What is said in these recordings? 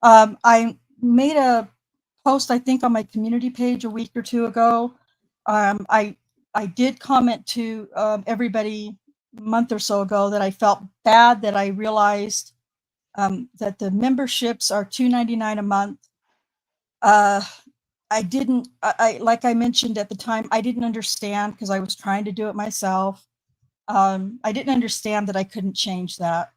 I made a post, I think, on my community page a week or two ago. I did comment to everybody a month or so ago that I felt bad that I realized that the memberships are $2.99 a month. I didn't, like I mentioned at the time, I didn't understand because I was trying to do it myself. I didn't understand that I couldn't change that.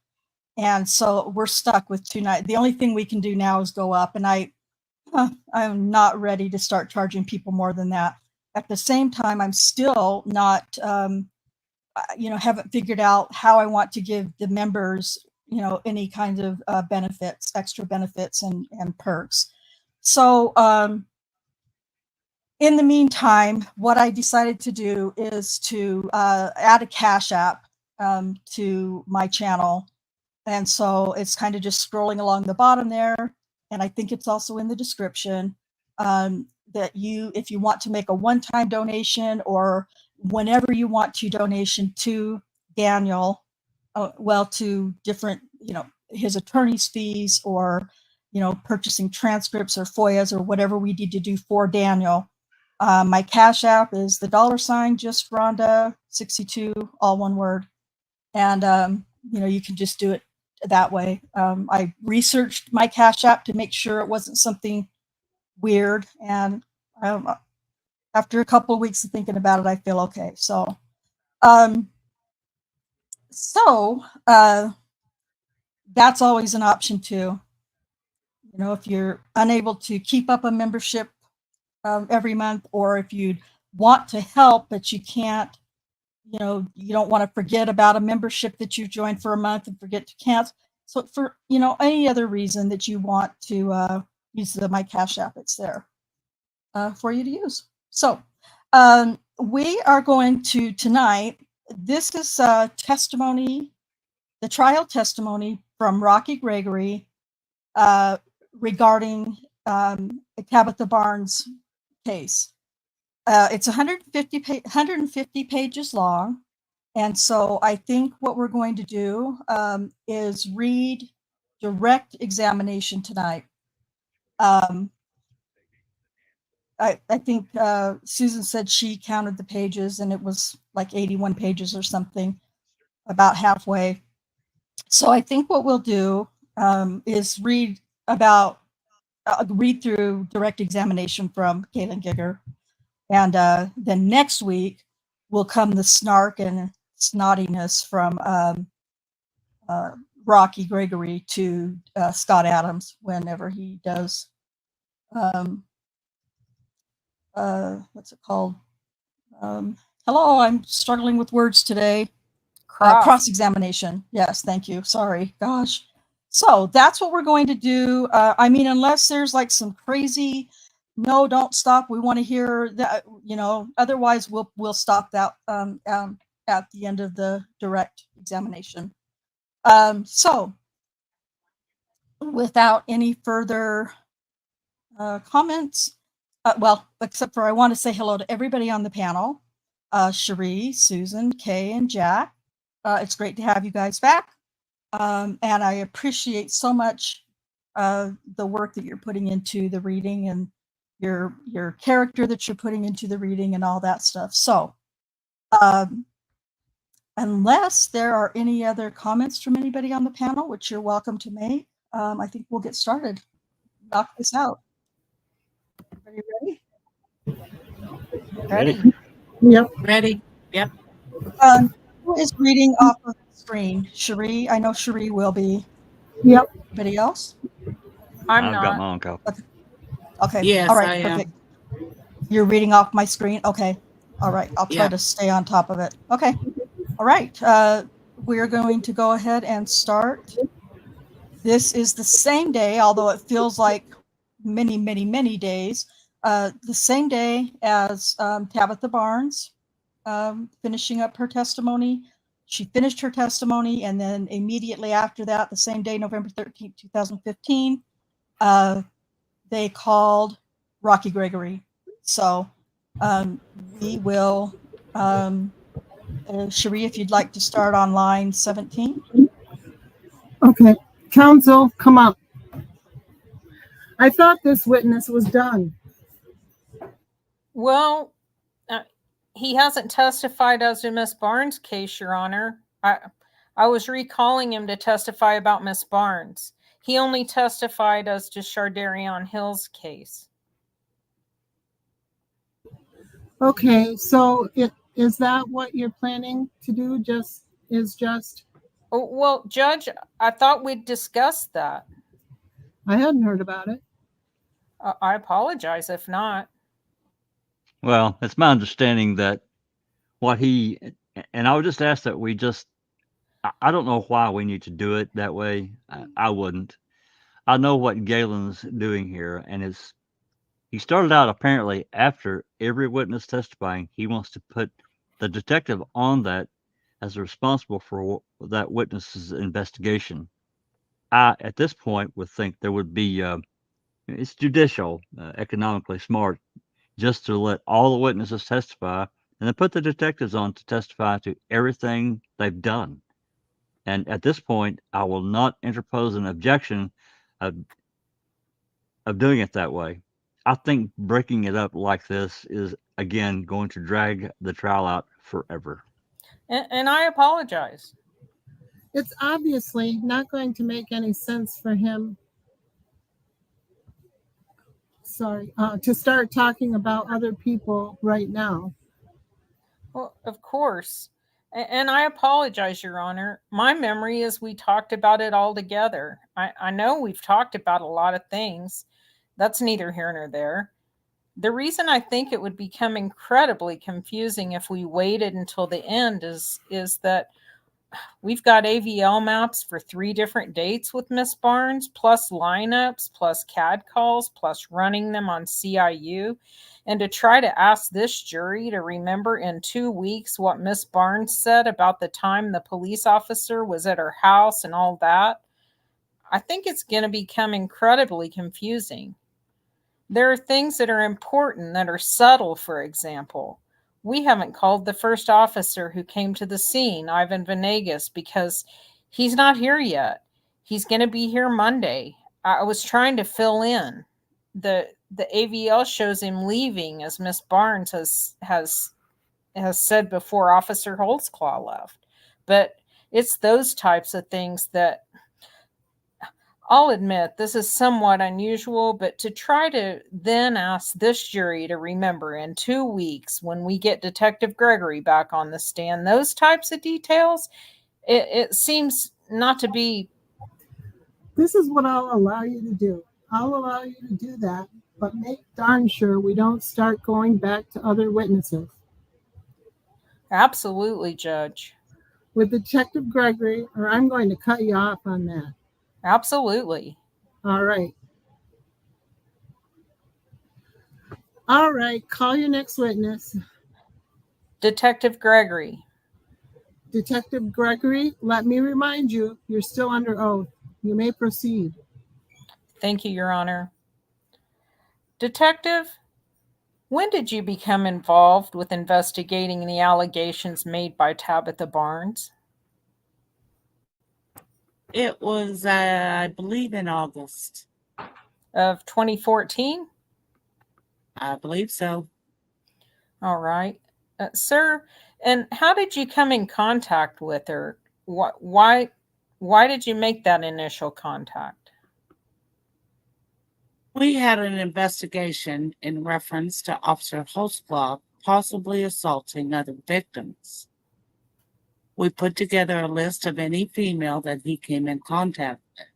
And so we're stuck with $2.99. The only thing we can do now is go up, and I'm not ready to start charging people more than that. At the same time, I'm still not, haven't figured out how I want to give the members, any kind of benefits, extra benefits and perks. So in the meantime, what I decided to do is to add a Cash App to my channel. And so it's kind of just scrolling along the bottom there. And I think it's also in the description that if you want to make a one-time donation or whenever you want to donation to Daniel, to different, his attorney's fees or, purchasing transcripts or FOIAs or whatever we need to do for Daniel. My Cash App is the $ just Rhonda 62, all one word. And, you can just do it that way. I researched my Cash App to make sure it wasn't something weird. And after a couple of weeks of thinking about it, I feel okay. So, that's always an option too. If you're unable to keep up a membership every month, or if you want to help, but you can't, you don't want to forget about a membership that you've joined for a month and forget to cancel. So for, any other reason that you want to use my Cash App, it's there for you to use. So we are going to tonight, this is testimony, the trial testimony from Rocky Gregory regarding Tabitha Barnes' case. It's 150 pages long. And so I think what we're going to do is read direct examination tonight. I think Susan said she counted the pages and it was like 81 pages or something, about halfway. So I think what we'll do is read through direct examination from Gayland Gieger. And then next week will come the snark and snottiness from Rocky Gregory to Scott Adams whenever he does, what's it called? Hello, I'm struggling with words today. Cross-examination. Yes, thank you. Sorry, gosh. So that's what we're going to do. Unless there's like some crazy, no, don't stop, we want to hear that, otherwise we'll stop that at the end of the direct examination. So without any further comments, except for I want to say hello to everybody on the panel, Cherie, Susan, Kay, and Jack. It's great to have you guys back. And I appreciate so much the work that you're putting into the reading and your character that you're putting into the reading and all that stuff. So unless there are any other comments from anybody on the panel, which you're welcome to make, I think we'll get started. Knock this out. Everybody ready? Ready? Yep. Ready. Yep. Who is reading off of the screen? Cherie? I know Cherie will be. Yep. Anybody else? I've got my own copy. Okay. Yes, all right, I perfect. You're reading off my screen? Okay. All right. I'll try to stay on top of it. Okay. All right. We're going to go ahead and start. This is the same day, although it feels like many, many, many days. The same day as Tabitha Barnes finishing up her testimony. She finished her testimony, and then immediately after that, the same day, November 13th, 2015, they called Rocky Gregory. So we will, Cherie, if you'd like to start on line 17. Okay. Counsel, come up. I thought this witness was done. Well, he hasn't testified as to Miss Barnes' case, Your Honor. I was recalling him to testify about Miss Barnes. He only testified as to Shardarion Hill's case. Okay, so is that what you're planning to do? Just Oh, well, Judge, I thought we'd discussed that. I hadn't heard about it. I apologize if not. Well, it's my understanding that and I would just ask that I don't know why we need to do it that way. I wouldn't. I know what Galen's doing here, and he started out apparently after every witness testifying, he wants to put the detective on that as responsible for that witness's investigation. I, at this point, would think there would be, it's judicial, economically smart, just to let all the witnesses testify and then put the detectives on to testify to everything they've done. And at this point, I will not interpose an objection of doing it that way. I think breaking it up like this is, again, going to drag the trial out forever. And I apologize. It's obviously not going to make any sense for him. To start talking about other people right now. Well, of course. And I apologize, Your Honor. My memory is we talked about it all together. I know we've talked about a lot of things. That's neither here nor there. The reason I think it would become incredibly confusing if we waited until the end is that we've got AVL maps for 3 different dates with Miss Barnes, plus lineups, plus CAD calls, plus running them on CIU. And to try to ask this jury to remember in 2 weeks what Miss Barnes said about the time the police officer was at her house and all that, I think it's going to become incredibly confusing. There are things that are important that are subtle, for example. We haven't called the first officer who came to the scene, Ivan Venegas, because he's not here yet. He's going to be here Monday. I was trying to fill in. The AVL shows him leaving, as Miss Barnes has said before Officer Holtzclaw left. But it's those types of things that I'll admit this is somewhat unusual, but to try to then ask this jury to remember in 2 weeks when we get Detective Gregory back on the stand, those types of details, it seems not to be. This is what I'll allow you to do. I'll allow you to do that, but make darn sure we don't start going back to other witnesses. Absolutely, Judge. With Detective Gregory, or I'm going to cut you off on that. Absolutely. All right. All right. Call your next witness. Detective Gregory. Detective Gregory, let me remind you, you're still under oath. You may proceed. Thank you, Your Honor. Detective, when did you become involved with investigating the allegations made by Tabitha Barnes? It was, I believe, in August. Of 2014? I believe so. All right. Sir, and how did you come in contact with her? Why did you make that initial contact? We had an investigation in reference to Officer Holtzclaw possibly assaulting other victims. We put together a list of any female that he came in contact with.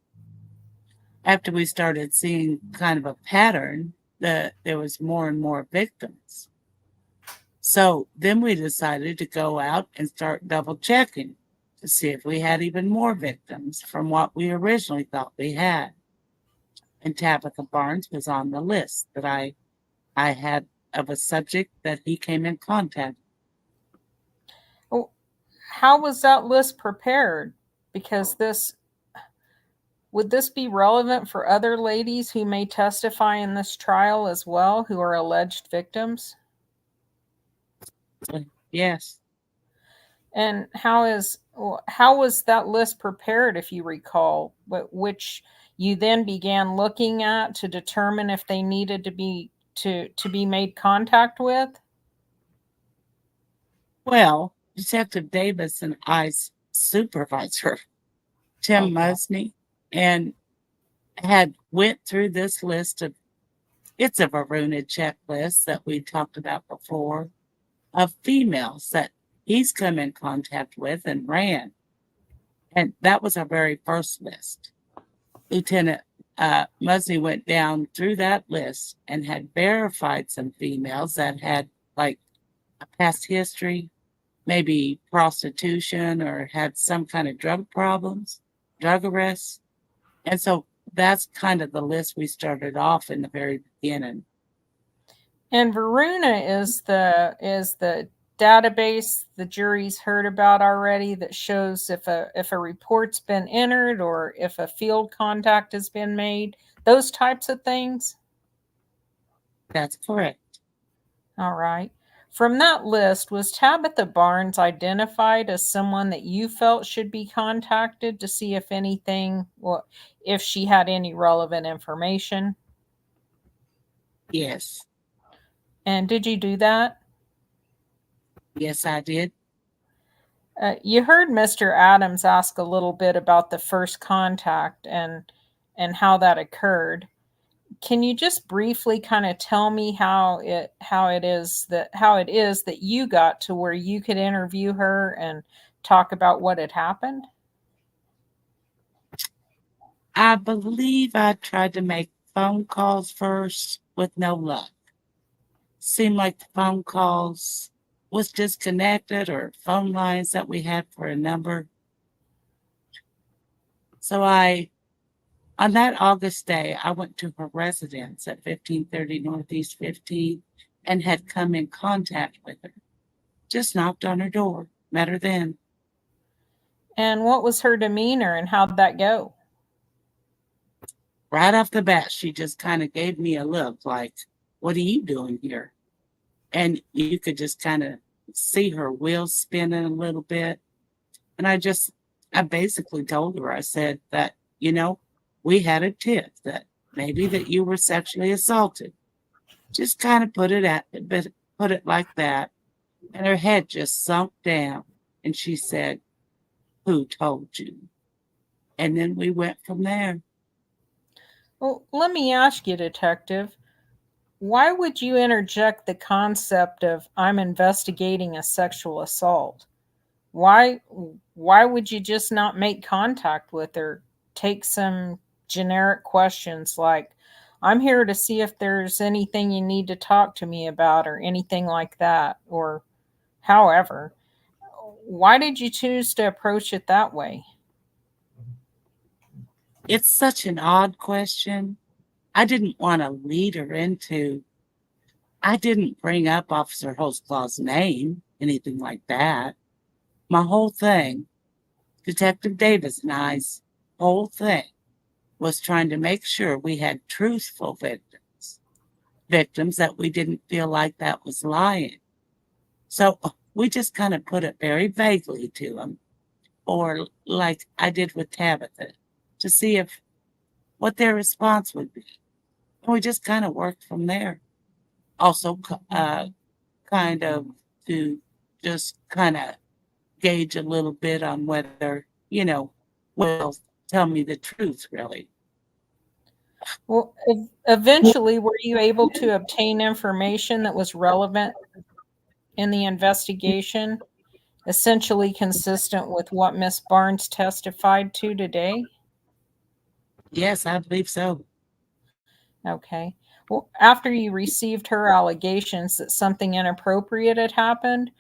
After we started seeing kind of a pattern that there was more and more victims. So then we decided to go out and start double checking to see if we had even more victims from what we originally thought we had. And Tabitha Barnes was on the list that I had of a subject that he came in contact. Oh, how was that list prepared? Because would this be relevant for other ladies who may testify in this trial as well, who are alleged victims? Yes. And how was that list prepared, if you recall? Which you then began looking at to determine if they needed to be made contact with? Well, Detective Davis and I's supervisor, Tim Okay. Musney, and had went through this list of, it's a Varuna checklist that we talked about before, of females that he's come in contact with and ran. And that was our very first list. Lieutenant Musney went down through that list and had verified some females that had like a past history, maybe prostitution, or had some kind of drug problems, drug arrests. And so that's kind of the list we started off in the very beginning. And Varuna is the database the jury's heard about already that shows if a report's been entered or if a field contact has been made, those types of things? That's correct. All right. From that list, was Tabitha Barnes identified as someone that you felt should be contacted to see if anything, well, if she had any relevant information? Yes. And did you do that? Yes, I did. You heard Mr. Adams ask a little bit about the first contact and how that occurred. Can you just briefly kind of tell me how it is that you got to where you could interview her and talk about what had happened? I believe I tried to make phone calls first with no luck. Seemed like the phone calls was disconnected, or phone lines that we had for a number. So on that August day, I went to her residence at 1530 Northeast 15 and had come in contact with her. Just knocked on her door, met her then. And what was her demeanor and how'd that go? Right off the bat, she just kind of gave me a look like, what are you doing here? And you could just kind of see her wheels spinning a little bit. And I basically told her, I said that, we had a tip that maybe that you were sexually assaulted. Just kind of put it like that. And her head just sunk down. And she said, who told you? And then we went from there. Well, let me ask you, Detective, why would you interject the concept of I'm investigating a sexual assault? Why would you just not make contact with her? Take some generic questions like, I'm here to see if there's anything you need to talk to me about or anything like that, or however. Why did you choose to approach it that way? It's such an odd question. I didn't want to lead her into, I didn't bring up Officer Holtzclaw's name, anything like that. My whole thing, Detective Davis and I's whole thing, was trying to make sure we had truthful victims that we didn't feel like that was lying. So we just kind of put it very vaguely to them, or like I did with Tabitha, to see what their response would be. And we just kind of worked from there. Also, kind of to just kind of gauge a little bit on whether, will tell me the truth, really. Well, eventually, were you able to obtain information that was relevant in the investigation, essentially consistent with what Miss Barnes testified to today? Yes, I believe so. Okay. Well, after you received her allegations that something inappropriate had happened,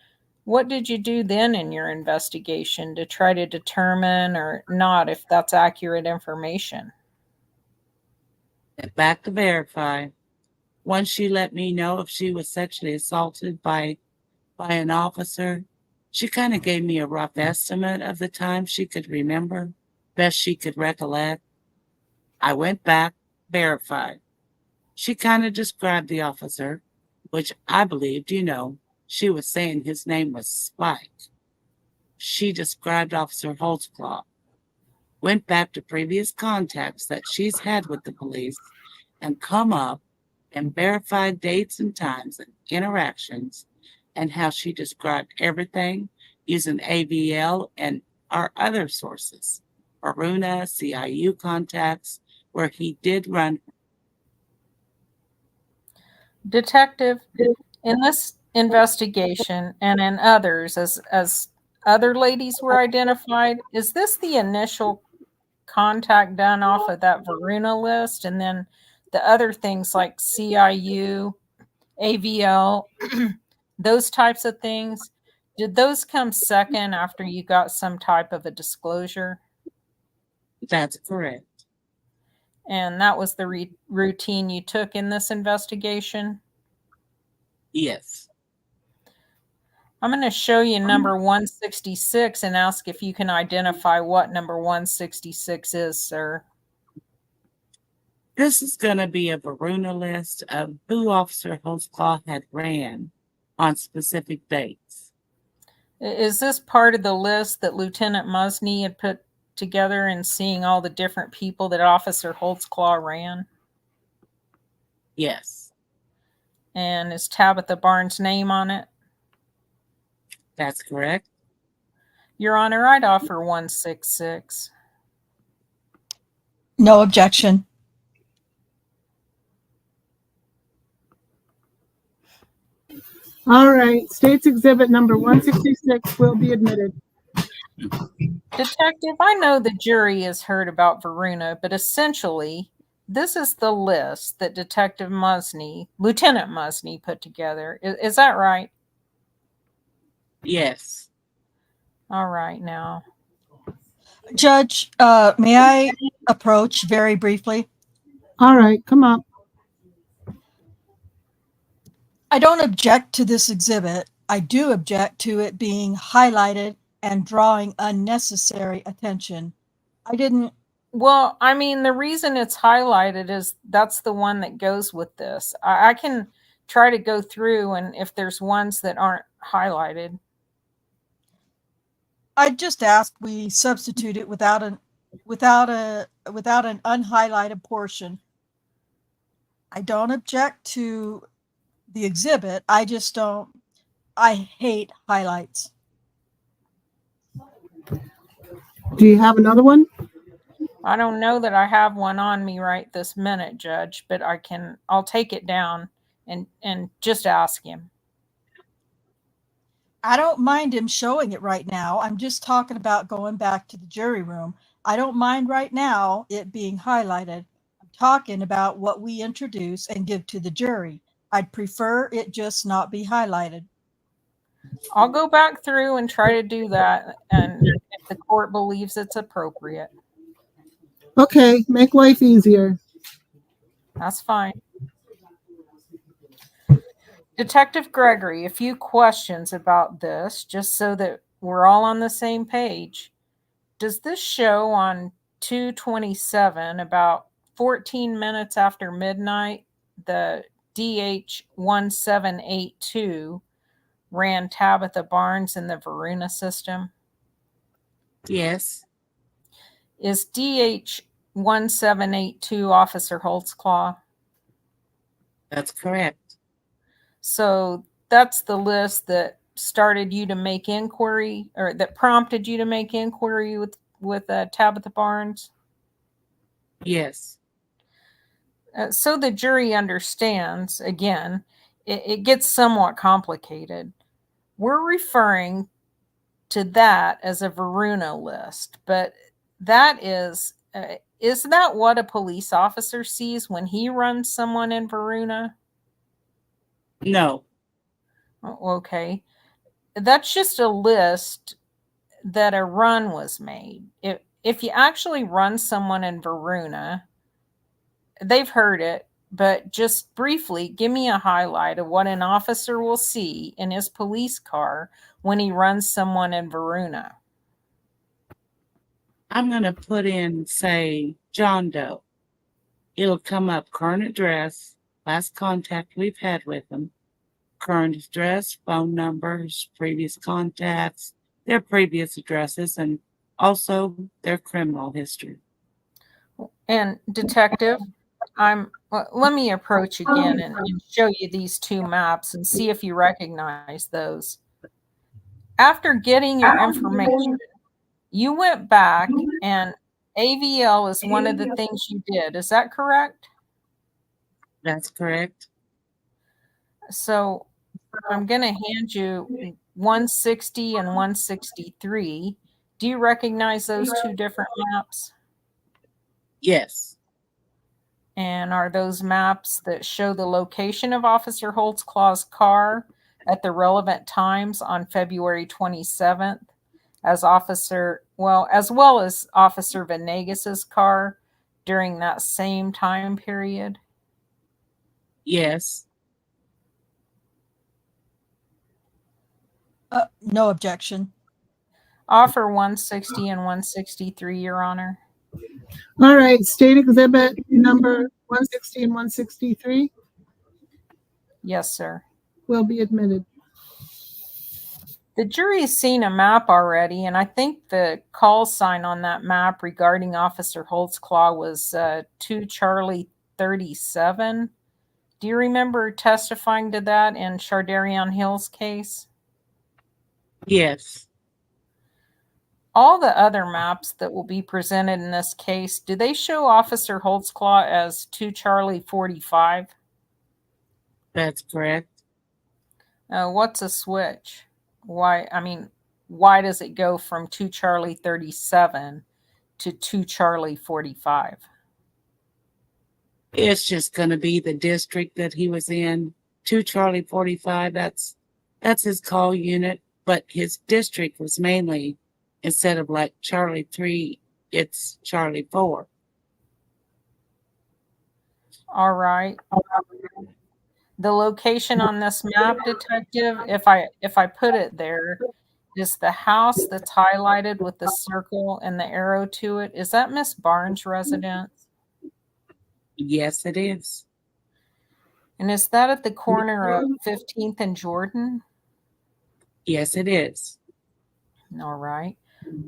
what did you do then in your investigation to try to determine or not if that's accurate information? And back to verify. Once she let me know if she was sexually assaulted by an officer, she kind of gave me a rough estimate of the time she could remember, best she could recollect. I went back, verified. She kind of described the officer, which I believed, she was saying his name was Spike. She described Officer Holtzclaw, went back to previous contacts that she's had with the police and come up and verified dates and times and interactions and how she described everything using AVL and our other sources, Varuna, CIU contacts, where he did run. Detective, in this investigation and in others, as other ladies were identified, is this the initial contact done off of that Varuna list, and then the other things like CIU, AVL, those types of things, did those come second after you got some type of a disclosure? That's correct. And that was the routine you took in this investigation? Yes. I'm going to show you number 166 and ask if you can identify what number 166 is, sir. This is going to be a Varuna list of who Officer Holtzclaw had ran on specific dates. Is this part of the list that Lieutenant Musney had put together and seeing all the different people that Officer Holtzclaw ran? Yes. And is Tabitha Barnes' name on it? That's correct. Your Honor, I'd offer 166. No objection. All right, State's Exhibit number 166 will be admitted. Detective, I know the jury has heard about Varuna, but essentially, this is the list that Detective Musney, Lieutenant Musney, put together. Is that right? Yes. All right, now. Judge, may I approach very briefly? All right, come up. I don't object to this exhibit. I do object to it being highlighted and drawing unnecessary attention. I didn't. Well, I mean, the reason it's highlighted is that's the one that goes with this. I can try to go through, and if there's ones that aren't highlighted. I just ask we substitute it without an unhighlighted portion. I don't object to the exhibit. I just don't. I hate highlights. Do you have another one? I don't know that I have one on me right this minute, Judge, but I'll take it down and just ask him. I don't mind him showing it right now. I'm just talking about going back to the jury room. I don't mind right now it being highlighted. I'm talking about what we introduce and give to the jury. I'd prefer it just not be highlighted. I'll go back through and try to do that, and if the court believes it's appropriate. Okay, make life easier. That's fine. Detective Gregory, a few questions about this, just so that we're all on the same page. Does this show on 2/27, about 14 minutes after midnight, the DH-1782 ran Tabitha Barnes in the Varuna system? Yes. Is DH-1782 Officer Holtzclaw? That's correct. So that's the list that started you to make inquiry, or that prompted you to make inquiry with Tabitha Barnes? Yes. So the jury understands, again, it gets somewhat complicated. We're referring to that as a Varuna list, but that is that what a police officer sees when he runs someone in Varuna? No. Okay. That's just a list that a run was made. If you actually run someone in Varuna, they've heard it, but just briefly, give me a highlight of what an officer will see in his police car when he runs someone in Varuna. I'm going to put in, say, John Doe. It'll come up current address, last contact we've had with them, current address, phone numbers, previous contacts, their previous addresses, and also their criminal history. And detective, let me approach again and show you these two maps and see if you recognize those. After getting your information, you went back and AVL is one of the things you did. Is that correct? That's correct. So I'm going to hand you 160 and 163. Do you recognize those two different maps? Yes. And are those maps that show the location of Officer Holtzclaw's car at the relevant times on February 27th, as well as Officer Venegas's car during that same time period? Yes. No objection. Offer 160 and 163, Your Honor. All right, state exhibit number 160 and 163 Yes, sir. will be admitted. The jury's seen a map already, and I think the call sign on that map regarding Officer Holtzclaw was 2 Charlie 37. Do you remember testifying to that in Shardarian Hill's case? Yes. All the other maps that will be presented in this case, do they show Officer Holtzclaw as 2 Charlie 45? That's correct. What's a switch? Why does it go from 2 Charlie 37 to 2 Charlie 45? It's just going to be the district that he was in. 2 Charlie 45, that's his call unit, but his district was mainly, instead of like Charlie 3, it's Charlie 4. All right. The location on this map, detective, if I put it there, is the house that's highlighted with the circle and the arrow to it. Is that Miss Barnes' residence? Yes, it is. And is that at the corner of 15th and Jordan? Yes, it is. All right.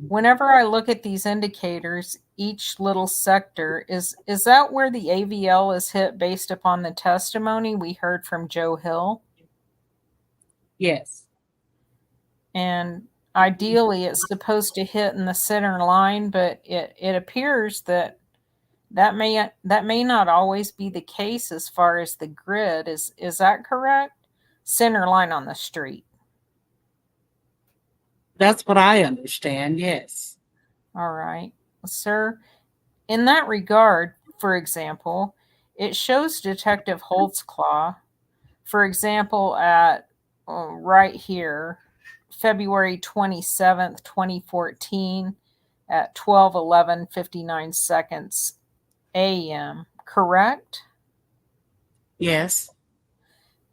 Whenever I look at these indicators, each little sector, is that where the AVL is hit based upon the testimony we heard from Joe Hill? Yes. And ideally it's supposed to hit in the center line, but it appears that may not always be the case as far as the grid. Is that correct? Center line on the street. That's what I understand, yes. All right. Sir, in that regard, for example, it shows Detective Holtzclaw, for example, at right here, February 27th, 2014 at 12:11:59 seconds a.m., correct? Yes.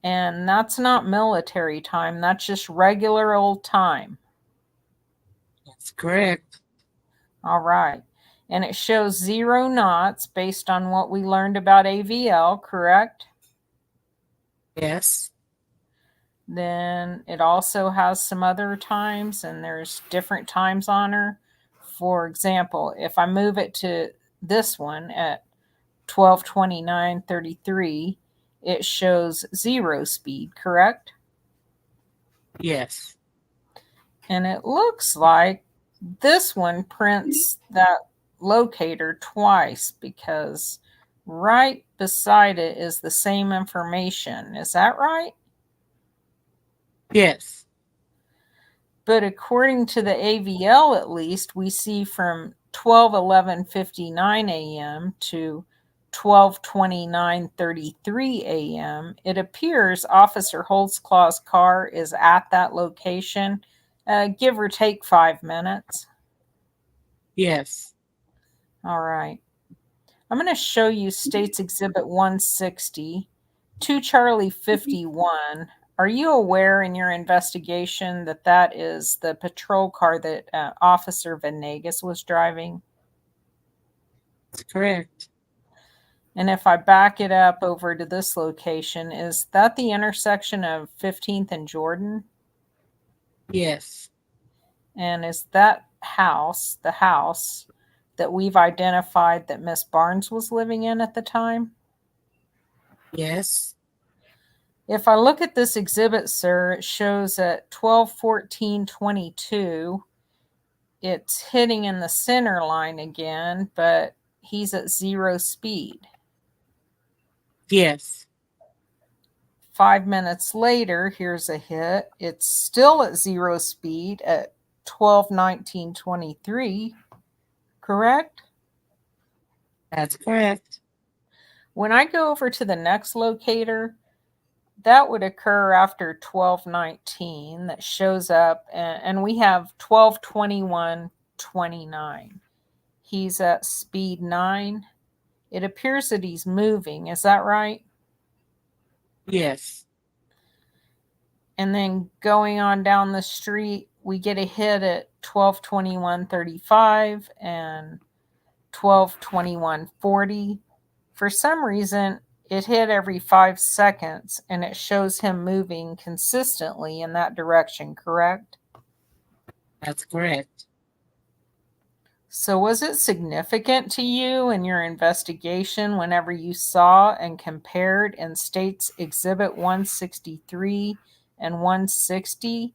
And that's not military time. That's just regular old time. That's correct. All right. And it shows 0 knots based on what we learned about AVL, correct? Yes. Then it also has some other times, and there's different times on her. For example, if I move it to this one at 12:29:33, it shows 0 speed, correct? Yes. And it looks like this one prints that locator twice because right beside it is the same information. Is that right? Yes. But according to the AVL, at least, we see from 12:11:59 a.m. to 12:29:33 a.m., it appears Officer Holtzclaw's car is at that location, give or take 5 minutes. Yes. All right. I'm going to show you State's Exhibit 160, 2 Charlie 51. Are you aware in your investigation that that is the patrol car that Officer Venegas was driving? That's correct. And if I back it up over to this location, is that the intersection of 15th and Jordan? Yes. And is that house, the house that we've identified that Miss Barnes was living in at the time? Yes. If I look at this exhibit, sir, it shows at 12:14:22, it's hitting in the center line again, but he's at 0 speed. Yes. 5 minutes later, here's a hit. It's still at 0 speed at 12:19:23, correct? That's correct. When I go over to the next locator, that would occur after 12:19 that shows up, and we have 12:21:29. He's at speed 9. It appears that he's moving. Is that right? Yes. And then going on down the street, we get a hit at 12:21:35 and 12:21:40. For some reason, it hit every 5 seconds, and it shows him moving consistently in that direction, correct? That's correct. So was it significant to you in your investigation whenever you saw and compared in States Exhibit 163 and 160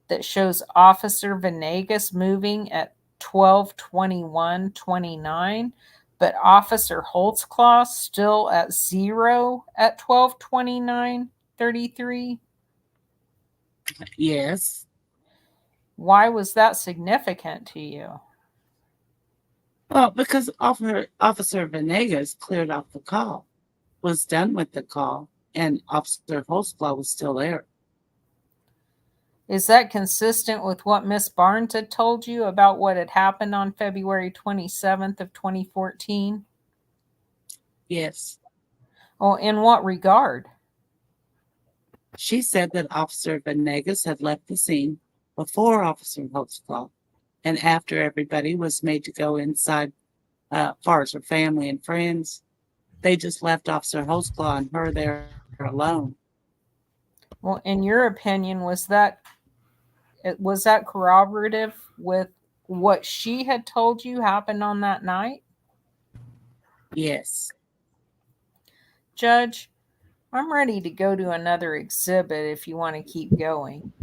that shows Officer Venegas moving at 12:21:29, but Officer Holtzclaw still at 0 at 12:29:33? Yes. Why was that significant to you? Well, because Officer Venegas cleared off the call, was done with the call, and Officer Holtzclaw was still there. Is that consistent with what Miss Barnes had told you about what had happened on February 27th of 2014? Yes. Oh, in what regard? She said that Officer Venegas had left the scene before Officer Holtzclaw, and after everybody was made to go inside, far as her family and friends, they just left Officer Holtzclaw and her there alone. Well, in your opinion, was that corroborative with what she had told you happened on that night? Yes. Judge, I'm ready to go to another exhibit if you want to keep going.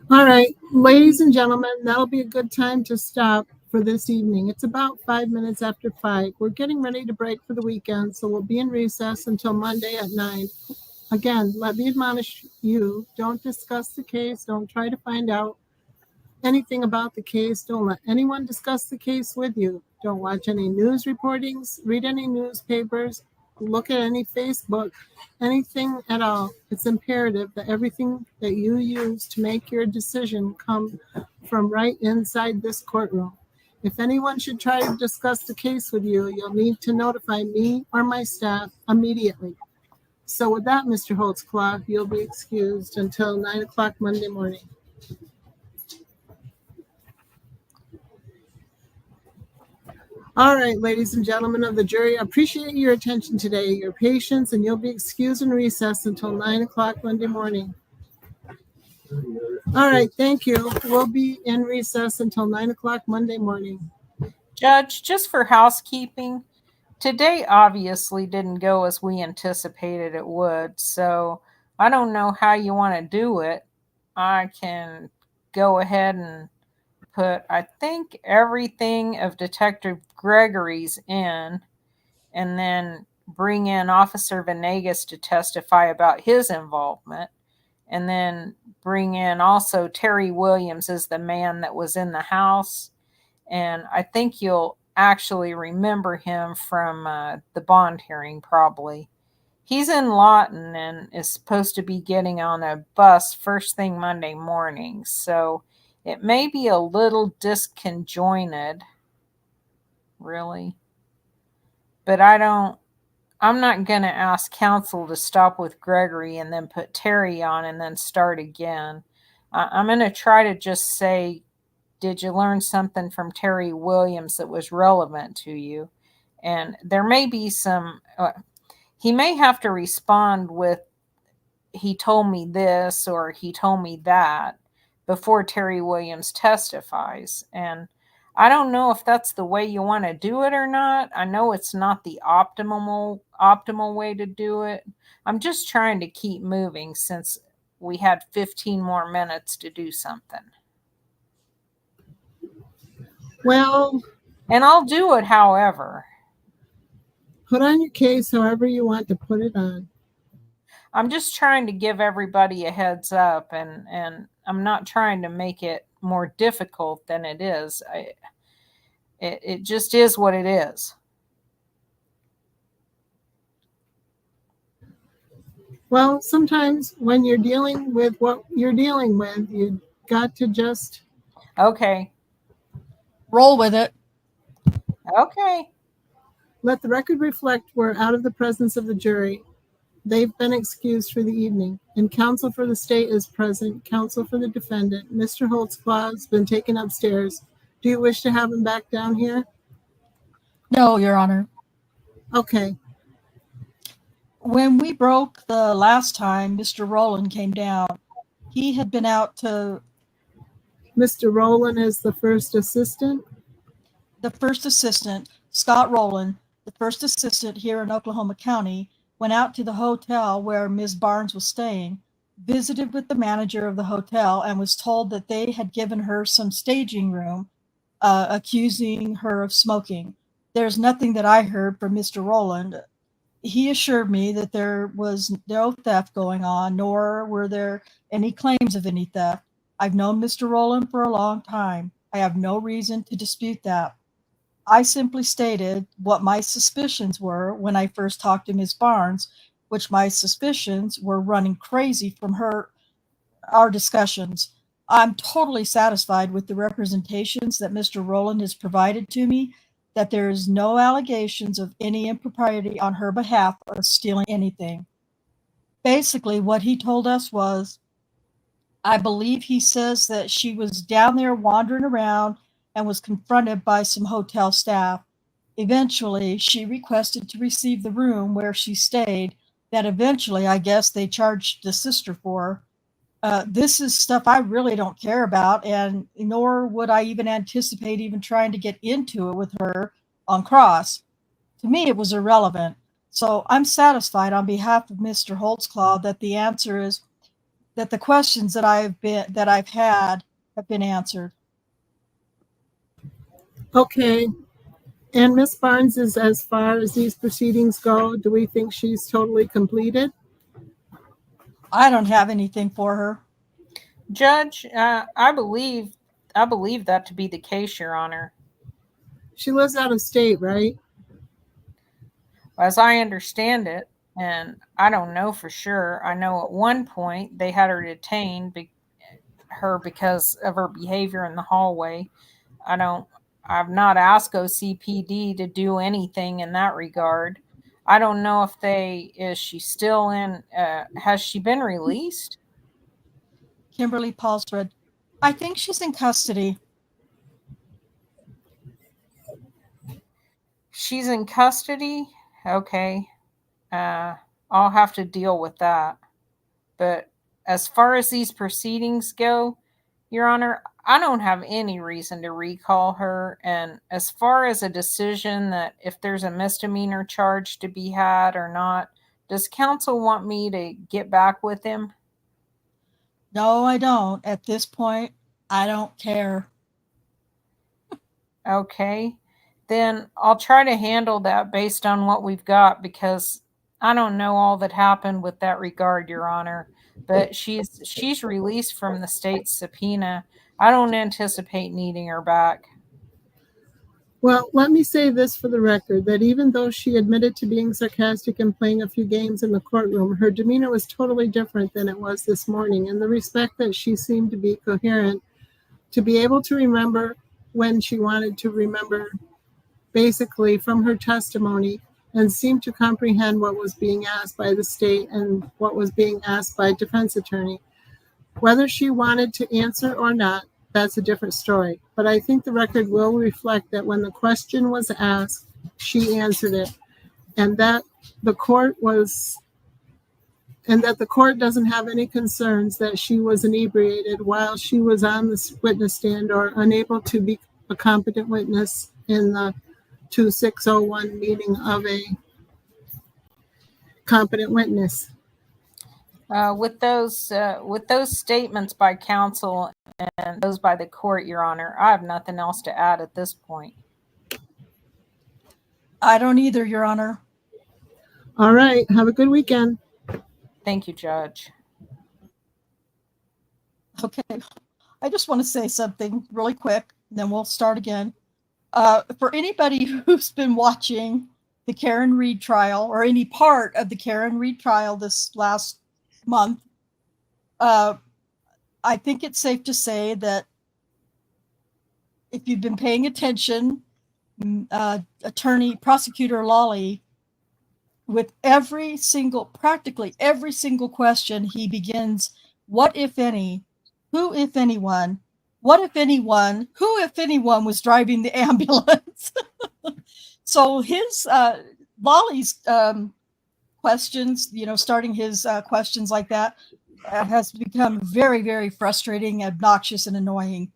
All right, ladies and gentlemen, that'll be a good time to stop for this evening. It's about 5 minutes after 5. We're getting ready to break for the weekend, so we'll be in recess until Monday at 9. Again, let me admonish you, don't discuss the case. Don't try to find out anything about the case. Don't let anyone discuss the case with you. Don't watch any news reportings, read any newspapers, look at any Facebook, anything at all. It's imperative that everything that you use to make your decision come from right inside this courtroom. If anyone should try to discuss the case with you, you'll need to notify me or my staff immediately. So with that, Mr. Holtzclaw, you'll be excused until 9 o'clock Monday morning. All right, ladies and gentlemen of the jury, I appreciate your attention today, your patience, and you'll be excused in recess until 9 o'clock Monday morning. All right, thank you. We'll be in recess until 9 o'clock Monday morning. Judge, just for housekeeping, today obviously didn't go as we anticipated it would, so I don't know how you want to do it. I can go ahead and put, I think, everything of Detective Gregory's in, and then bring in Officer Venegas to testify about his involvement, and then bring in also Terry Williams as the man that was in the house. And I think you'll actually remember him from the bond hearing, probably. He's in Lawton and is supposed to be getting on a bus first thing Monday morning, so it may be a little disconjointed, really. But I'm not going to ask counsel to stop with Gregory and then put Terry on and then start again. I'm going to try to just say, did you learn something from Terry Williams that was relevant to you? And there may be some, he may have to respond with, he told me this or he told me that. before Terry Williams testifies. And I don't know if that's the way you want to do it or not. I know it's not the optimal way to do it. I'm just trying to keep moving since we had 15 more minutes to do something. Well, And I'll do it however. put on your case however you want to put it on. I'm just trying to give everybody a heads up, and I'm not trying to make it more difficult than it is. It just is what it is. Well, sometimes when you're dealing with what you're dealing with, you got to just Okay. Roll with it. Okay. let the record reflect we're out of the presence of the jury. They've been excused for the evening, and counsel for the state is present, counsel for the defendant. Mr. Holtzclaw has been taken upstairs. Do you wish to have him back down here? No, Your Honor. Okay. When we broke the last time, Mr. Rowland came down. He had been out to Mr. Rowland is the first assistant. the first assistant, Scott Rowland, the first assistant here in Oklahoma County, went out to the hotel where Ms. Barnes was staying, visited with the manager of the hotel, and was told that they had given her some staging room, accusing her of smoking. There's nothing that I heard from Mr. Rowland. He assured me that there was no theft going on, nor were there any claims of any theft. I've known Mr. Rowland for a long time. I have no reason to dispute that. I simply stated what my suspicions were when I first talked to Ms. Barnes, which my suspicions were running crazy from our discussions. I'm totally satisfied with the representations that Mr. Rowland has provided to me, that there is no allegations of any impropriety on her behalf of stealing anything. Basically, what he told us was, I believe he says that she was down there wandering around and was confronted by some hotel staff. Eventually, she requested to receive the room where she stayed, that eventually, I guess, they charged the sister for. This is stuff I really don't care about, and nor would I even anticipate even trying to get into it with her on cross. To me, it was irrelevant. So I'm satisfied on behalf of Mr. Holtzclaw that the answer is that the questions that I've had have been answered. Okay. And Miss Barnes is, as far as these proceedings go, do we think she's totally completed? I don't have anything for her. Judge, I believe that to be the case, Your Honor. She lives out of state, right? As I understand it, and I don't know for sure, I know at one point they had her detained because of her behavior in the hallway. I've not asked OCPD to do anything in that regard. I don't know if is she still in, has she been released? Kimberly Paulsred. I think she's in custody. She's in custody? Okay. I'll have to deal with that. But as far as these proceedings go, Your Honor, I don't have any reason to recall her. And as far as a decision that if there's a misdemeanor charge to be had or not, does counsel want me to get back with him? No, I don't. At this point, I don't care. Okay. Then I'll try to handle that based on what we've got, because I don't know all that happened with that regard, Your Honor. But she's released from the state's subpoena. I don't anticipate needing her back. Well, let me say this for the record, that even though she admitted to being sarcastic and playing a few games in the courtroom, her demeanor was totally different than it was this morning. In the respect that she seemed to be coherent, to be able to remember when she wanted to remember, basically from her testimony, and seemed to comprehend what was being asked by the state and what was being asked by a defense attorney. Whether she wanted to answer or not, that's a different story. But I think the record will reflect that when the question was asked, she answered it, and that the court was and that the court doesn't have any concerns that she was inebriated while she was on the witness stand or unable to be a competent witness in the 2601 meeting of a competent witness. With those statements by counsel and those by the court, Your Honor, I have nothing else to add at this point. I don't either, Your Honor. All right. Have a good weekend. Thank you, Judge. Okay. I just want to say something really quick, then we'll start again. For anybody who's been watching the Karen Reed trial or any part of the Karen Reed trial this last month, I think it's safe to say that if you've been paying attention, prosecutor Lawley, with practically every single question, he begins, what if any, who if anyone, what if anyone, who if anyone was driving the ambulance? So his Lawley's questions, starting his questions like that, has become very, very frustrating, obnoxious, and annoying.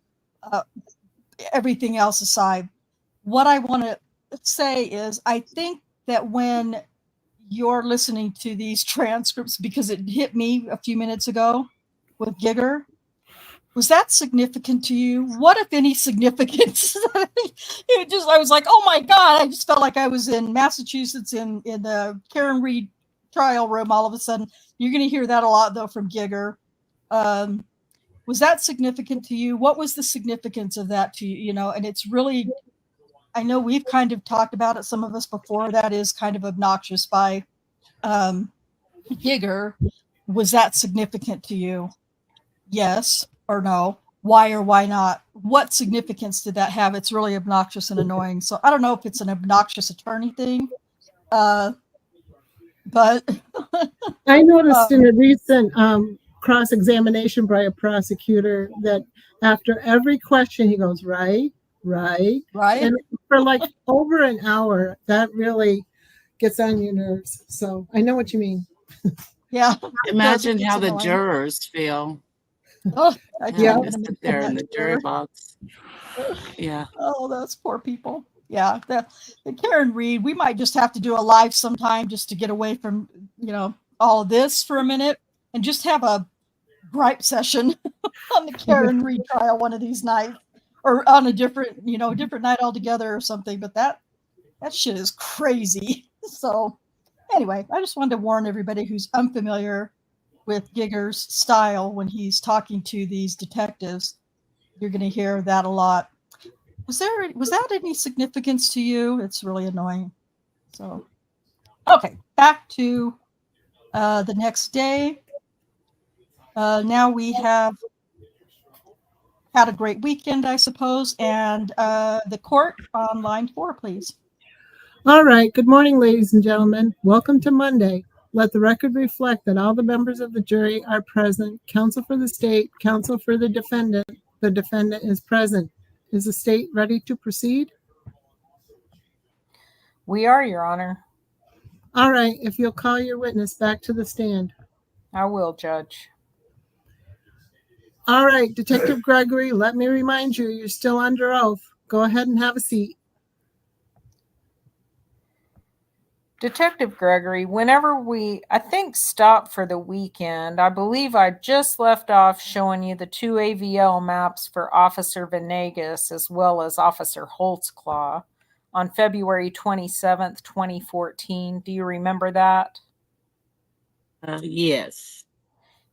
Everything else aside, what I want to say is I think that when you're listening to these transcripts, because it hit me a few minutes ago with Gieger, was that significant to you? What, if any, significance? I was like, oh my God, I just felt like I was in Massachusetts in the Karen Reed trial room all of a sudden. You're going to hear that a lot, though, from Gieger. Was that significant to you? What was the significance of that to you? And it's really, I know we've kind of talked about it, some of us before, that is kind of obnoxious by Gieger. Was that significant to you? Yes or no? Why or why not? What significance did that have? It's really obnoxious and annoying. So I don't know if it's an obnoxious attorney thing, but I noticed in a recent cross-examination by a prosecutor that after every question he goes, right. Right. And for like over an hour, that really gets on your nerves. So I know what you mean. Yeah. Imagine It's how the annoying. jurors feel. Oh, I Yeah. can't Just even sit there in imagine the that jury juror. box. Yeah. Oh, those poor people. Yeah. The Karen Reed, we might just have to do a live sometime just to get away from, all of this for a minute and just have a gripe session on the Karen Reed trial one of these nights, or on a different night altogether or something. But that shit is crazy. So anyway, I just wanted to warn everybody who's unfamiliar with Gieger's style when he's talking to these detectives. You're going to hear that a lot. Was that any significance to you? It's really annoying. So, okay, back to the next day. Now we have had a great weekend, I suppose, and the court on line 4, please. All right. Good morning, ladies and gentlemen. Welcome to Monday. Let the record reflect that all the members of the jury are present. Counsel for the state, counsel for the defendant. The defendant is present. Is the state ready to proceed? We are, Your Honor. All right. If you'll call your witness back to the stand. I will, Judge. All right, Detective Gregory, let me remind you, you're still under oath. Go ahead and have a seat. Detective Gregory, whenever we, I think, stopped for the weekend, I believe I just left off showing you the 2 AVL maps for Officer Venegas as well as Officer Holtzclaw on February 27th, 2014. Do you remember that? Yes.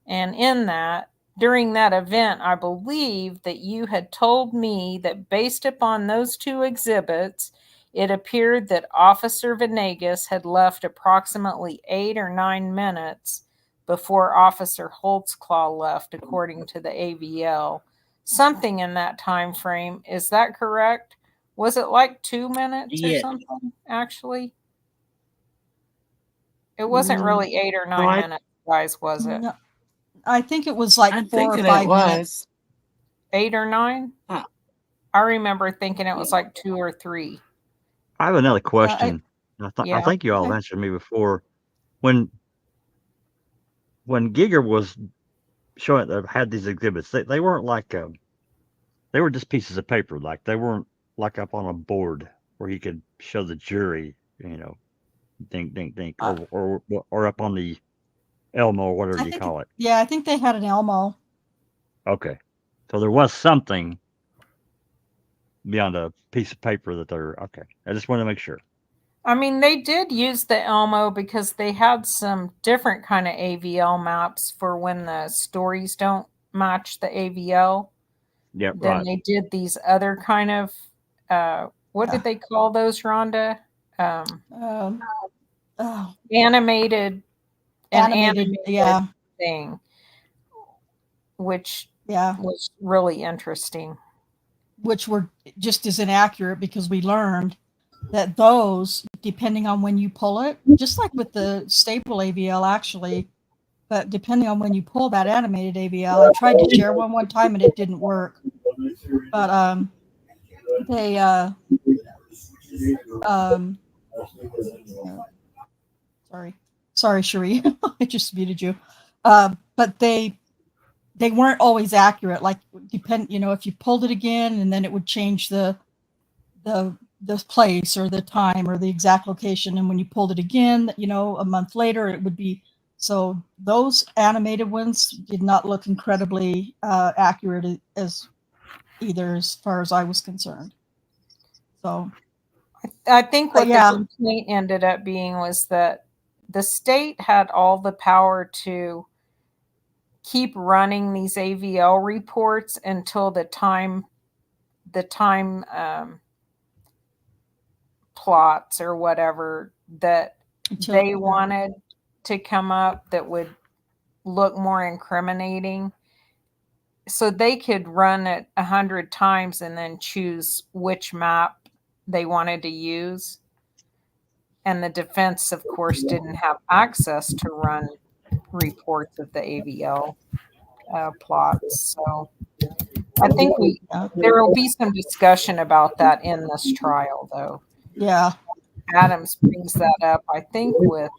And in that, during that event, I believe that you had told me that based upon those 2 exhibits, it appeared that Officer Venegas had left approximately 8 or 9 minutes before Officer Holtzclaw left, according to the AVL. Something in that time frame. Is that correct? Was it like 2 minutes or something, actually? It wasn't really 8 or 9 minutes, guys, was it? No, I think it was like I'm 4 or thinking 5 it minutes. was. 8 or 9? Huh. I remember thinking it was like 2 or 3. I have another question. I Yeah. think you all answered me before. When when Giger was showing, had these exhibits, they weren't like they were just pieces of paper. Like they weren't like up on a board where he could show the jury, dink, dink, dink, or up on the Elmo or whatever you call it. Yeah, I think they had an Elmo. Okay, so there was something beyond a piece of paper that they're okay. I just want to make sure. I mean, they did use the Elmo because they had some different kind of AVL maps for when the stories don't match the AVL. Yeah, Then right. they did these other kind of what did they call those, Rhonda? Animated thing, which was really interesting. Which were just as inaccurate because we learned that those, depending on when you pull it, just like with the staple AVL actually, but depending on when you pull that animated AVL, I tried to share one time and it didn't work. But they sorry, Cherie, I just muted you. But they weren't always accurate. Like if you pulled it again and then it would change the place or the time or the exact location, and when you pulled it again, a month later it would be. So those animated ones did not look incredibly accurate as far as I was concerned. So I think what the complaint ended up being was that the state had all the power to keep running these AVL reports until the time plots or whatever that they wanted to come up that would look more incriminating. So they could run it 100 times and then choose which map they wanted to use. And the defense, of course, didn't have access to run reports of the AVL plots. So I think there will be some discussion about that in this trial, though. Yeah. Adams brings that up, I think, with,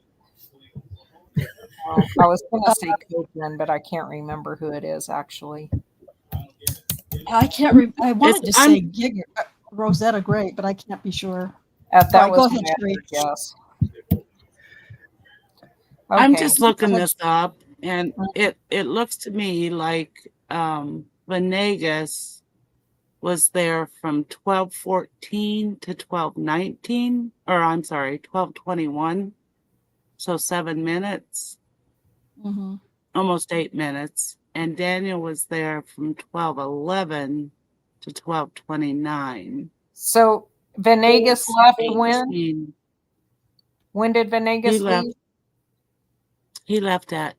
I was going to say Copeland, but I can't remember who it is, actually. I wanted to say Gieger, Rosetta Gray, but I can't be sure. That was my other guess. Okay. I'm just looking this up, and it looks to me like Venegas was there from 12:14 to 12:19, or I'm sorry, 12:21. So 7 minutes, almost 8 minutes. And Daniel was there from 12:11 to 12:29. So Venegas left when? When did Venegas leave? He left at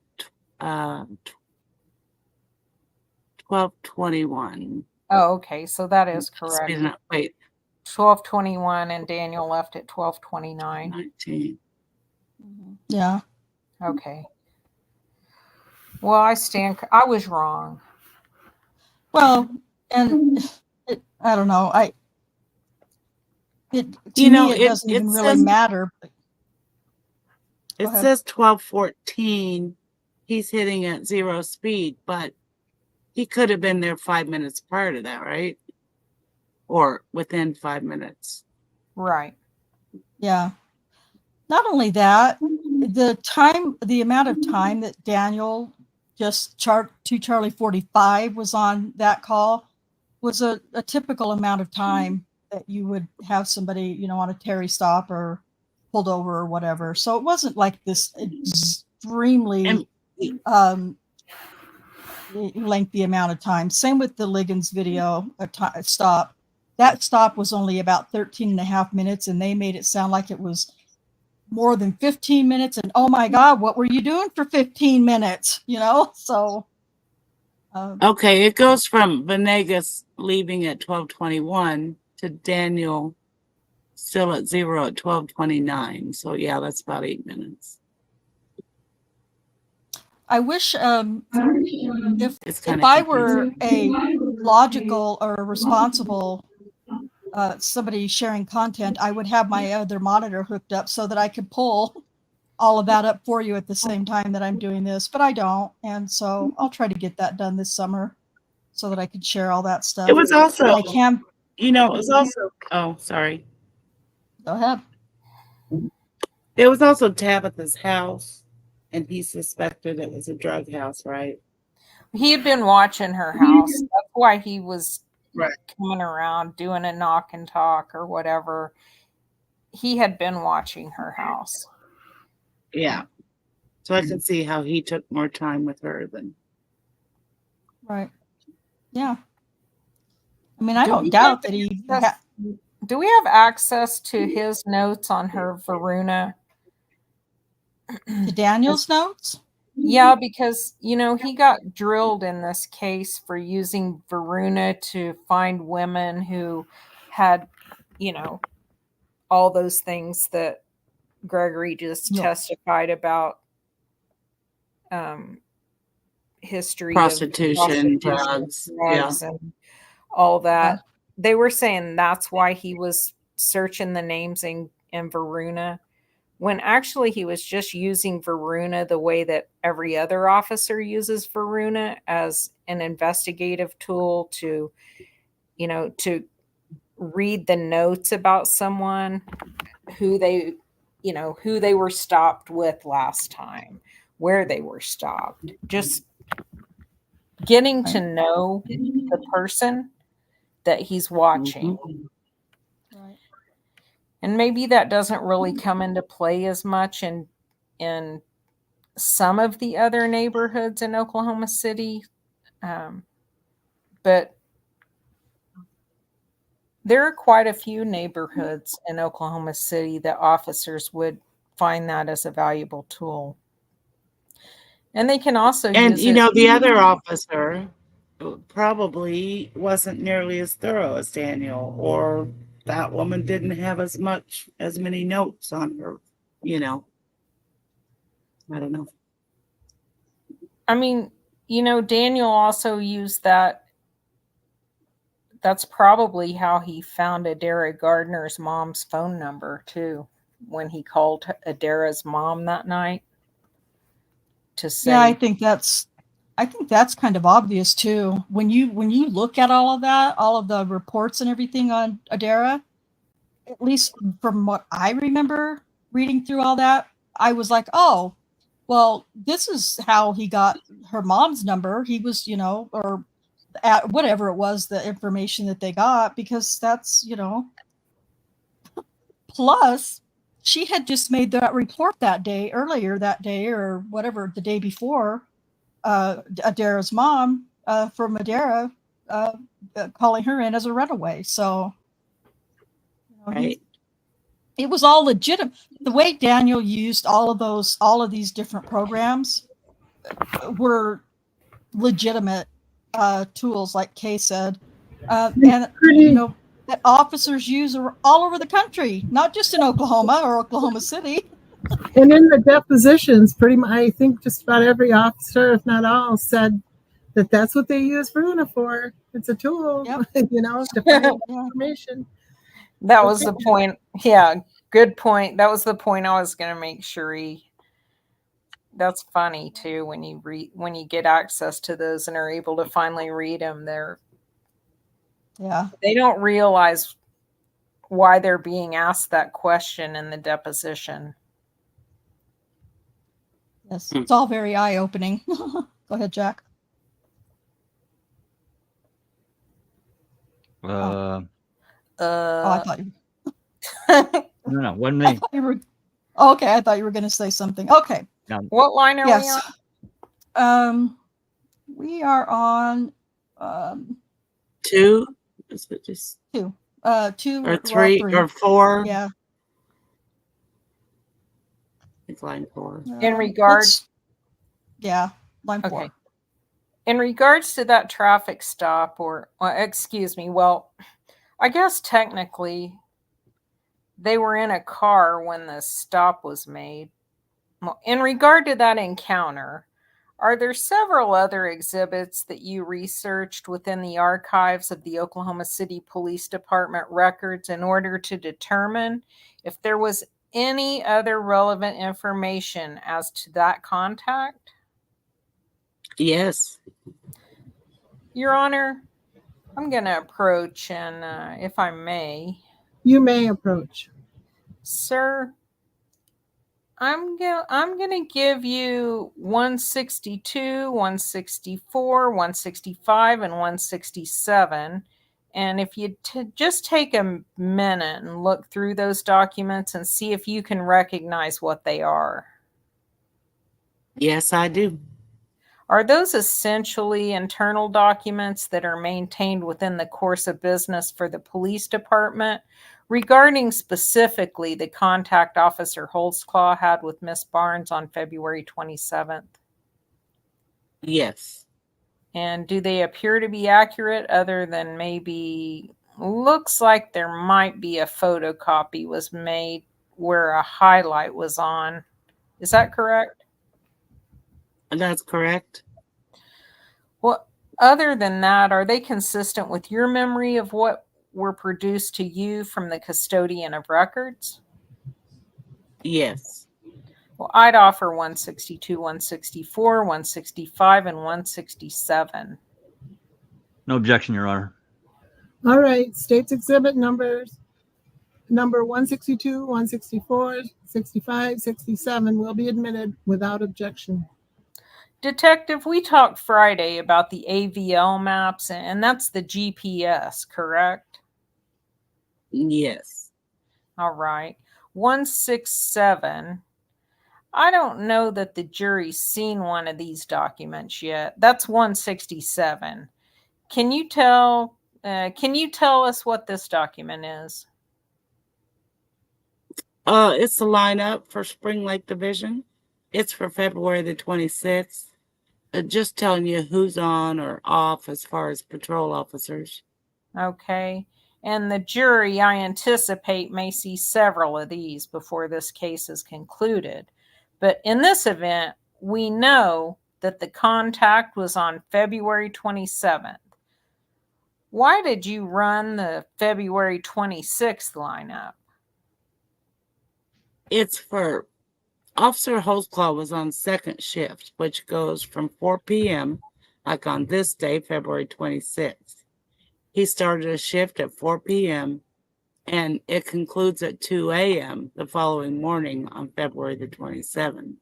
12:21. Oh, okay. So that is correct. Wait. 12:21 and Daniel left at 12:29. 19. Yeah. Okay. Well, I was wrong. Well, and I don't know. It doesn't even really matter. It says 12:14. He's hitting at 0 speed, but he could have been there 5 minutes prior to that, right? Or within 5 minutes. Right. Yeah. Not only that, the amount of time that Daniel just to Charlie 45 was on that call was a typical amount of time that you would have somebody, on a Terry stop or pulled over or whatever. So it wasn't like this extremely lengthy amount of time. Same with the Liggins video stop. That stop was only about 13 and a half minutes, and they made it sound like it was more than 15 minutes. And oh my God, what were you doing for 15 minutes? So. Okay, it goes from Venegas leaving at 12:21 to Daniel still at 0 at 12:29. So yeah, that's about 8 minutes. I wish if I were a logical or responsible somebody sharing content, I would have my other monitor hooked up so that I could pull all of that up for you at the same time that I'm doing this, but I don't. And so I'll try to get that done this summer so that I can share all that stuff. It was also, I can. it was also, oh, sorry. Go ahead. It was also Tabitha's house, and he suspected it was a drug house, right? He had been watching her house. That's why he was Right. coming around doing a knock and talk or whatever. He had been watching her house. Yeah. So I can see how he took more time with her than. Right. Yeah. I mean, I Do don't we doubt have that he. access- Do we have access to his notes on her Varuna? To Daniel's notes? Yeah, because, he got drilled in this case for using Varuna to find women who had, all those things that Gregory just Yeah. testified about. History Prostitution, of drugs, and all that. They were saying that's why he was searching the names in Varuna, when actually he was just using Varuna the way that every other officer uses Varuna, as an investigative tool to read the notes about someone, who they were stopped with last time, where they were stopped, just getting to know the person that he's watching. Right. And maybe that doesn't really come into play as much in some of the other neighborhoods in Oklahoma City. But there are quite a few neighborhoods in Oklahoma City that officers would find that as a valuable tool. And they can also And use it. the other officer probably wasn't nearly as thorough as Daniel, or that woman didn't have as many notes on her, I don't know. I mean, Daniel also used that. That's probably how he found Adara Gardner's mom's phone number too, when he called Adara's mom that night to say. Yeah, I think that's kind of obvious too. When you look at all of that, all of the reports and everything on Adara, at least from what I remember reading through all that, I was like, oh, well, this is how he got her mom's number. He was, or at whatever it was, the information that they got, because that's, plus she had just made that report earlier that day, or whatever, the day before, Adara's mom, from Adara, calling her in as a runaway. So, Right. It was all legitimate. The way Daniel used all of these different programs were legitimate tools, like Kay said, and that officers use all over the country, not just in Oklahoma or Oklahoma City. And in the depositions, pretty much, I think just about every officer, if not all, said that that's what they use Varuna for. It's a tool, Yep. to find information. That was the point. Yeah, good point. That was the point I was going to make sure that's funny too, when you get access to those and are able to finally read them. They don't realize why they're being asked that question in the deposition. Yes, it's all very eye-opening. Go ahead, Jack. Uh, I thought you. no, wasn't me. Okay, I thought you were going to say something. Okay. What line are we on? We are on 2. Is it just 2? 2 or 3 or 4? Yeah. It's line 4. In regards, line 4. Okay. In regards to that traffic stop, excuse me, well, I guess technically they were in a car when the stop was made. Well, in regard to that encounter, are there several other exhibits that you researched within the archives of the Oklahoma City Police Department records in order to determine if there was any other relevant information as to that contact? Yes. Your Honor, I'm going to approach, and if I may, You may approach. sir, I'm going to give you 162, 164, 165, and 167. And if you just take a minute and look through those documents and see if you can recognize what they are. Yes, I do. Are those essentially internal documents that are maintained within the course of business for the police department regarding specifically the contact Officer Holtzclaw had with Miss Barnes on February 27th? Yes. And do they appear to be accurate other than maybe looks like there might be a photocopy was made where a highlight was on? Is that correct? That's correct. Well, other than that, are they consistent with your memory of what were produced to you from the custodian of records? Yes. Well, I'd offer 162, 164, 165, and 167. No objection, Your Honor. All right, State's Exhibit numbers. Number 162, 164, 65, 67 will be admitted without objection. Detective, we talked Friday about the AVL maps, and that's the GPS, correct? Yes. All right. 167. I don't know that the jury's seen one of these documents yet. That's 167. Can you tell us what this document is? It's the lineup for Spring Lake Division. It's for February the 26th. Just telling you who's on or off as far as patrol officers. Okay. And the jury, I anticipate, may see several of these before this case is concluded. But in this event, we know that the contact was on February 27th. Why did you run the February 26th lineup? It's for Officer Holtzclaw was on second shift, which goes from 4 p.m., like on this day, February 26th. He started a shift at 4 p.m., and it concludes at 2 a.m. the following morning on February the 27th.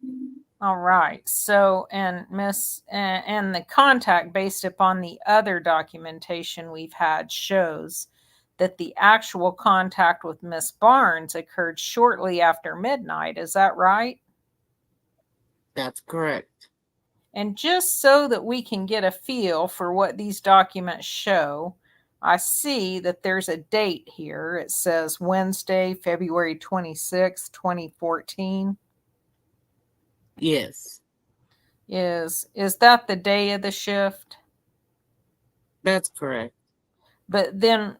All right. So, and the contact based upon the other documentation we've had shows that the actual contact with Miss Barnes occurred shortly after midnight. Is that right? That's correct. And just so that we can get a feel for what these documents show, I see that there's a date here. It says Wednesday, February 26, 2014. Yes. Is that the day of the shift? That's correct. But then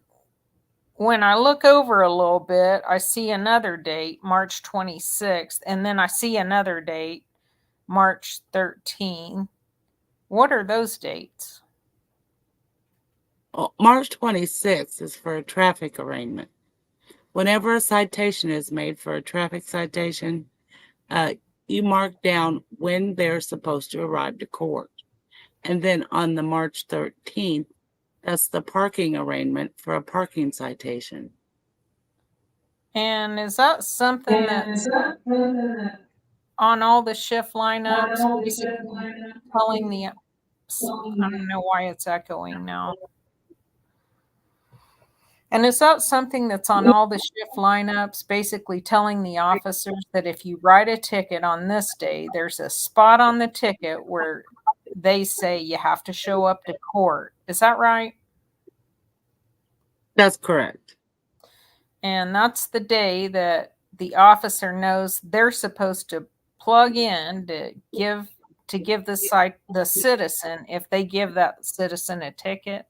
when I look over a little bit, I see another date, March 26th, and then I see another date, March 13th. What are those dates? Well, March 26th is for a traffic arraignment. Whenever a citation is made for a traffic citation, you mark down when they're supposed to arrive to court. And then on the March 13th, that's the parking arraignment for a parking citation. And is that something that's on all the shift lineups, basically telling the, I don't know why it's echoing now. And is that something that's on all the shift lineups, basically telling the officers that if you write a ticket on this day, there's a spot on the ticket where they say you have to show up to court? Is that right? That's correct. And that's the day that the officer knows they're supposed to plug in to give the citizen, if they give that citizen a ticket.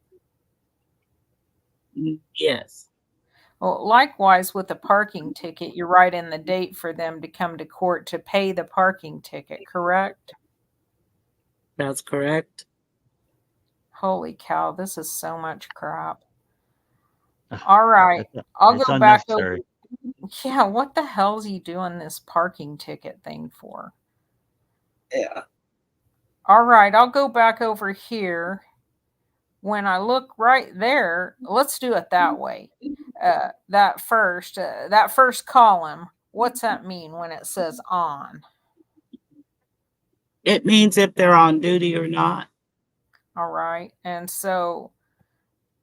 Yes. Well, likewise with the parking ticket, you write in the date for them to come to court to pay the parking ticket, correct? That's correct. Holy cow, this is so much crap. All right. I'll It's go back unnecessary. Yeah, what the hell's he doing this parking ticket thing for? Yeah. All right, I'll go back over here. When I look right there, let's do it that way. That first column, what's that mean when it says on? It means if they're on duty or not. All right, and so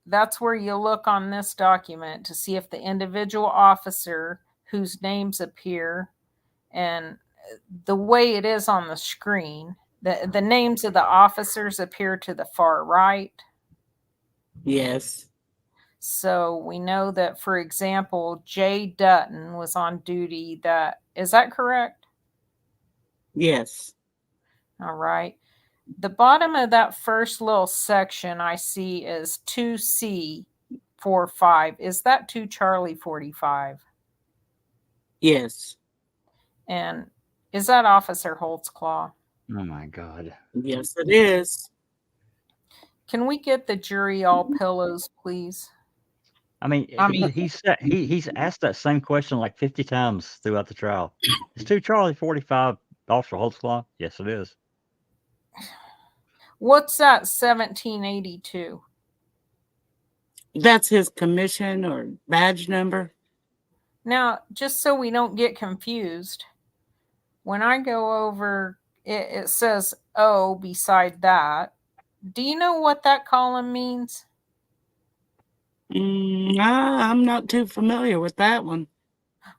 that's where you look on this document to see if the individual officer whose names appear, and the way it is on the screen, the names of the officers appear to the far right. Yes. So we know that, for example, Jay Dutton was on duty. Is that correct? Yes. All right. The bottom of that first little section I see is 2C45. Is that 2 Charlie 45? Yes. And is that Officer Holtzclaw? Oh my God. Yes, it is. Can we get the jury all pillows, please? I mean, he's asked that same question like 50 times throughout the trial. Is 2 Charlie 45 Officer Holtzclaw? Yes, it is. What's that 1782? That's his commission or badge number. Now, just so we don't get confused, when I go over, it says O beside that. Do you know what that column means? I'm not too familiar with that one.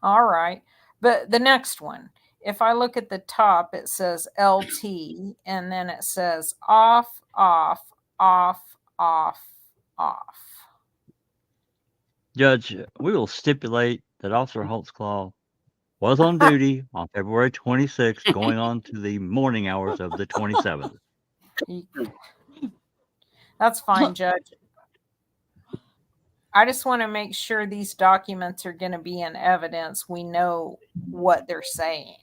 All right. But the next one, if I look at the top, it says LT, and then it says off, off, off, off, off. Judge, we will stipulate that Officer Holtzclaw was on duty on February 26th, going on to the morning hours of the 27th. That's fine, Judge. I just want to make sure these documents are going to be in evidence. We know what they're saying.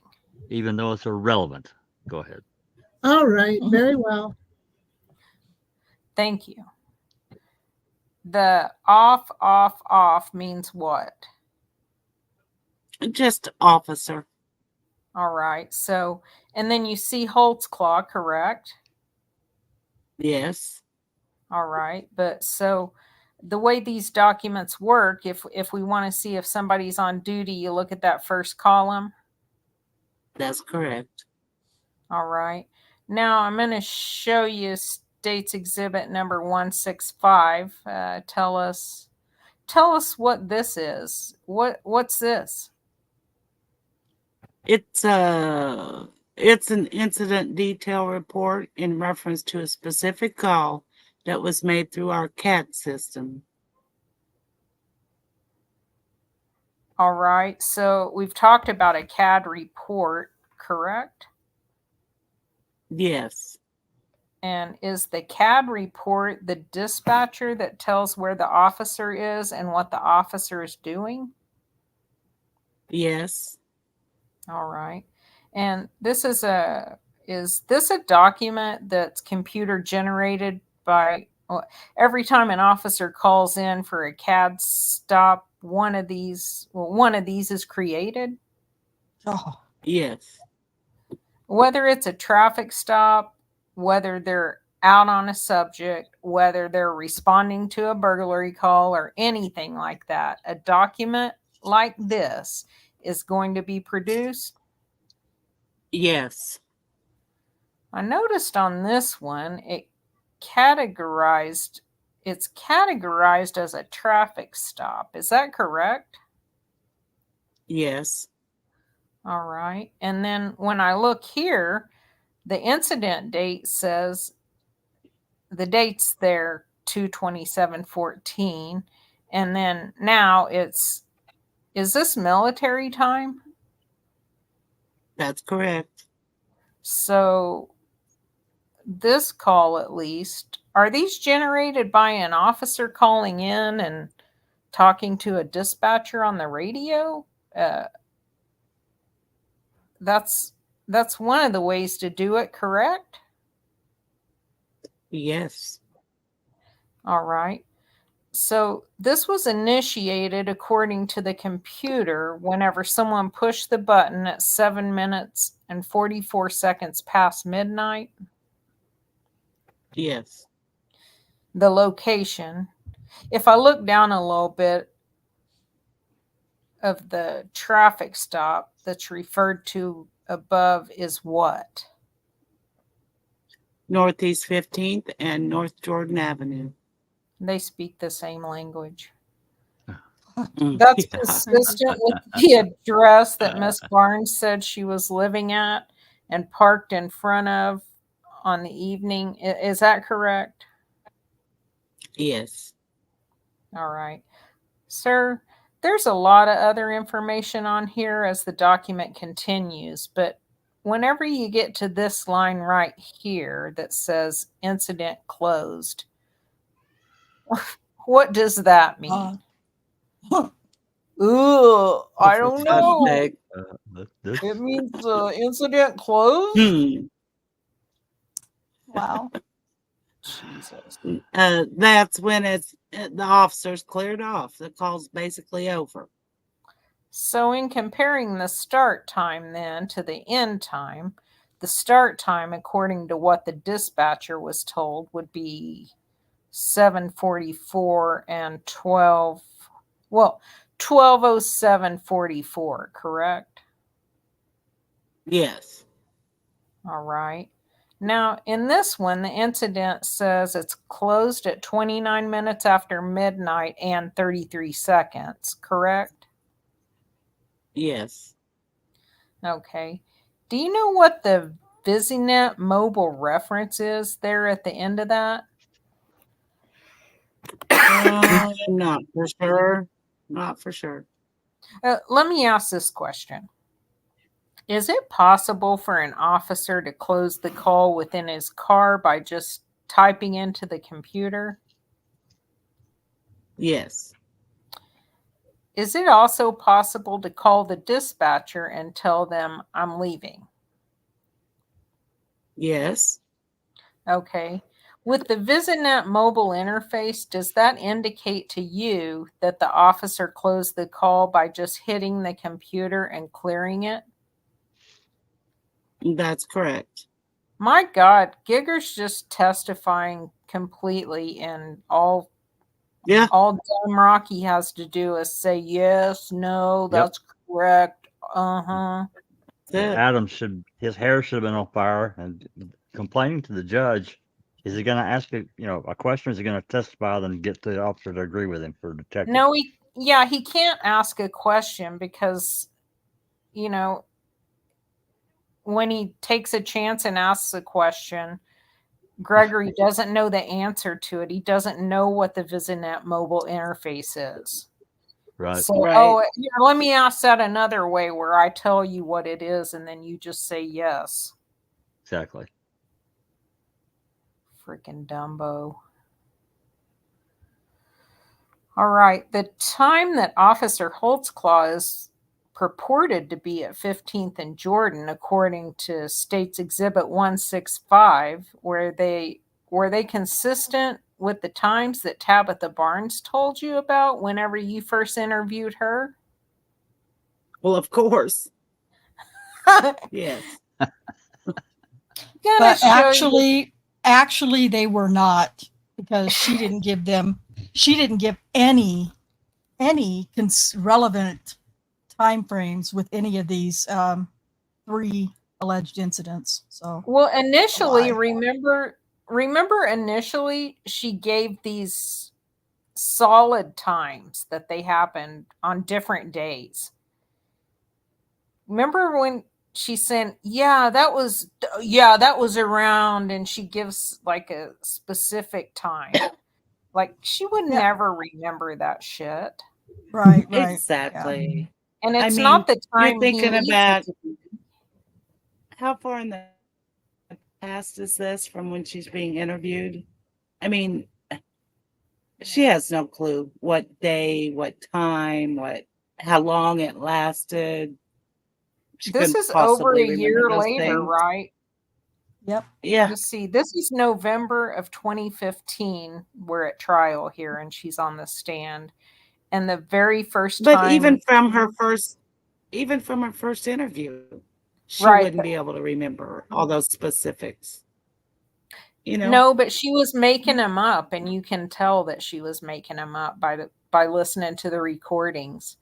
Even though it's irrelevant. Go ahead. All right, very well. Thank you. The off, off, off means what? Just officer. All right. So, and then you see Holtzclaw, correct? Yes. All right. But so the way these documents work, if we want to see if somebody's on duty, you look at that first column. That's correct. All right. Now I'm going to show you State's Exhibit number 165. Tell us what this is. What's this? It's an incident detail report in reference to a specific call that was made through our CAD system. All right. So we've talked about a CAD report, correct? Yes. And is the CAD report the dispatcher that tells where the officer is and what the officer is doing? Yes. All right. And is this a document that's computer generated by every time an officer calls in for a CAD stop, one of these is created? Oh, Yes. Whether it's a traffic stop, whether they're out on a subject, whether they're responding to a burglary call or anything like that, a document like this is going to be produced? Yes. I noticed on this one, it's categorized as a traffic stop. Is that correct? Yes. All right. And then when I look here, the incident date says the date's there 2/27/14, and then now is this military time? That's correct. So this call, at least, are these generated by an officer calling in and talking to a dispatcher on the radio? That's one of the ways to do it, correct? Yes. All right. So this was initiated according to the computer whenever someone pushed the button at 7 minutes and 44 seconds past midnight. Yes. The location. If I look down a little bit of the traffic stop that's referred to above is what? Northeast 15th and North Jordan Avenue. They speak the same language. Mm. That's Yeah. consistent with the address that Miss Barnes said she was living at and parked in front of on the evening. Is that correct? Yes. All right. Sir, there's a lot of other information on here as the document continues, but whenever you get to this line right here that says incident closed, what does that mean? Ooh, I don't know. Suspect. This, It means the incident closed? Hmm. Wow. Jesus. That's when it's the officer's cleared off. The call's basically over. So in comparing the start time then to the end time, the start time, according to what the dispatcher was told, would be 7:44 and 12:07:44, correct? Yes. All right. Now, in this one, the incident says it's closed at 29 minutes after midnight and 33 seconds, correct? Yes. Okay. Do you know what the VisiNet mobile reference is there at the end of that? Not for sure. Not for sure. Let me ask this question. Is it possible for an officer to close the call within his car by just typing into the computer? Yes. Is it also possible to call the dispatcher and tell them I'm leaving? Yes. Okay. With the VisiNet mobile interface, does that indicate to you that the officer closed the call by just hitting the computer and clearing it? That's correct. My God, Gieger's just testifying completely, and all Yeah. Dumb Rocky has to do is say yes, no, that's correct. Uh-huh. That's it. Adam his hair should have been on fire and complaining to the judge. Is he going to ask a question? Or is he going to testify and get the officer to agree with him for detective? No, he can't ask a question because, when he takes a chance and asks a question, Gregory doesn't know the answer to it. He doesn't know what the VisiNet mobile interface is. Right. So, Right. here, let me ask that another way where I tell you what it is and then you just say yes. Exactly. Freaking Dumbo. All right. The time that Officer Holtzclaw is purported to be at 15th and Jordan, according to State's Exhibit 165, were they consistent with the times that Tabitha Barnes told you about whenever you first interviewed her? Well, of course. Yes. But actually they were not, because she didn't give any relevant time frames with any of these 3 alleged incidents. So, well, initially, Why? remember initially she gave these solid times that they happened on different days. Remember when she said, that was around, and she gives like a specific time. Like she would Yeah. never remember that shit. Right. Exactly. And it's I mean, not the time you're thinking he needs about it to be. how far in the past is this from when she's being interviewed? I mean, she has no clue what day, what time, how long it lasted. She This couldn't is over possibly a remember year those later, things. right? Yep. Yeah. Let's see. This is November of 2015. We're at trial here, and she's on the stand. And the very first But time, even from her first interview, she right? wouldn't be able to remember all those specifics. You know? No, but she was making them up, and you can tell that she was making them up by listening to the recordings.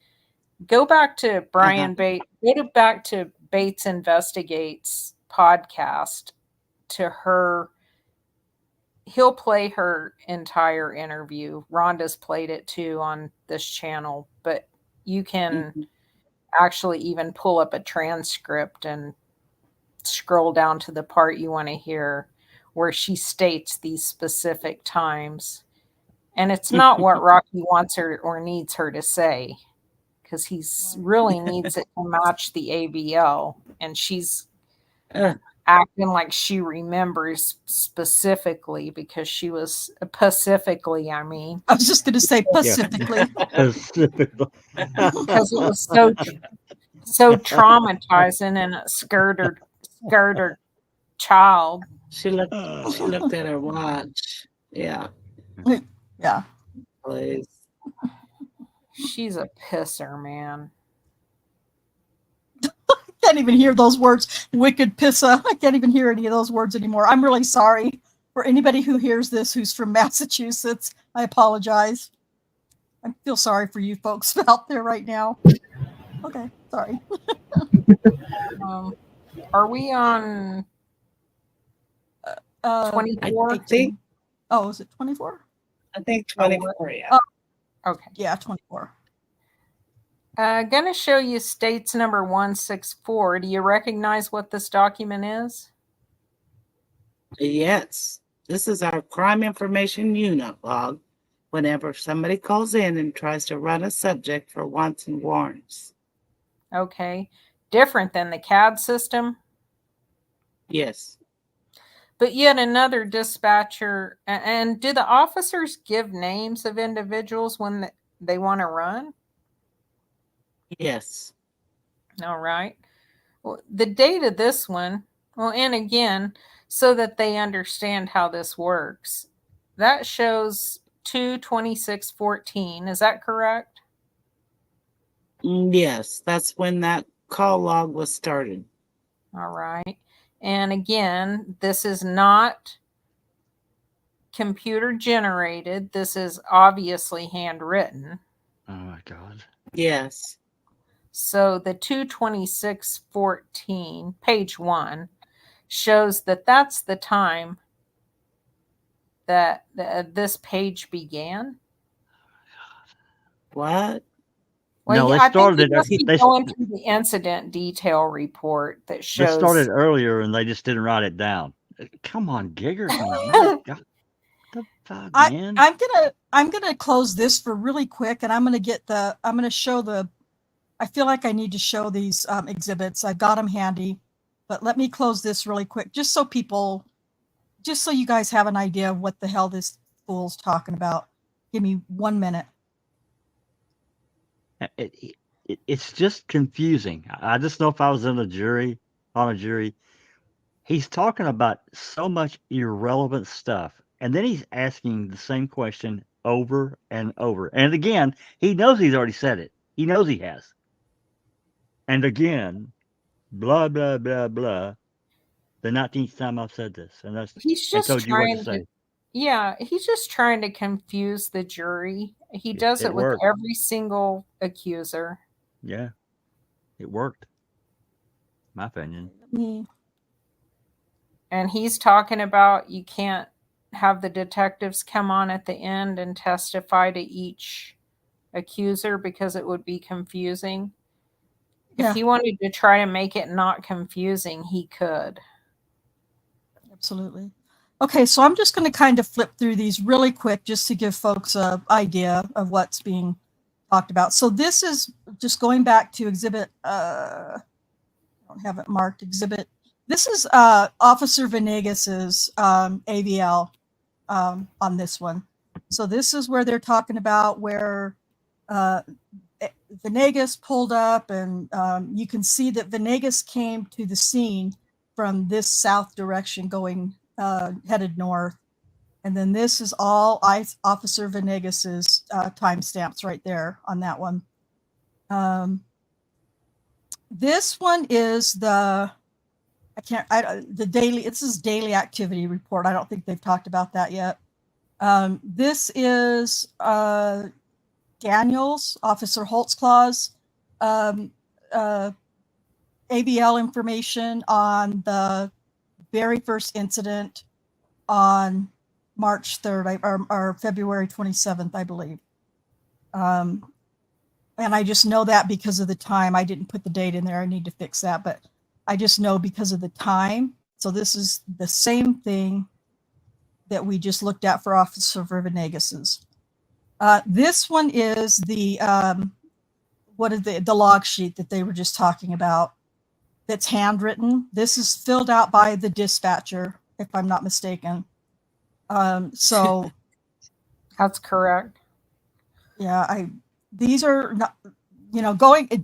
Go back to Brian Bates. Back to Bates Investigates podcast. To her, he'll play her entire interview. Rhonda's played it too on this channel, but you can actually even pull up a transcript and scroll down to the part you want to hear where she states these specific times. And it's not what Rocky wants her or needs her to say, because he's really needs it to match the ABL. And she's acting like she remembers specifically because she was pacifically, I mean. I was just going to say pacifically. Specifically. Because it was so traumatizing, and it scared her child. She looked at her watch. Yeah. Yeah. Please. She's a pisser, man. Can't even hear those words. Wicked pissa. I can't even hear any of those words anymore. I'm really sorry for anybody who hears this who's from Massachusetts. I apologize. I feel sorry for you folks out there right now. Okay, sorry. Are we on 24? I think. Oh, is it 24? I think 24. Yeah. Oh, okay. Yeah, 24. Gonna show you states number 164. Do you recognize what this document is? Yes. This is our crime information unit log. Whenever somebody calls in and tries to run a subject for wants and warrants. Okay. Different than the CAD system? Yes. But yet another dispatcher. And do the officers give names of individuals when they want to run? Yes. All right. Well, the date of this one, well, and again, so that they understand how this works, that shows 2/26/14. Is that correct? Yes. That's when that call log was started. All right. And again, this is not computer generated. This is obviously handwritten. Oh my God. Yes. So the 2/26/14, page 1, shows that that's the time that this page began. What? Well, No, they I think started you it. must be They going through the incident detail report that shows. started earlier and they just didn't write it down. Come on, Gieger. My God. The fuck, man. I'm gonna close this for really quick, and I'm gonna show the. I feel like I need to show these exhibits. I've got them handy, but let me close this really quick, just so you guys have an idea of what the hell this fool's talking about. Give me 1 minute. It's just confusing. I just know if I was on a jury, he's talking about so much irrelevant stuff, and then he's asking the same question over and over. And again, he knows he's already said it. He knows he has. And again, blah blah blah blah. The 19th time I've said this, and He's I just told you what trying to say. yeah, he's just trying to confuse the jury. He does It it with worked. every single accuser. Yeah, it worked. My opinion. And he's talking about you can't have the detectives come on at the end and testify to each accuser because it would be confusing. Yeah. If he wanted to try to make it not confusing, he could. Absolutely. Okay, so I'm just going to kind of flip through these really quick just to give folks an idea of what's being talked about. So this is just going back to exhibit, I don't have it marked, exhibit. This is Officer Venegas's AVL on this one. So this is where they're talking about where Venegas pulled up, and you can see that Venegas came to the scene from this south direction going headed north. And then this is all Officer Venegas's timestamps right there on that one. This one is the daily. This is daily activity report. I don't think they've talked about that yet. This is Daniels, Officer Holtzclaw's ABL information on the very first incident on March 3rd or February 27th, I believe. And I just know that because of the time. I didn't put the date in there. I need to fix that, but I just know because of the time. So this is the same thing that we just looked at for Officer Venegas's. This one is the log sheet that they were just talking about. That's handwritten. This is filled out by the dispatcher, if I'm not mistaken. So That's correct. yeah, these are not,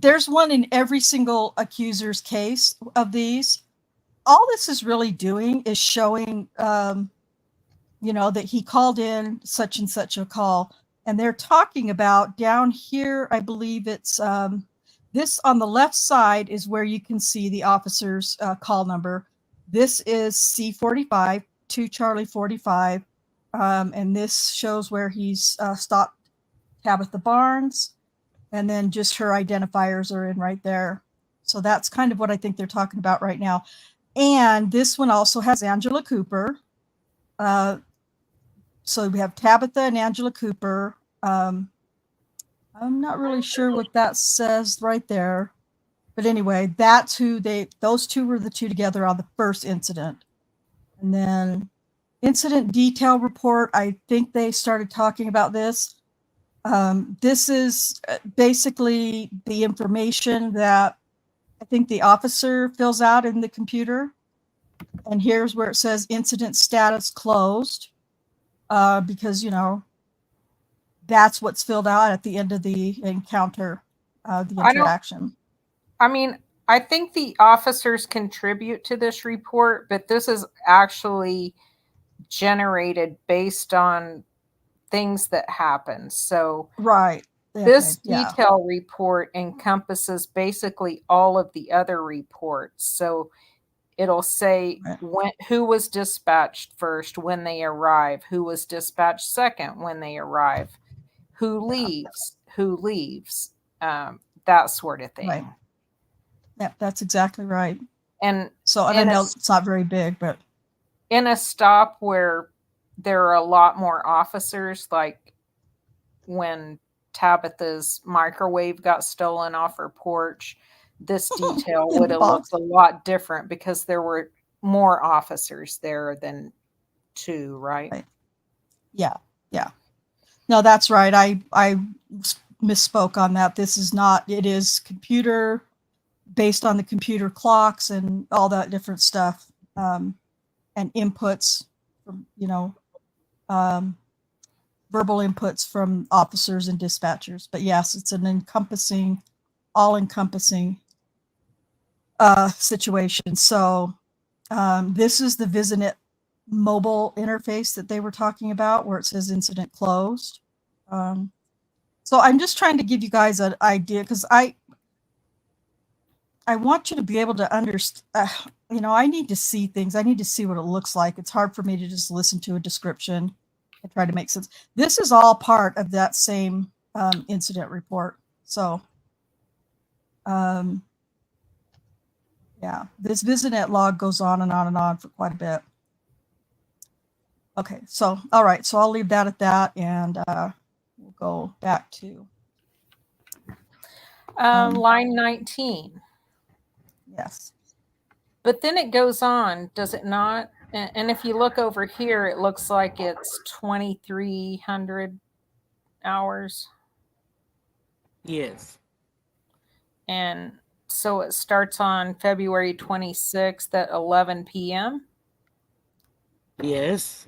there's one in every single accuser's case of these. All this is really doing is showing, that he called in such and such a call. And they're talking about down here, I believe it's this on the left side is where you can see the officer's call number. This is C45 to Charlie 45. And this shows where he's stopped Tabitha Barnes. And then just her identifiers are in right there. So that's kind of what I think they're talking about right now. And this one also has Angela Cooper. So we have Tabitha and Angela Cooper. I'm not really sure what that says right there. But anyway, that's who those two were the two together on the first incident. And then incident detail report, I think they started talking about this. This is basically the information that I think the officer fills out in the computer. And here's where it says incident status closed. Because, that's what's filled out at the end of the encounter, the interaction. I think the officers contribute to this report, but this is actually generated based on things that happen. So right. This detail report encompasses basically all of the other reports. So it'll say who was dispatched first when they arrive, who was dispatched second when they arrive, who leaves, that sort of thing. Right. Yeah, that's exactly right. And so I know it's not very big, but in a stop where there are a lot more officers, like when Tabitha's microwave got stolen off her porch, this detail would have looked a lot different because there were more officers there than two, right? Yeah. No, that's right. I misspoke on that. This is not, it is computer based on the computer clocks and all that different stuff, and inputs from, verbal inputs from officers and dispatchers. But yes, it's an all-encompassing situation. So this is the VisiNet mobile interface that they were talking about where it says incident closed. So I'm just trying to give you guys an idea because I want you to be able to understand, I need to see things. I need to see what it looks like. It's hard for me to just listen to a description and try to make sense. This is all part of that same incident report. So, yeah, this VisiNet log goes on and on and on for quite a bit. Okay, so, all right, so I'll leave that at that, and we'll go back to line 19. Yes. But then it goes on, does it not? And if you look over here, it looks like it's 2,300 hours. Yes. And so it starts on February 26th at 11 p.m. Yes.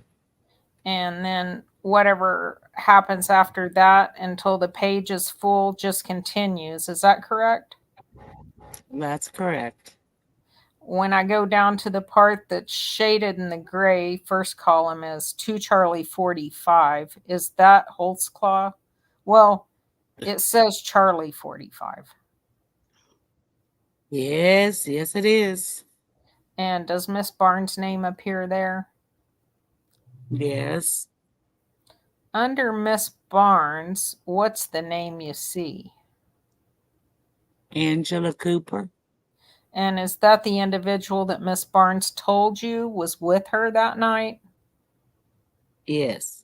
And then whatever happens after that until the page is full just continues. Is that correct? That's correct. when I go down to the part that's shaded in the gray, first column is 2 Charlie 45. Is that Holtzclaw? Well, it says Charlie 45. Yes, yes, it is. And does Miss Barnes' name appear there? Yes. Under Miss Barnes, what's the name you see? Angela Cooper. And is that the individual that Miss Barnes told you was with her that night? Yes.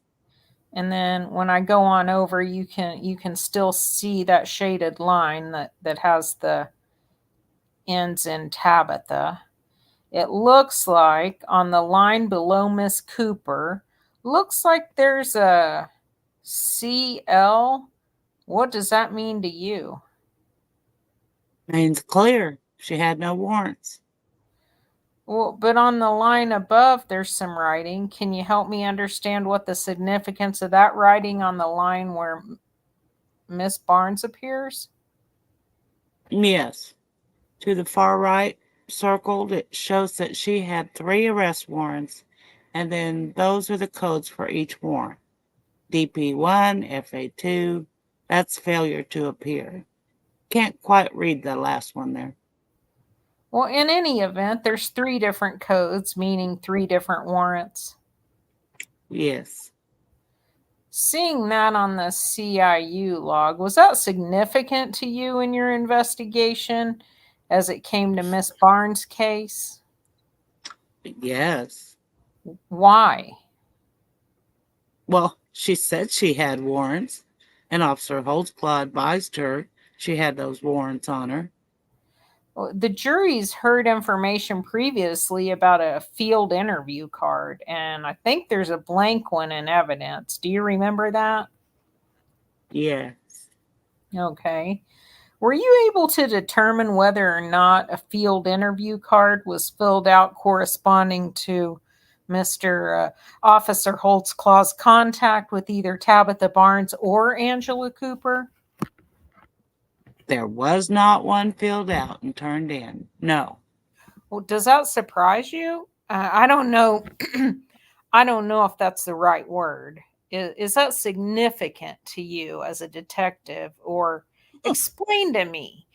And then when I go on over, you can still see that shaded line that has the ends in Tabitha. It looks like on the line below Miss Cooper, looks like there's a CL. What does that mean to you? Means clear. She had no warrants. Well, but on the line above, there's some writing. Can you help me understand what the significance of that writing on the line where Miss Barnes appears? Yes. To the far right, circled, it shows that she had 3 arrest warrants, and then those are the codes for each warrant. DP1, FA2, that's failure to appear. Can't quite read the last one there. Well, in any event, there's 3 different codes, meaning 3 different warrants. Yes. Seeing that on the CIU log, was that significant to you in your investigation as it came to Miss Barnes' case? Yes. Why? Well, she said she had warrants, and Officer Holtzclaw advised her she had those warrants on her. Well, the jury's heard information previously about a field interview card, and I think there's a blank one in evidence. Do you remember that? Yes. Okay. Were you able to determine whether or not a field interview card was filled out corresponding to Mr. Officer Holtzclaw's contact with either Tabitha Barnes or Angela Cooper? There was not one filled out and turned in. No. Well, does that surprise you? I don't know. I don't know if that's the right word. Is that significant to you as a detective? Or explain to me,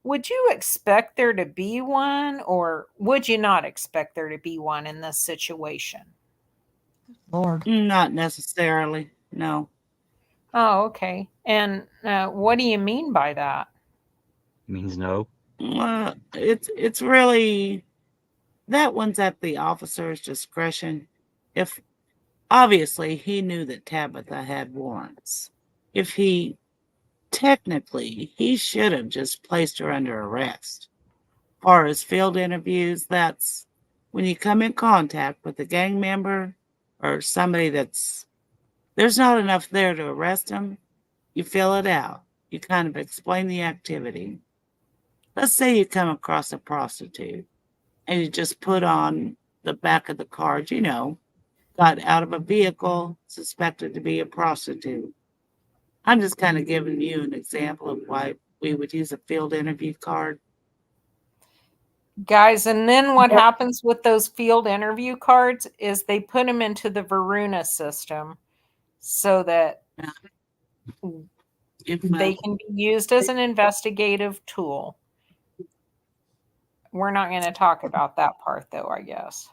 would you expect there to be one, or would you not expect there to be one in this situation? Lord. Not necessarily. No. Oh, okay. And what do you mean by that? Means no. It's really, that one's at the officer's discretion. If obviously he knew that Tabitha had warrants. If he technically, he should have just placed her under arrest. As far as field interviews, that's when you come in contact with a gang member or somebody there's not enough there to arrest them. You fill it out. You kind of explain the activity. Let's say you come across a prostitute and you just put on the back of the card, got out of a vehicle, suspected to be a prostitute. I'm just kind of giving you an example of why we would use a field interview card. Guys, and then what happens with those field interview cards is they put them into the Varuna system so that they can be used as an investigative tool. We're not going to talk about that part, though, I guess.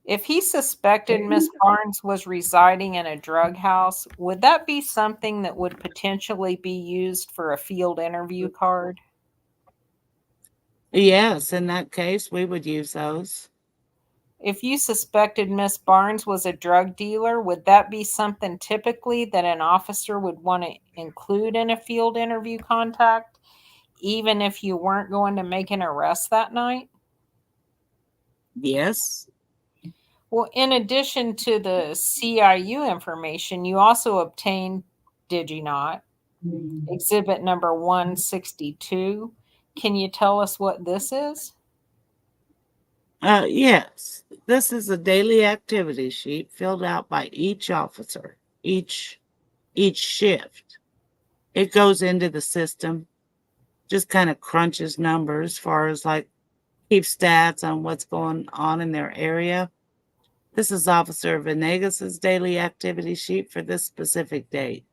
If he suspected Miss Barnes was residing in a drug house, would that be something that would potentially be used for a field interview card? Yes, in that case, we would use those. If you suspected Miss Barnes was a drug dealer, would that be something typically that an officer would want to include in a field interview contact, even if you weren't going to make an arrest that night? Yes. Well, in addition to the CIU information, you also obtained, did you not, exhibit number 162. Can you tell us what this is? Yes. This is a daily activity sheet filled out by each officer, each shift. It goes into the system. just kind of crunches numbers as far as like keep stats on what's going on in their area. This is Officer Venegas's daily activity sheet for this specific date.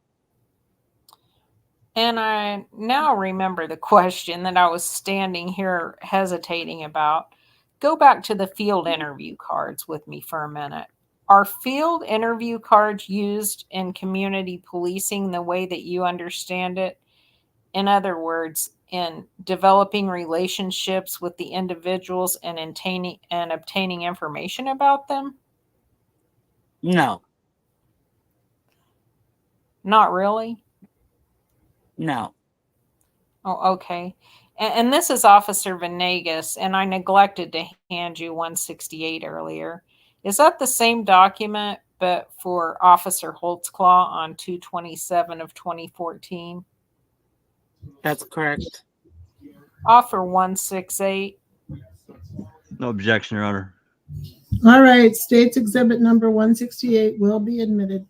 And I now remember the question that I was standing here hesitating about. Go back to the field interview cards with me for a minute. Are field interview cards used in community policing the way that you understand it? In other words, in developing relationships with the individuals and obtaining information about them? No, Not really. no. Oh, okay. And this is Officer Venegas, and I neglected to hand you 168 earlier. Is that the same document, but for Officer Holtzclaw on 2/27 of 2014? That's correct. Offer 168. No objection, Your Honor. All right, State's Exhibit number 168 will be admitted.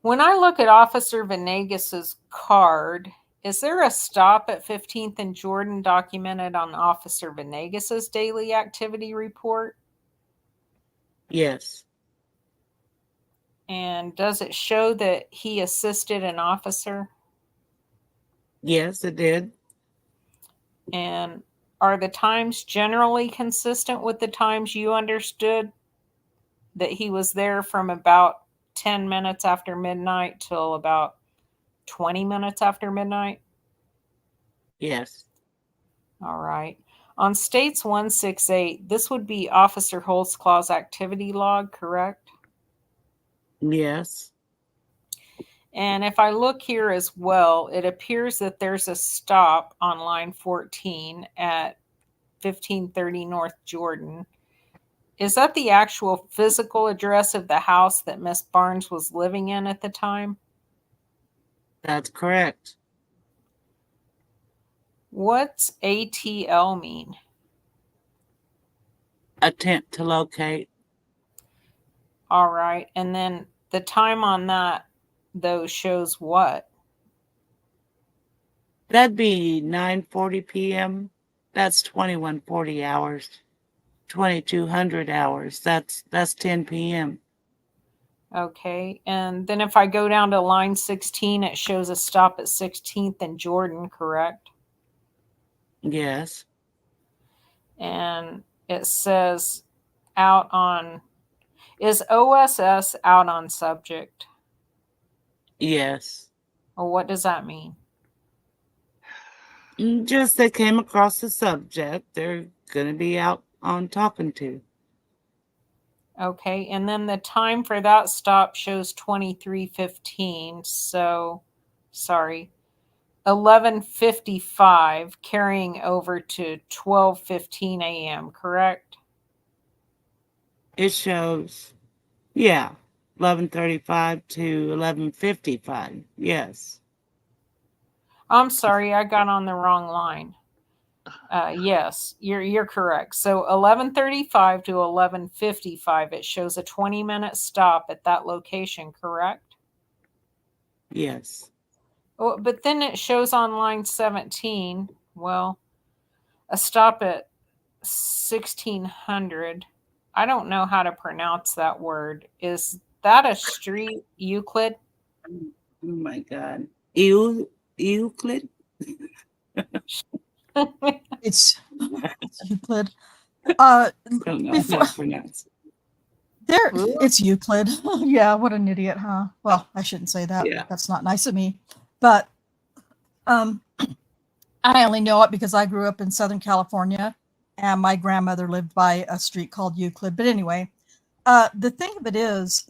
When I look at Officer Venegas's card, is there a stop at 15th and Jordan documented on Officer Venegas's daily activity report? Yes. And does it show that he assisted an officer? Yes, it did. And are the times generally consistent with the times you understood that he was there from about 10 minutes after midnight till about 20 minutes after midnight? Yes. All right. On States 168, this would be Officer Holtzclaw's activity log, correct? Yes. And if I look here as well, it appears that there's a stop on line 14 at 1530 North Jordan. Is that the actual physical address of the house that Miss Barnes was living in at the time? That's correct. What's ATL mean? Attempt to locate. All right. And then the time on that, though, shows what? That'd be 9:40 p.m. That's 2140 hours. 2200 hours. That's 10 p.m. Okay. And then if I go down to line 16, it shows a stop at 16th and Jordan, correct? Yes. And it says out on, is OSS out on subject? Yes. Or what does that mean? Just they came across the subject. They're going to be out on talking to. Okay. And then the time for that stop shows 23:15. So, sorry, 11:55 carrying over to 12:15 a.m., correct? It shows, yeah, 11:35 to 11:55. Yes. I'm sorry, I got on the wrong line. Yes, you're correct. So 11:35 to 11:55, it shows a 20-minute stop at that location, correct? Yes. Oh, but then it shows on line 17, well, a stop at 1600. I don't know how to pronounce that word. Is that a street, Euclid? Oh my God. Euclid? It's Euclid. I don't know Before- how to pronounce it. There, Ooh. it's Euclid. Yeah, what an idiot, huh? Well, I shouldn't say that. Yeah. That's not nice of me. But I only know it because I grew up in Southern California, and my grandmother lived by a street called Euclid. But anyway, the thing of it is,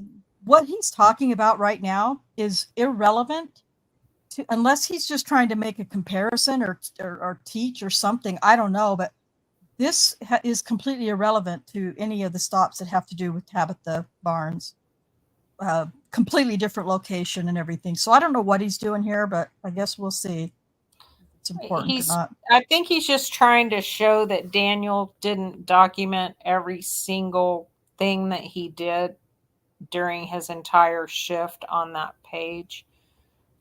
what he's talking about right now is irrelevant to, unless he's just trying to make a comparison or teach or something. I don't know, but this is completely irrelevant to any of the stops that have to do with Tabitha Barnes. Completely different location and everything. So I don't know what he's doing here, but I guess we'll see. It's important or not. I think he's just trying to show that Daniel didn't document every single thing that he did during his entire shift on that page,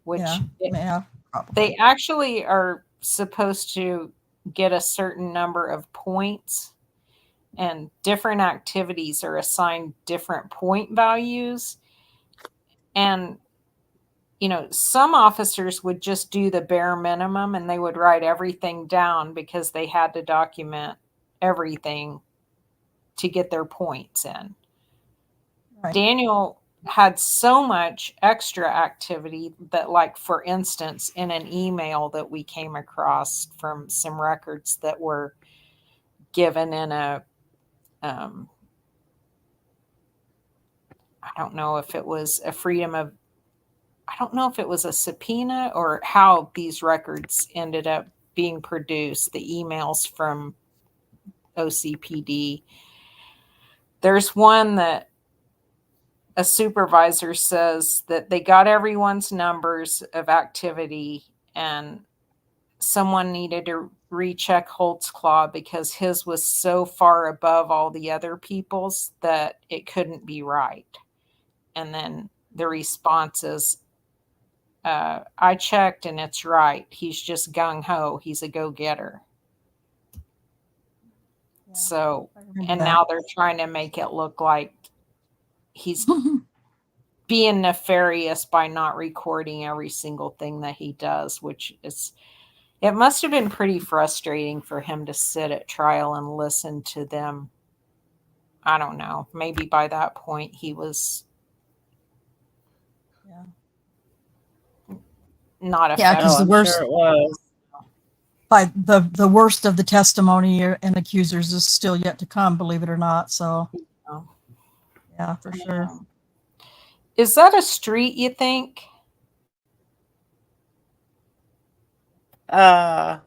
which Yeah. Probably. They actually are supposed to get a certain number of points, and different activities are assigned different point values. And, you know, some officers would just do the bare minimum and they would write everything down because they had to document everything to get their points in. Right. Daniel had so much extra activity that, like, for instance, in an email that we came across from some records that were given in a, I don't know if it was a freedom of, I don't know if it was a subpoena or how these records ended up being produced, the emails from OCPD. There's one that a supervisor says that they got everyone's numbers of activity and someone needed to recheck Holtzclaw because his was so far above all the other people's that it couldn't be right. And then the response is, I checked and it's right. He's just gung-ho. He's a go-getter. Yeah, So, I remember and that. now they're trying to make it look like he's being nefarious by not recording every single thing that he does, which is, it must have been pretty frustrating for him to sit at trial and listen to them. I don't know. Maybe by that point he was Yeah. not Yeah, effective. 'cause the I'm worst- sure it was. But the worst of the testimony and accusers is still yet to come, believe it or not. So, Oh. yeah, for sure. Is that a street, you think? Line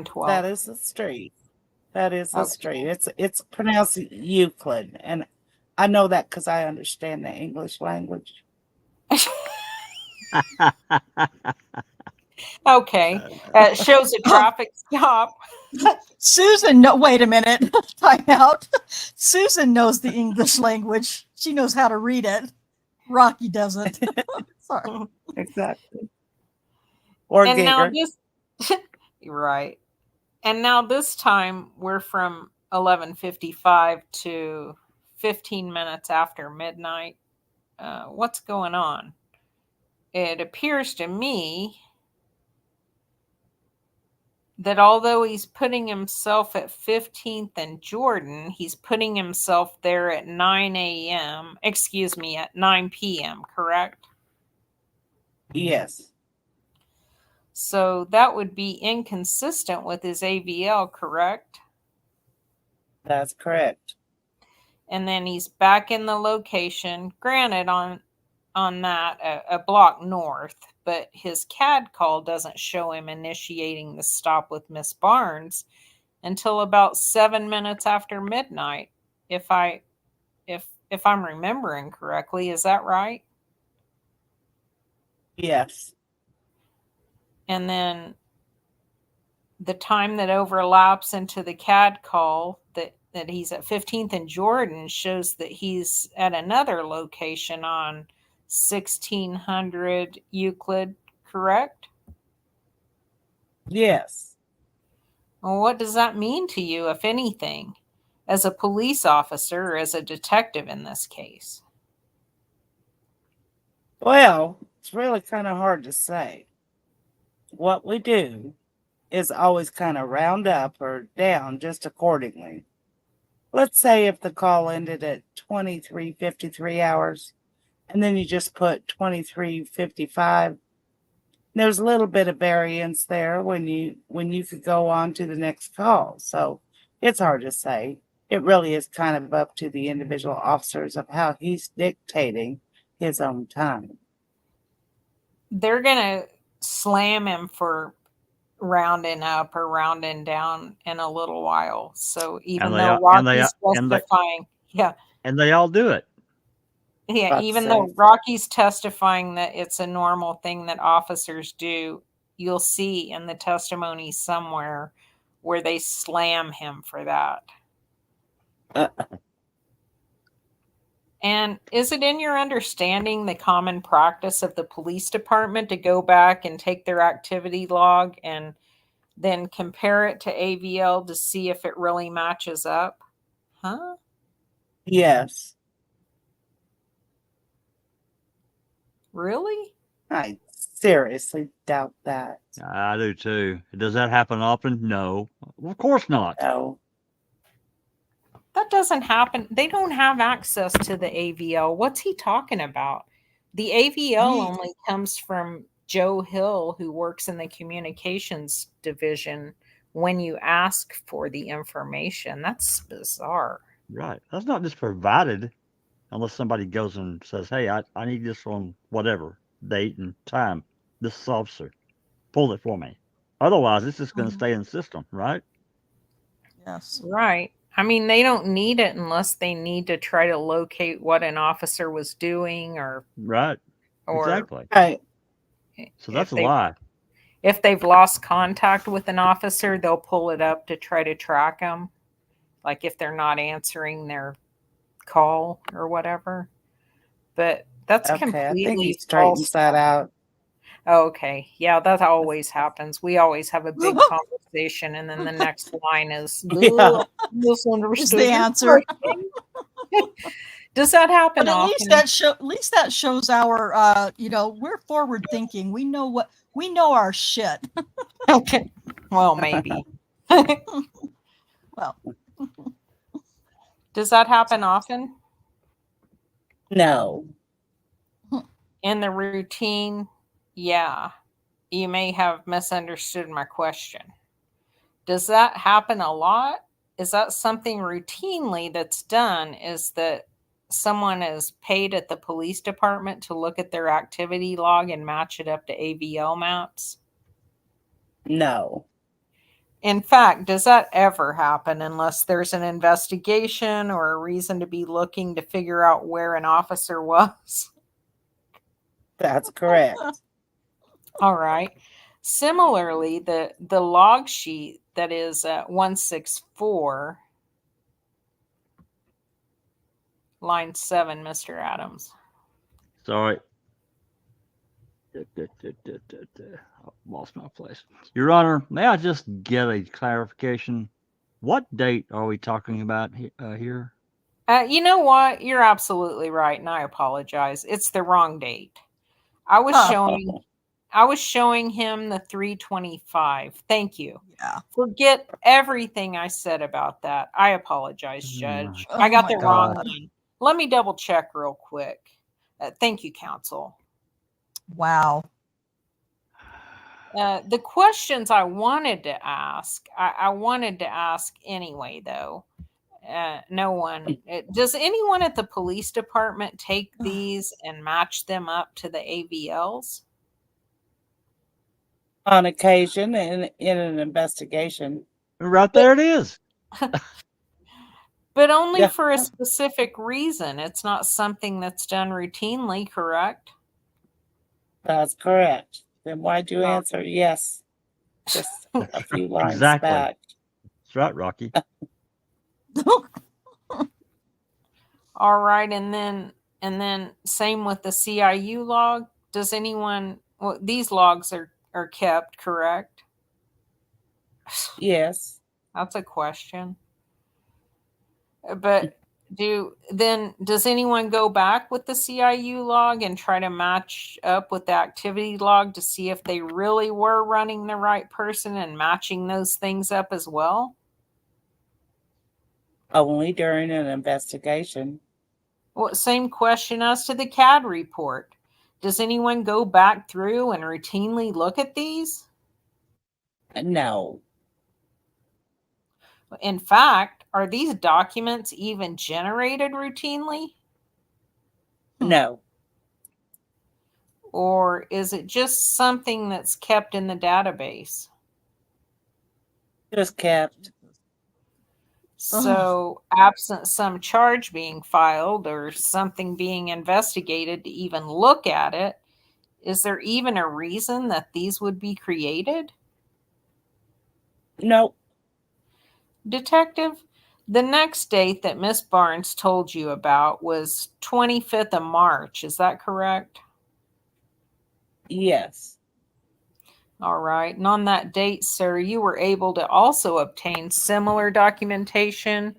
12. That is a street. That is a Okay. street. It's pronounced Euclid, and I know that because I understand the English language. Okay. Shows a traffic stop. Susan, no, wait a minute. Time out. Susan knows the English language. She knows how to read it. Rocky doesn't. Sorry. Exactly. Or And now Geiger. this, right. And now this time we're from 11:55 to 15 minutes after midnight. What's going on? It appears to me that although he's putting himself at 15th and Jordan, he's putting himself there at 9 a.m. Excuse me, at 9 p.m., correct? Yes. So that would be inconsistent with his AVL, correct? That's correct. And then he's back in the location, granted on that a block north, but his CAD call doesn't show him initiating the stop with Miss Barnes until about 7 minutes after midnight, if I'm remembering correctly. Is that right? Yes. And then the time that overlaps into the CAD call that he's at 15th and Jordan shows that he's at another location on 1600 Euclid, correct? Yes. Well, what does that mean to you, if anything, as a police officer or as a detective in this case? Well, it's really kind of hard to say. What we do is always kind of round up or down just accordingly. Let's say if the call ended at 23:53 hours, and then you just put 23:55. There's a little bit of variance there when you could go on to the next call. So it's hard to say. It really is kind of up to the individual officers of how he's dictating his own time. They're going to slam him for rounding up or rounding down in a little while. So even though Rocky's testifying, and they all do it. Yeah, even though Rocky's testifying that it's a normal thing that officers do, you'll see in the testimony somewhere where they slam him for that. And is it in your understanding the common practice of the police department to go back and take their activity log and then compare it to AVL to see if it really matches up? Huh? Yes. Really? I seriously doubt that. I do too. Does that happen often? No. Of course not. No. That doesn't happen. They don't have access to the AVL. What's he talking about? The AVL He- only comes from Joe Hill, who works in the communications division, when you ask for the information. That's bizarre. Right. That's not just provided unless somebody goes and says, hey, I need this on whatever date and time. This officer, pull it for me. Otherwise, it's just going to Mhm. stay in the system, right? Yes. Right. I mean, they don't need it unless they need to try to locate what an officer was doing or Right. Exactly. Right. So that's if a lie. if they've lost contact with an officer, they'll pull it up to try to track them. Like if they're not answering their call or whatever. But that's Okay. I think he completely straightens false. that out. Okay. Yeah, that always happens. We always have a big conversation, and then the next line is Yeah. misunderstood. Is the answer. Does that happen But at often? least that shows our we're forward thinking. We know our shit. Okay. Well, maybe. Well, Does that happen often No. in the routine? Yeah. You may have misunderstood my question. Does that happen a lot? Is that something routinely that's done? Is that someone is paid at the police department to look at their activity log and match it up to AVL maps? No. In fact, does that ever happen unless there's an investigation or a reason to be looking to figure out where an officer was? That's correct. All right. Similarly, the log sheet that is 164, line 7, Mr. Adams. Sorry. I lost my place. Your Honor, may I just get a clarification? What date are we talking about here? You know what? You're absolutely right, and I apologize. It's the wrong date. I was showing him the 325. Thank you. yeah. Forget everything I said about that. I apologize, Judge. Oh I got my the wrong God. one. Let me double check real quick. Thank you, counsel. Wow. The questions I wanted to ask, I wanted to ask anyway, though. No one. Does anyone at the police department take these and match them up to the AVLs? On occasion, in an investigation. Right there it is. But only Yeah. for a specific reason. It's not something that's done routinely, correct? That's correct. Then why'd you answer yes? Just a few lines Exactly. back. That's right, Rocky. All right, and then same with the CIU log. Does anyone? Well, these logs are kept, correct? Yes. That's a question. But does anyone go back with the CIU log and try to match up with the activity log to see if they really were running the right person and matching those things up as well? Only during an investigation. Well, same question as to the CAD report. Does anyone go back through and routinely look at these? No. In fact, are these documents even generated routinely? No. Or is it just something that's kept in the database? Just kept. So, absent some charge being filed or something being investigated to even look at it, is there even a reason that these would be created? Nope. Detective, The next date that Miss Barnes told you about was 25th of March. Is that correct? Yes. All right. And on that date, sir, you were able to also obtain similar documentation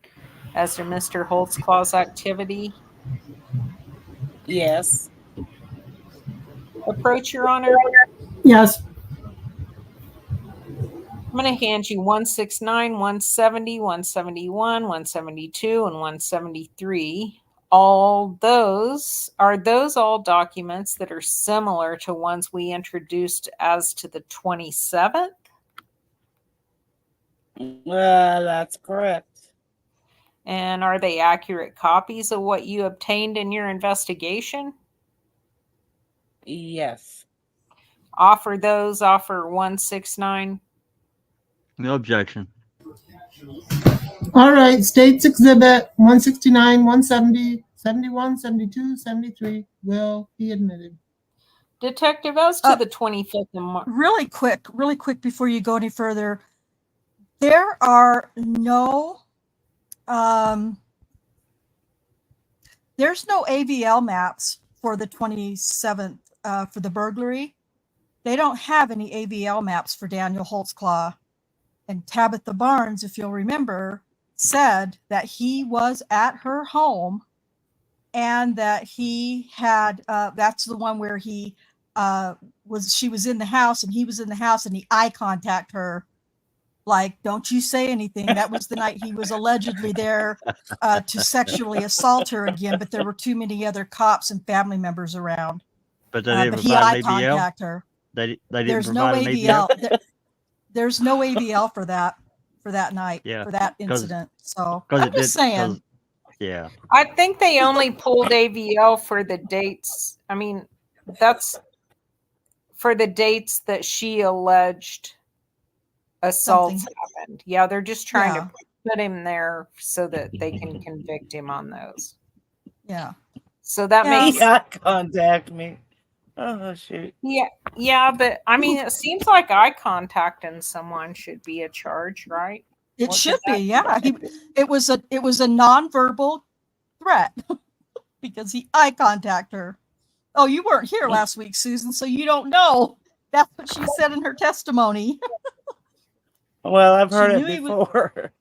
as to Mr. Holtzclaw's activity. Yes. Approach, Your Honor. Yes. I'm going to hand you 169, 170, 171, 172, and 173. All those all documents that are similar to ones we introduced as to the 27th? Well, that's correct. And are they accurate copies of what you obtained in your investigation? Yes. Offer 169. No objection. All right, States Exhibit 169, 170, 71, 72, 73 will be admitted. Detective, as to the 25th of March. Really quick before you go any further, there are no there's no AVL maps for the 27th for the burglary. They don't have any AVL maps for Daniel Holtzclaw. And Tabitha Barnes, if you'll remember, said that he was at her home and that he had that's the one where she was in the house and he was in the house and he eye contact her like, don't you say anything. That was the night he was allegedly there to sexually assault her again, but there were too many other cops and family members around. But they didn't But he provide eye an ABL? contact her. They didn't There's no provide an ABL? AVL. There's no AVL for that night, Yeah, for that incident. So 'cause I'm it just did- saying. 'cause- yeah. I think they only pulled AVL for the dates. I mean, that's for the dates that she alleged assaults happened. Yeah, they're just trying to put him there so that they can convict him on those. Yeah. So that Yeah. makes Eye contact me. Oh shoot. yeah, but I mean, it seems like eye contact in someone should be a charge, right? It What should does be, that yeah. It was a nonverbal threat because he eye contact her. Oh, you weren't here last week, Susan, so you don't know. That's what she said in her testimony. Well, I've heard She it knew he was- before.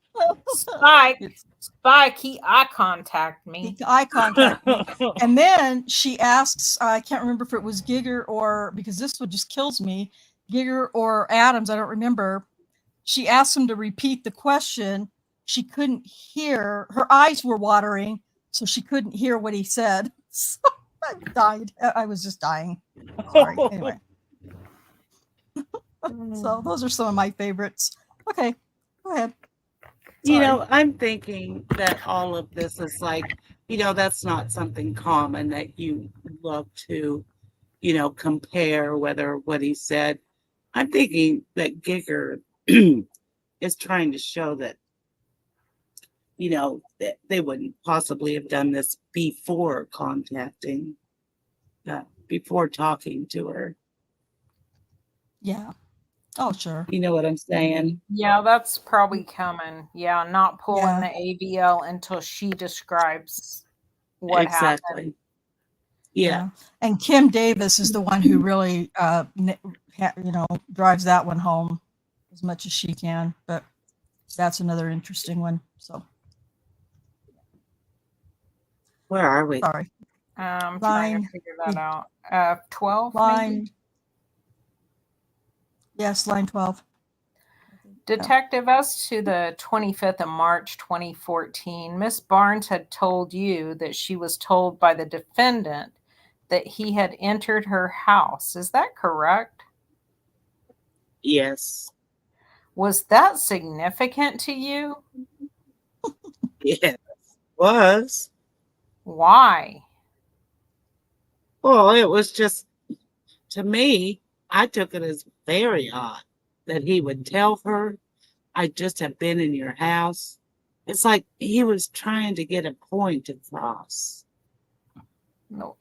Spike, he eye contact me. He eye contact me. And then she asks, I can't remember if it was Gieger or, because this one just kills me, Gieger or Adams, I don't remember. She asked him to repeat the question. She couldn't hear. Her eyes were watering, so she couldn't hear what he said. So I died. I was just dying. Sorry. Anyway. So those are some of my favorites. Okay, go ahead. You Sorry. know, I'm thinking that all of this is like, you know, that's not something common that you love to, you know, compare whether what he said. I'm thinking that Gieger is trying to show that, you know, that they wouldn't possibly have done this before contacting, before talking to her. Yeah. Oh, sure. You know what I'm saying? Yeah, that's probably coming. Yeah, not pulling Yeah. the AVL until she describes what happened. Exactly. Yeah. And Kim Davis is the one who really, drives that one home as much as she can. But that's another interesting one. So Where are we? sorry. Trying Line- to figure that out. 12, maybe? Line. Yes, line 12. Detective, as to the 25th of March, 2014, Miss Barnes had told you that she was told by the defendant that he had entered her house. Is that correct? Yes. Was that significant to you? Yes. Was. Why? Well, it was just, to me, I took it as very odd that he would tell her, I just have been in your house. It's like he was trying to get a point across.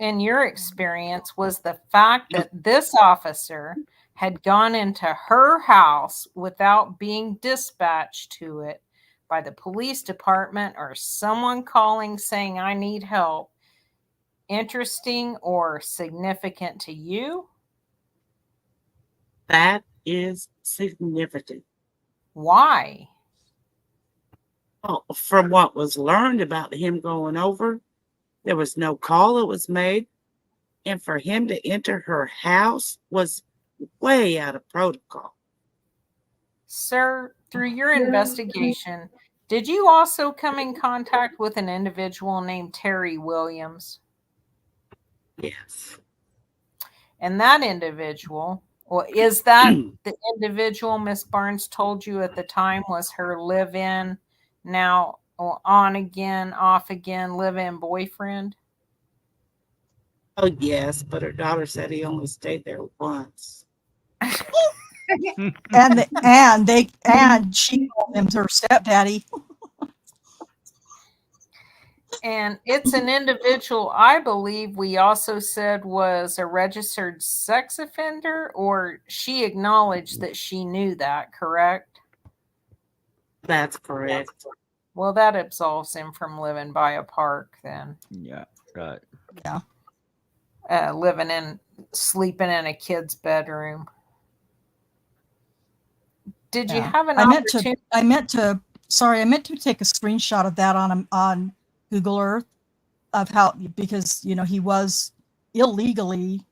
In your experience, was the fact that this officer had gone into her house without being dispatched to it by the police department or someone calling saying I need help interesting or significant to you? That is significant. Why? Well, from what was learned about him going over, there was no call that was made. And for him to enter her house was way out of protocol. Sir, through your investigation, did you also come in contact with an individual named Terry Williams? Yes. And that individual, well, is that the individual Miss Barnes told you at the time was her live-in, now on again, off again, live-in boyfriend? Oh, yes, but her daughter said he only stayed there once. and she called him her stepdaddy. And it's an individual, I believe we also said was a registered sex offender, or she acknowledged that she knew that, correct? That's correct. Well, that absolves him from living by a park then. Yeah, right. Yeah. Sleeping in a kid's bedroom. Did you Yeah. have an I meant opportunity? to take a screenshot of that on Google Earth of how, because he was illegally,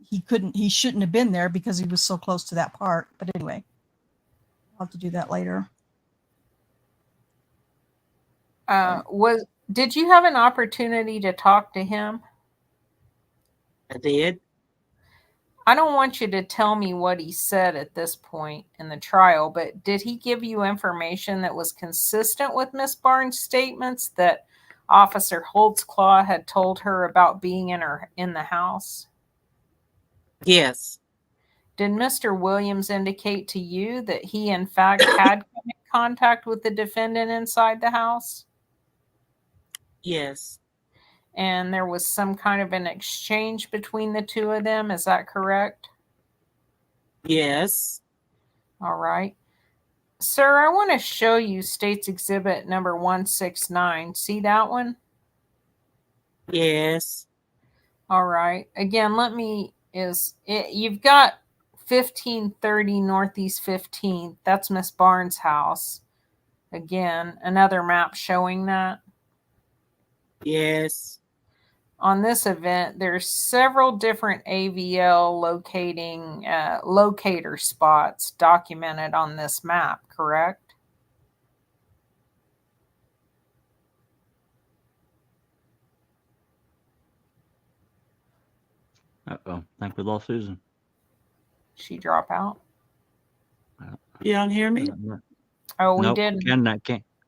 he shouldn't have been there because he was so close to that park. But anyway, I'll have to do that later. Did you have an opportunity to talk to him? I did. I don't want you to tell me what he said at this point in the trial, but did he give you information that was consistent with Miss Barnes' statements that Officer Holtzclaw had told her about being in the house? Yes. Did Mr. Williams indicate to you that he in fact had come in contact with the defendant inside the house? Yes. And there was some kind of an exchange between the two of them. Is that correct? Yes. All right. Sir, I want to show you State's Exhibit number 169. See that one? Yes. All right. Again, you've got 1530 Northeast 15th. That's Miss Barnes' house. Again, another map showing that. Yes. On this event, there's several different AVL locator spots documented on this map, correct? Uh-oh. I think we lost Susan. She drop out? You don't hear me? Oh, we Nope. did. Can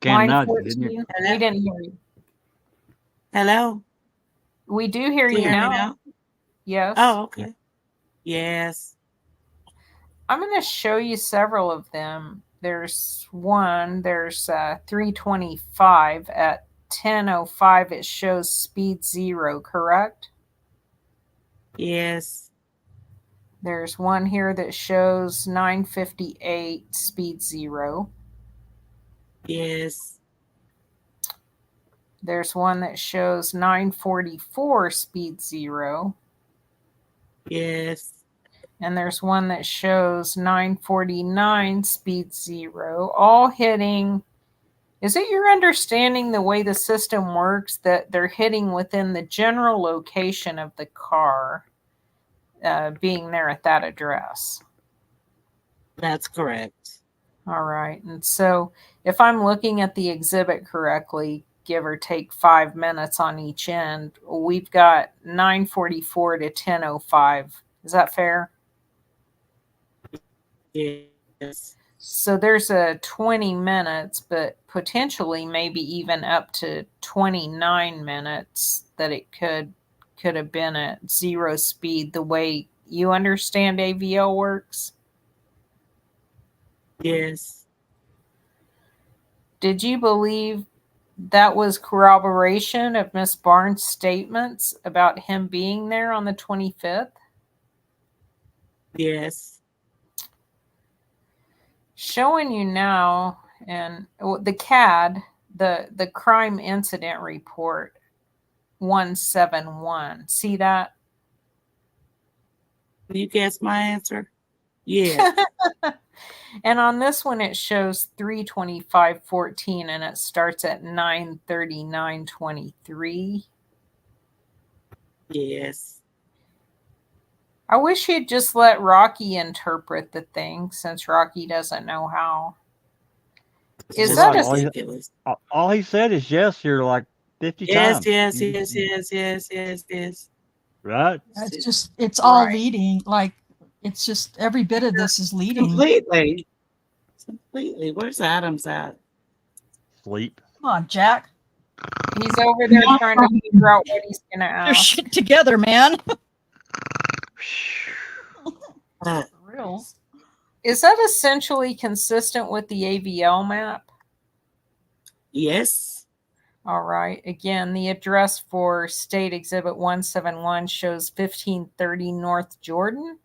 Line not, 14, didn't you? we didn't hear you. Hello? We do hear Do you you hear me now. now? Yes. Oh, okay. Yes. I'm going to show you several of them. There's 325 at 10:05. It shows speed 0, correct? Yes. There's one here that shows 9:58 speed 0. Yes. There's one that shows 9:44 speed 0. Yes. And there's one that shows 9:49 speed 0, all hitting. Is it your understanding the way the system works that they're hitting within the general location of the car being there at that address? That's correct. All right. And so if I'm looking at the exhibit correctly, give or take 5 minutes on each end, we've got 9:44 to 10:05. Is that fair? Yes. So there's a 20 minutes, but potentially maybe even up to 29 minutes that it could have been at 0 speed the way you understand AVL works. Yes. Did you believe that was corroboration of Miss Barnes' statements about him being there on the 25th? Yes. Showing you now, And the CAD, the crime incident report 171. See that? Can you guess my answer? Yeah. And on this one, it shows 3/25/14, and it starts at 9/39/23. Yes. I wish you'd just let Rocky interpret the thing, since Rocky doesn't know how. Is Just that a ridiculous? All he said is yes here like 50 Yes, times. yes, yes, yes, yes, yes, yes. Right? It's all Right. leading. Like, it's just every bit of this is leading. Completely. Completely. Where's Adams at? Sleep. Come on, Jack. He's over there trying to figure out what he's going to Get your ask. shit together, man. Uh, For real. Is that essentially consistent with the AVL map? yes. All right. Again, the address for State Exhibit 171 shows 1530 North Jordan.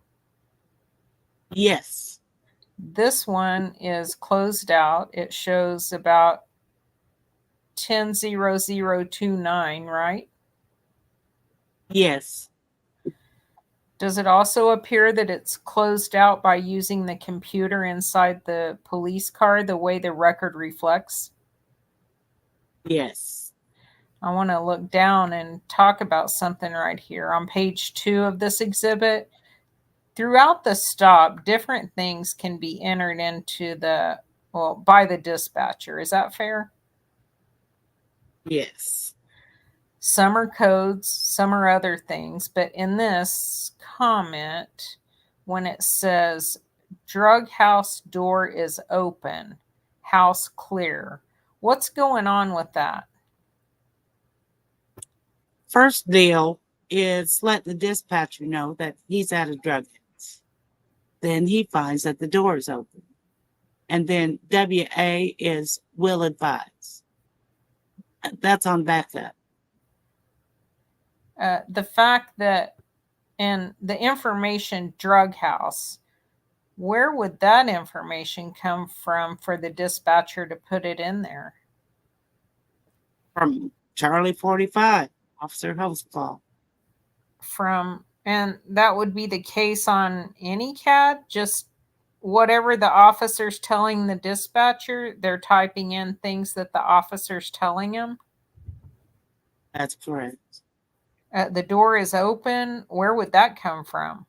Yes. This one is closed out. It shows about 100029, right? Yes. Does it also appear that it's closed out by using the computer inside the police car the way the record reflects? Yes. I want to look down and talk about something right here. On page 2 of this exhibit, throughout the stop, different things can be entered into by the dispatcher. Is that fair? Yes. Some are codes, some are other things. But in this comment, when it says drug house door is open, house clear, what's going on with that? First deal is let the dispatcher know that he's at a drug house. Then he finds that the door is open. And then WA is will advise. That's on backup. The fact that in the information drug house, where would that information come from for the dispatcher to put it in there? From Charlie 45, Officer Hostball. And that would be the case on any CAD, just whatever the officer's telling the dispatcher, they're typing in things that the officer's telling him. That's correct. The door is open. Where would that come from?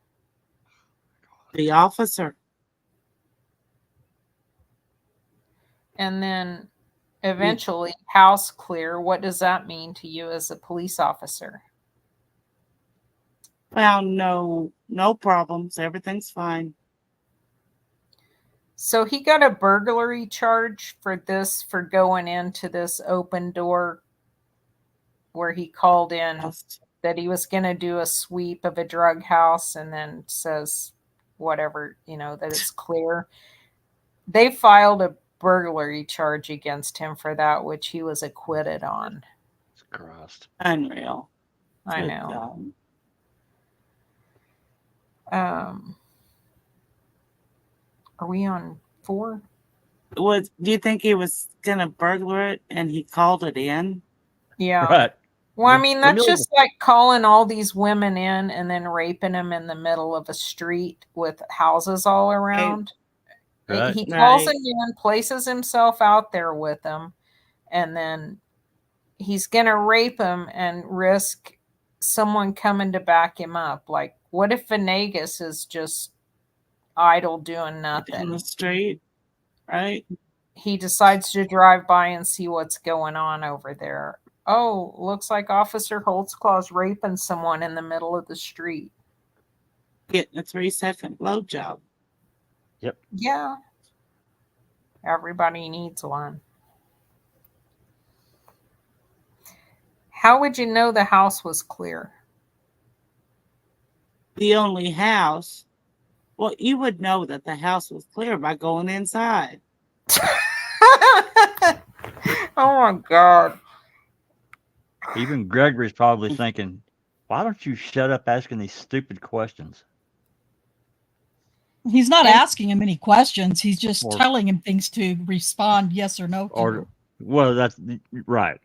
The officer. And then eventually house clear. What does that mean to you as a police officer? Well, no problems. Everything's fine. So he got a burglary charge for going into this open door where he called in that he was going to do a sweep of a drug house, and then says whatever, that it's clear. They filed a burglary charge against him for that, which he was acquitted on. Christ. Unreal. I Good know. God. Are we on 4? Do you think he was gonna burglar it and he called it in? Yeah. Right. Well, I mean, that's Familiar. just like calling all these women in and then raping them in the middle of a street with houses all around. Right. He calls Right. them in, places himself out there with them, and then he's going to rape them and risk someone coming to back him up. Like, what if Venegas is just idle doing In nothing? the street, right? He decides to drive by and see what's going on over there. Oh, looks like Officer Holtzclaw's raping someone in the middle of the street. Getting a 3-second blowjob. Yep. Yeah. Everybody needs one. How would you know the house was clear? The only house. Well, you would know that the house was clear by going inside. Oh my God. Even Gregory's probably thinking, why don't you shut up asking these stupid questions? He's not And- asking him any questions. He's just Or- telling him things to respond yes or no to. Or, well, that's right.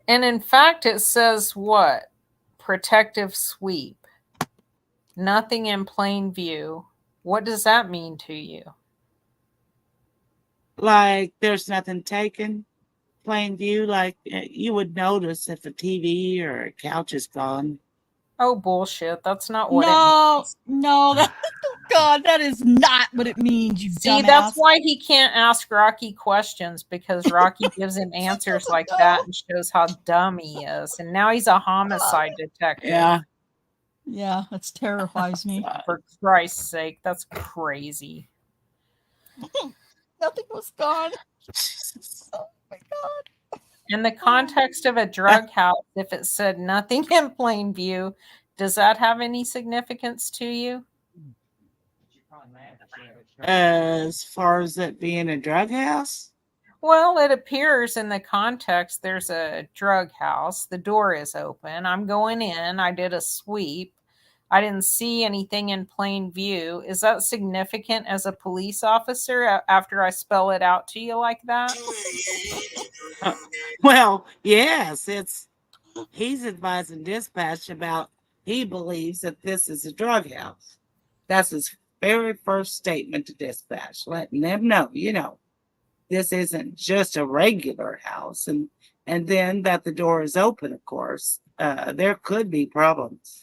And in fact, it says what? Protective sweep. Nothing in plain view. What does that mean to you? Like there's nothing taken, plain view, like you would notice if a TV or a couch is gone. Oh, bullshit. That's not what it No, means. no, that, oh God, that is not what it means, you See, dumbass. that's why he can't ask Rocky questions, because Rocky gives him answers like that and shows how dumb he is. And now he's a homicide detective. Yeah. Yeah, that terrifies me. For Christ's sake, that's crazy. Nothing was gone. Oh my God. In the context of a drug house, if it said nothing in plain view, does that have any significance to you? As far as it being a drug house? Well, it appears in the context there's a drug house. The door is open. I'm going in. I did a sweep. I didn't see anything in plain view. Is that significant as a police officer after I spell it out to you like that? Well, yes, he's advising dispatch about he believes that this is a drug house. That's his very first statement to dispatch, letting them know, this isn't just a regular house. And then that the door is open, of course. There could be problems.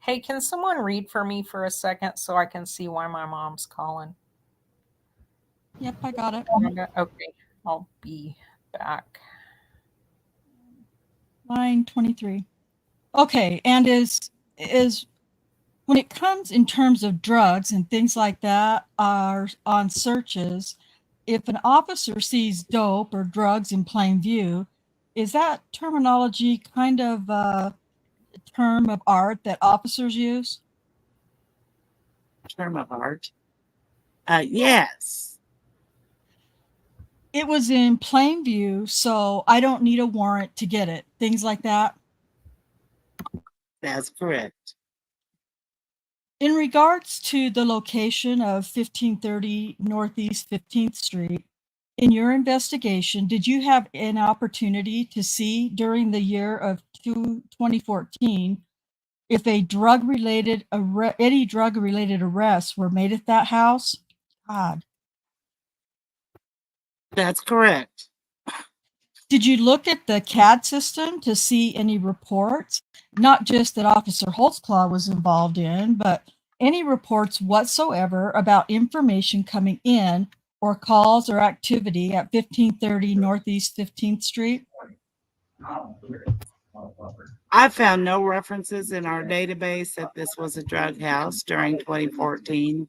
Hey, can someone read for me for a second so I can see why my mom's calling? Yep, I got it. Okay, I'll be back. Line 23. Okay, and is when it comes in terms of drugs and things like that are on searches, if an officer sees dope or drugs in plain view, is that terminology kind of a term of art that officers use? Term of art. Yes. It was in plain view, so I don't need a warrant to get it. Things like that. That's correct. In regards to the location of 1530 Northeast 15th Street, in your investigation, did you have an opportunity to see during the year of 2014 if any drug-related arrests were made at that house? God. That's correct. Did you look at the CAD system to see any reports? Not just that Officer Holtzclaw was involved in, but any reports whatsoever about information coming in or calls or activity at 1530 Northeast 15th Street? I found no references in our database that this was a drug house during 2014.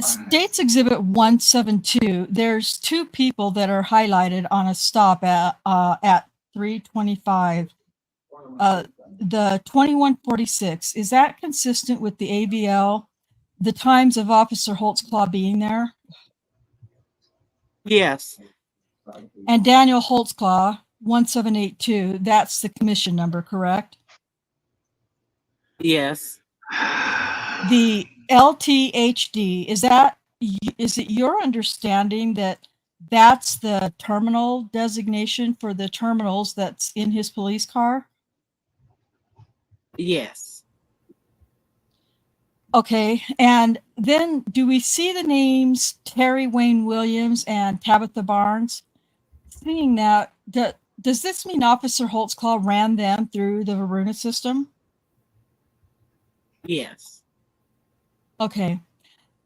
States Exhibit 172, there's two people that are highlighted on a stop at 325. The 2146, is that consistent with the AVL, the times of Officer Holtzclaw being there? Yes. And Daniel Holtzclaw, 1782, that's the commission number, correct? Yes. The LTHD, is it your understanding that that's the terminal designation for the terminals that's in his police car? Yes. Okay, and then do we see the names Terry Wayne Williams and Tabitha Barnes? Seeing that, does this mean Officer Holtzclaw ran them through the Varuna system? Yes. Okay,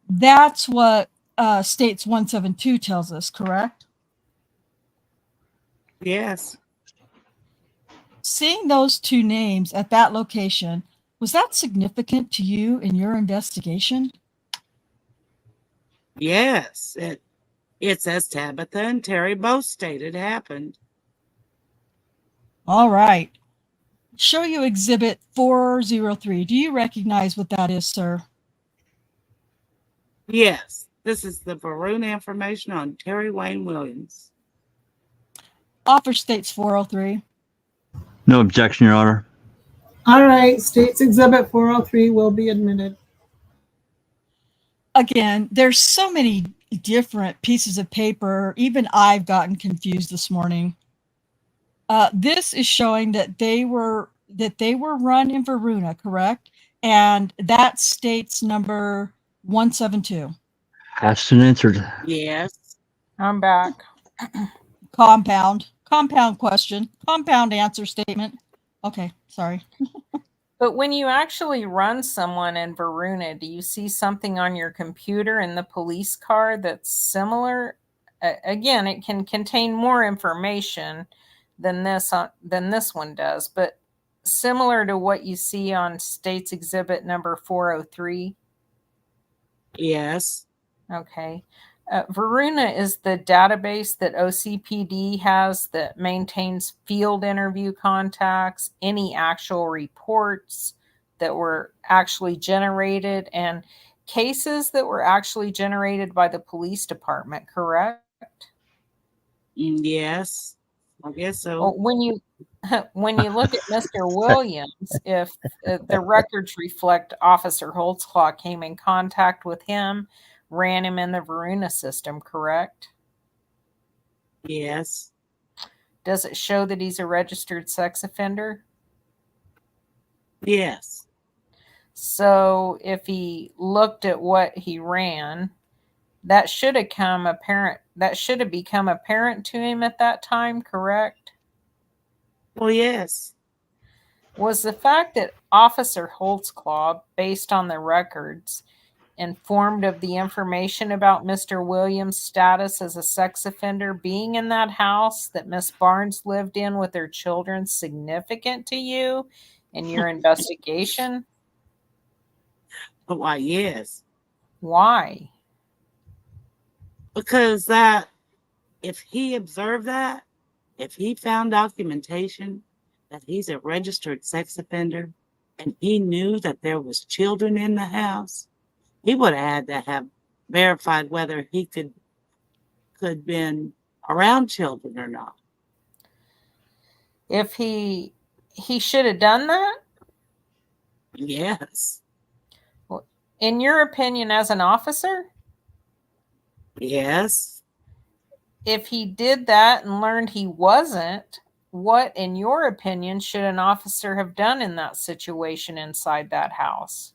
that's what States 172 tells us, correct? Yes. Seeing those two names at that location, was that significant to you in your investigation? Yes. It says Tabitha and Terry both stated happened. All right. Show you Exhibit 403. Do you recognize what that is, sir? Yes. This is the Varuna information on Terry Wayne Williams. Offer states 403. No objection, Your Honor. All right, State's Exhibit 403 will be admitted. Again, there's so many different pieces of paper. Even I've gotten confused this morning. This is showing that they were run in Varuna, correct? And that states number 172. Asked and answered. Yes. I'm back. Compound question, compound answer statement. Okay, sorry. But when you actually run someone in Varuna, do you see something on your computer in the police car that's similar? Again, it can contain more information than this one does, but similar to what you see on State's Exhibit number 403. Yes. Okay. Varuna is the database that OCPD has that maintains field interview contacts, any actual reports that were actually generated, and cases that were actually generated by the police department, correct? Yes. I guess so. Well, when you look at Mr. Williams, if the records reflect Officer Holtzclaw came in contact with him, ran him in the Varuna system, correct? Yes. Does it show that he's a registered sex offender? Yes. So if he looked at what he ran, that should have become apparent to him at that time, correct? Well, yes. Was the fact that Officer Holtzclaw, based on the records, informed of the information about Mr. Williams' status as a sex offender being in that house that Miss Barnes lived in with her children significant to you in your investigation? Why, yes. Why? Because if he observed that, if he found documentation that he's a registered sex offender and he knew that there was children in the house, he would have had to have verified whether he could been around children or not. If he should have done that? Yes. In your opinion, as an officer? Yes. If he did that and learned he wasn't, what, in your opinion, should an officer have done in that situation inside that house?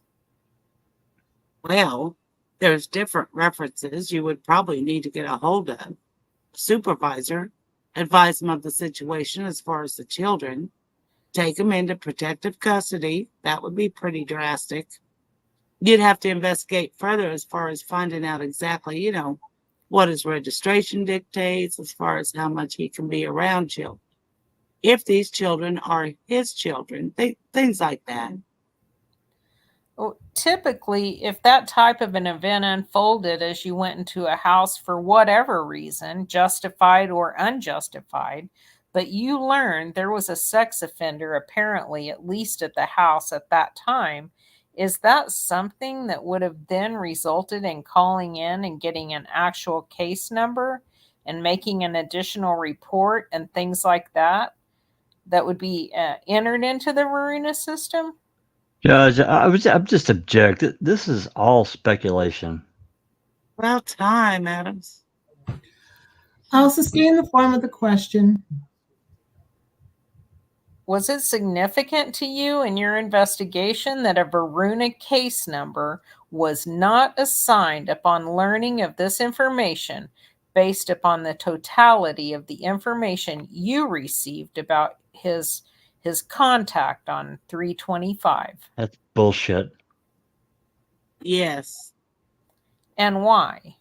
Well, there's different references you would probably need to get a hold of. Supervisor, advise them of the situation as far as the children, take them into protective custody. That would be pretty drastic. You'd have to investigate further as far as finding out exactly, what his registration dictates as far as how much he can be around children. If these children are his children, things like that. Well, typically, if that type of an event unfolded as you went into a house for whatever reason, justified or unjustified, but you learned there was a sex offender apparently at least at the house at that time, is that something that would have then resulted in calling in and getting an actual case number and making an additional report and things like that that would be entered into the Varuna system? Judge, I'm just object. This is all speculation. About time, Adams. I'll sustain the form of the question. Was it significant to you in your investigation that a Varuna case number was not assigned upon learning of this information based upon the totality of the information you received about his contact on 325? That's bullshit. Yes. And why?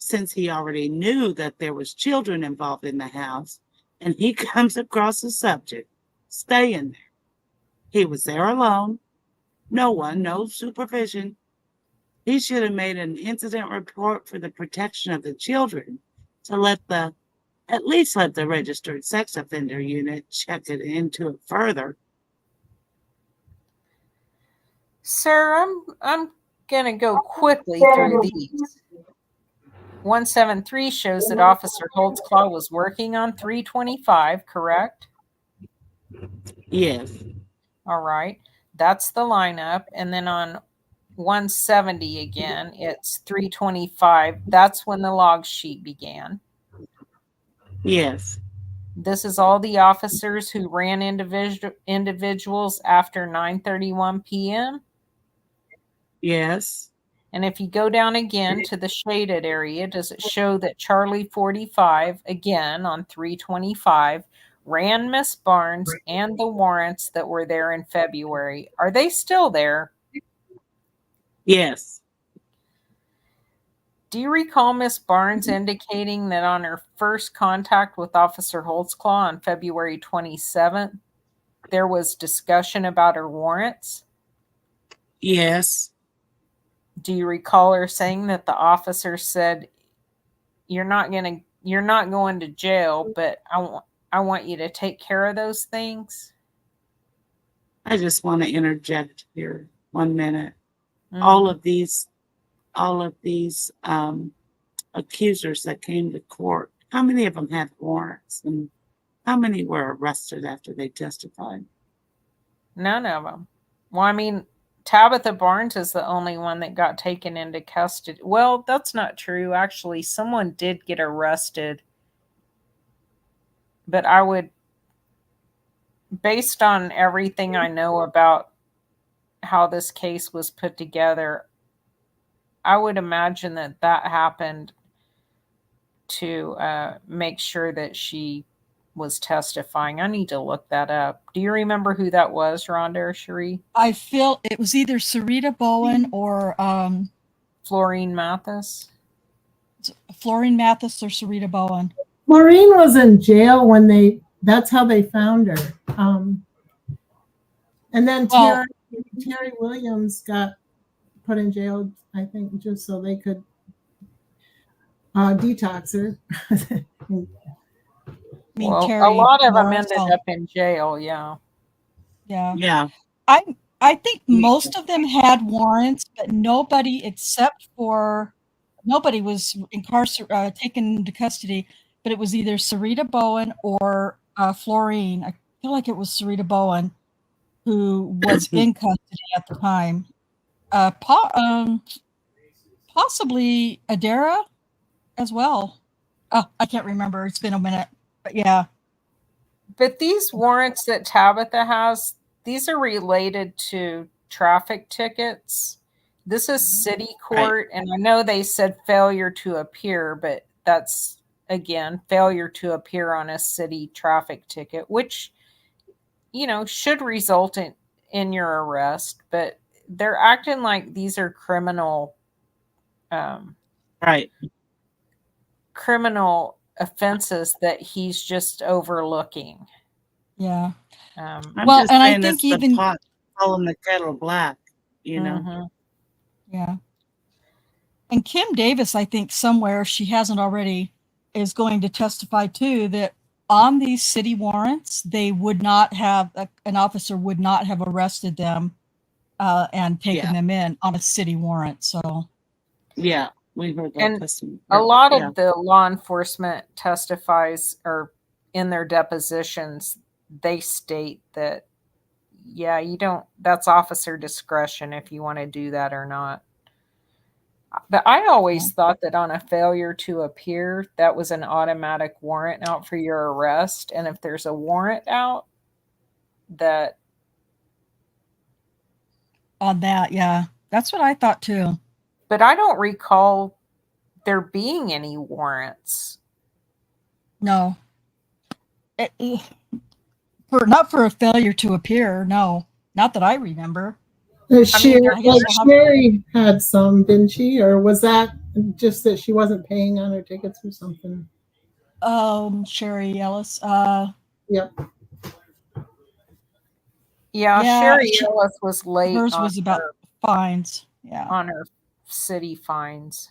Since he already knew that there was children involved in the house, and he comes across a subject, staying there. He was there alone, no supervision. He should have made an incident report for the protection of the children to at least let the registered sex offender unit check into it further. Sir, I'm gonna go quickly through these. 173 shows that Officer Holtzclaw was working on 325, correct? Yes. All right. That's the lineup. And then on 170 again, it's 325. That's when the log sheet began. Yes. This is all the officers who ran individuals after 9:31 p.m. Yes. And if you go down again to the shaded area, does it show that Charlie 45, again on 325, ran Miss Barnes and the warrants that were there in February? Are they still there? Yes. Do you recall Miss Barnes indicating that on her first contact with Officer Holtzclaw on February 27th, there was discussion about her warrants? Yes. Do you recall her saying that the officer said, you're not going to jail, but I want you to take care of those things? I just want to interject here 1 minute. Mhm. All of these accusers that came to court, how many of them had warrants, and how many were arrested after they testified? None of them. Well, I mean, Tabitha Barnes is the only one that got taken into custody. Well, that's not true. Actually, someone did get arrested. But I would, based on everything I know about how this case was put together, I would imagine that happened to make sure that she was testifying. I need to look that up. Do you remember who that was, Rhonda or Cherie? I feel it was either Sarita Bowen or Florine Mathis? Florine Mathis or Sarita Bowen. Maureen was in jail when that's how they found her. And then Well- Terry Williams got put in jail, I think, just so they could detox her. I mean, Well, Terry a lot of them Lawrence, ended up in jail, yeah. Yeah. Yeah. I think most of them had warrants, but nobody except for nobody was taken into custody. But it was either Sarita Bowen or Florine. I feel like it was Sarita Bowen who was in custody at the time. Possibly Adara as well. Oh, I can't remember. It's been a minute, but yeah. But these warrants that Tabitha has, these are related to traffic tickets. This is city court, and I know they said failure to appear, but that's, again, failure to appear on a city traffic ticket, which, should result in your arrest, but they're acting like these are criminal criminal offenses that he's just overlooking. Yeah. I'm Well, just and I saying think it's even the pot calling the kettle black, Mhm. Yeah. And Kim Davis, I think somewhere, if she hasn't already, is going to testify too that on these city warrants, they would not have an officer would not have arrested them and taken them in on a city warrant. So Yeah, we heard that And testimony. a lot of the law enforcement testifies, or in their depositions, they state that, yeah, that's officer discretion if you want to do that or not. But I always thought that on a failure to appear, that was an automatic warrant out for your arrest. And if there's a warrant out, that. on that, yeah, that's what I thought too. But I don't recall there being any warrants. No. Not for a failure to appear. No, not that I remember. Sherry had some, didn't she? Or was that just that she wasn't paying on her tickets or something? Sherry Ellis. Yep. Yeah, Sherry Ellis was late. Hers was about fines. Yeah. On her city fines,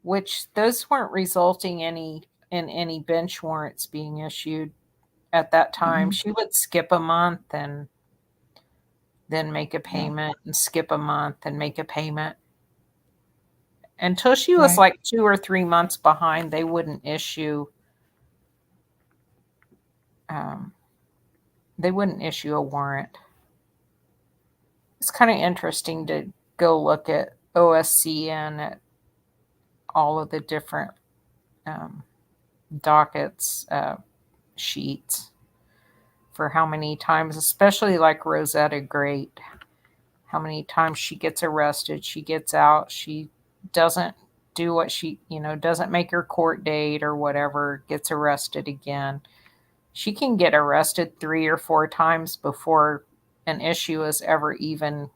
which those weren't resulting in any bench warrants being issued at that time. She would skip a month and then make a payment and skip a month and make a payment. Until she was like 2 or 3 months behind, they wouldn't issue They wouldn't issue a warrant. It's kind of interesting to go look at OSCN at all of the different dockets sheets for how many times, especially like Rosetta Great, how many times she gets arrested, she gets out, she doesn't do what she, doesn't make her court date or whatever, gets arrested again. She can get arrested 3 or 4 times before an issue is ever even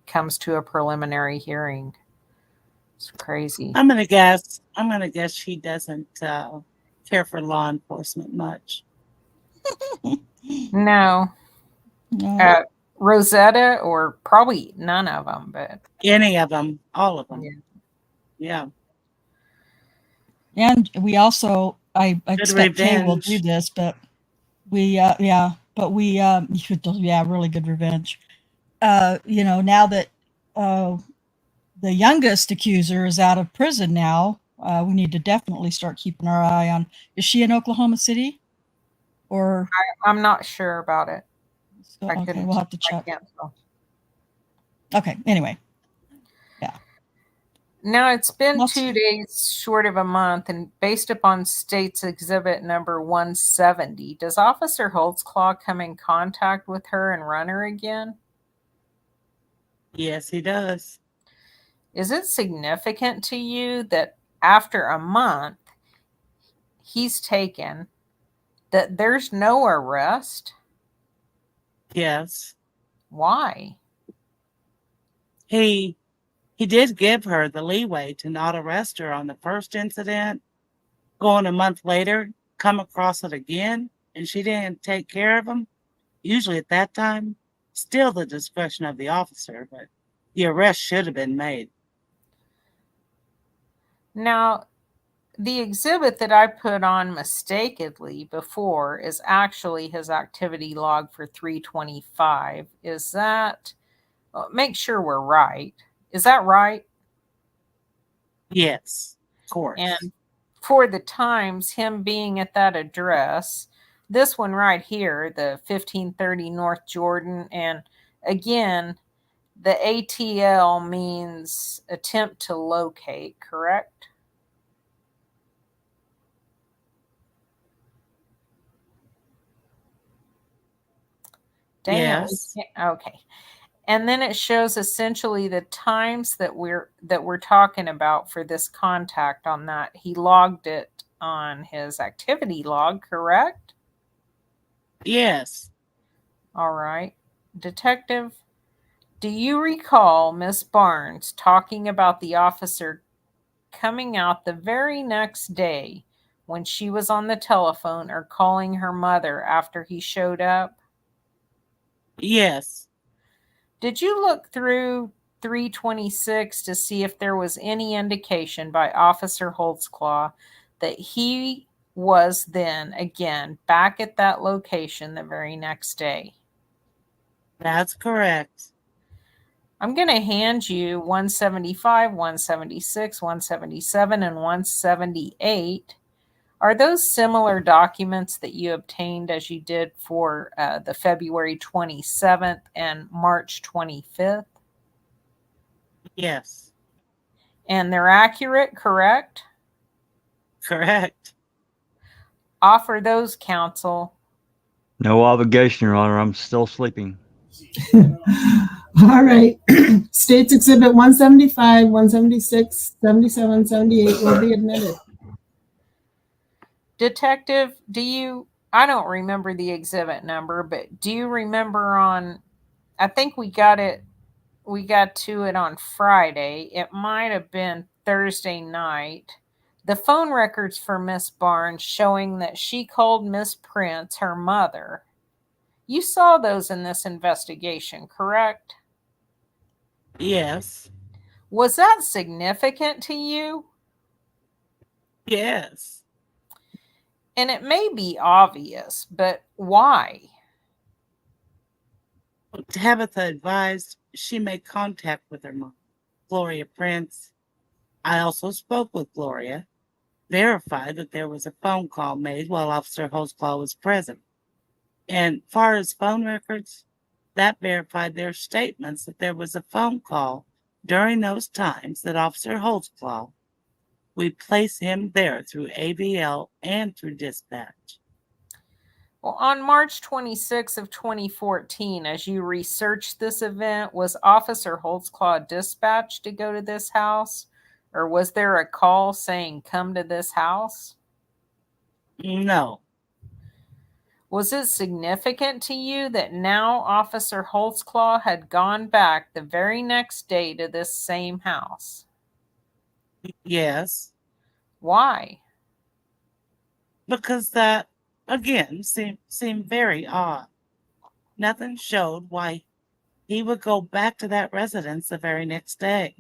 comes to a preliminary hearing. It's crazy. I'm gonna guess she doesn't care for law enforcement much. No. No. Rosetta, or probably none of them, but Any of them, all of them. Yeah. Yeah. And we also, I expect Kay will do revenge. this, but we, really good revenge. Now that the youngest accuser is out of prison now, we need to definitely start keeping our eye on, is she in Oklahoma City? Or, I'm not sure about it. I okay, couldn't. we'll have to I check. can't tell. Okay, anyway. Now, it's been Lots- 2 days short of a month, and based upon State's Exhibit number 170, does Officer Holtzclaw come in contact with her and run her again? Yes, he does. Is it significant to you that after a month he's taken, that there's no arrest? Yes. Why? He did give her the leeway to not arrest her on the first incident. Going a month later, come across it again, and she didn't take care of him. Usually at that time, still the discretion of the officer, but the arrest should have been made. Now, the exhibit that I put on mistakenly before is actually his activity log for 325. Is that, make sure we're right. Is that right? Yes, of course. And for the times, him being at that address, this one right here, the 1530 North Jordan, and again, the ATL means attempt to locate, correct? Dang it, Yes. okay. And then it shows essentially the times that we're talking about for this contact on that. He logged it on his activity log, correct? Yes. All right. Detective, do you recall Miss Barnes talking about the officer coming out the very next day when she was on the telephone or calling her mother after he showed up? Yes. Did you look through 326 to see if there was any indication by Officer Holtzclaw that he was then again back at that location the very next day? That's correct. I'm going to hand you 175, 176, 177, and 178. Are those similar documents that you obtained as you did for the February 27th and March 25th? Yes. And they're accurate, correct? Correct. Offer those, counsel. No obligation, Your Honor. I'm still sleeping. All right. States Exhibit 175, 176, 77, 78 will be admitted. Detective, I don't remember the exhibit number, but do you remember I think we got to it on Friday. It might have been Thursday night. The phone records for Miss Barnes showing that she called Miss Prince, her mother. You saw those in this investigation, correct? Yes. Was that significant to you? Yes. And it may be obvious, but why? Tabitha advised she made contact with her mom, Gloria Prince. I also spoke with Gloria, verified that there was a phone call made while Officer Holtzclaw was present. And far as phone records, that verified their statements that there was a phone call during those times that Officer Holtzclaw. We place him there through AVL and through dispatch. Well, on March 26th of 2014, as you researched this event, was Officer Holtzclaw dispatched to go to this house? Or was there a call saying, come to this house? No. Was it significant to you that now Officer Holtzclaw had gone back the very next day to this same house? Yes. Why? Because that, again, seemed very odd. Nothing showed why he would go back to that residence the very next day.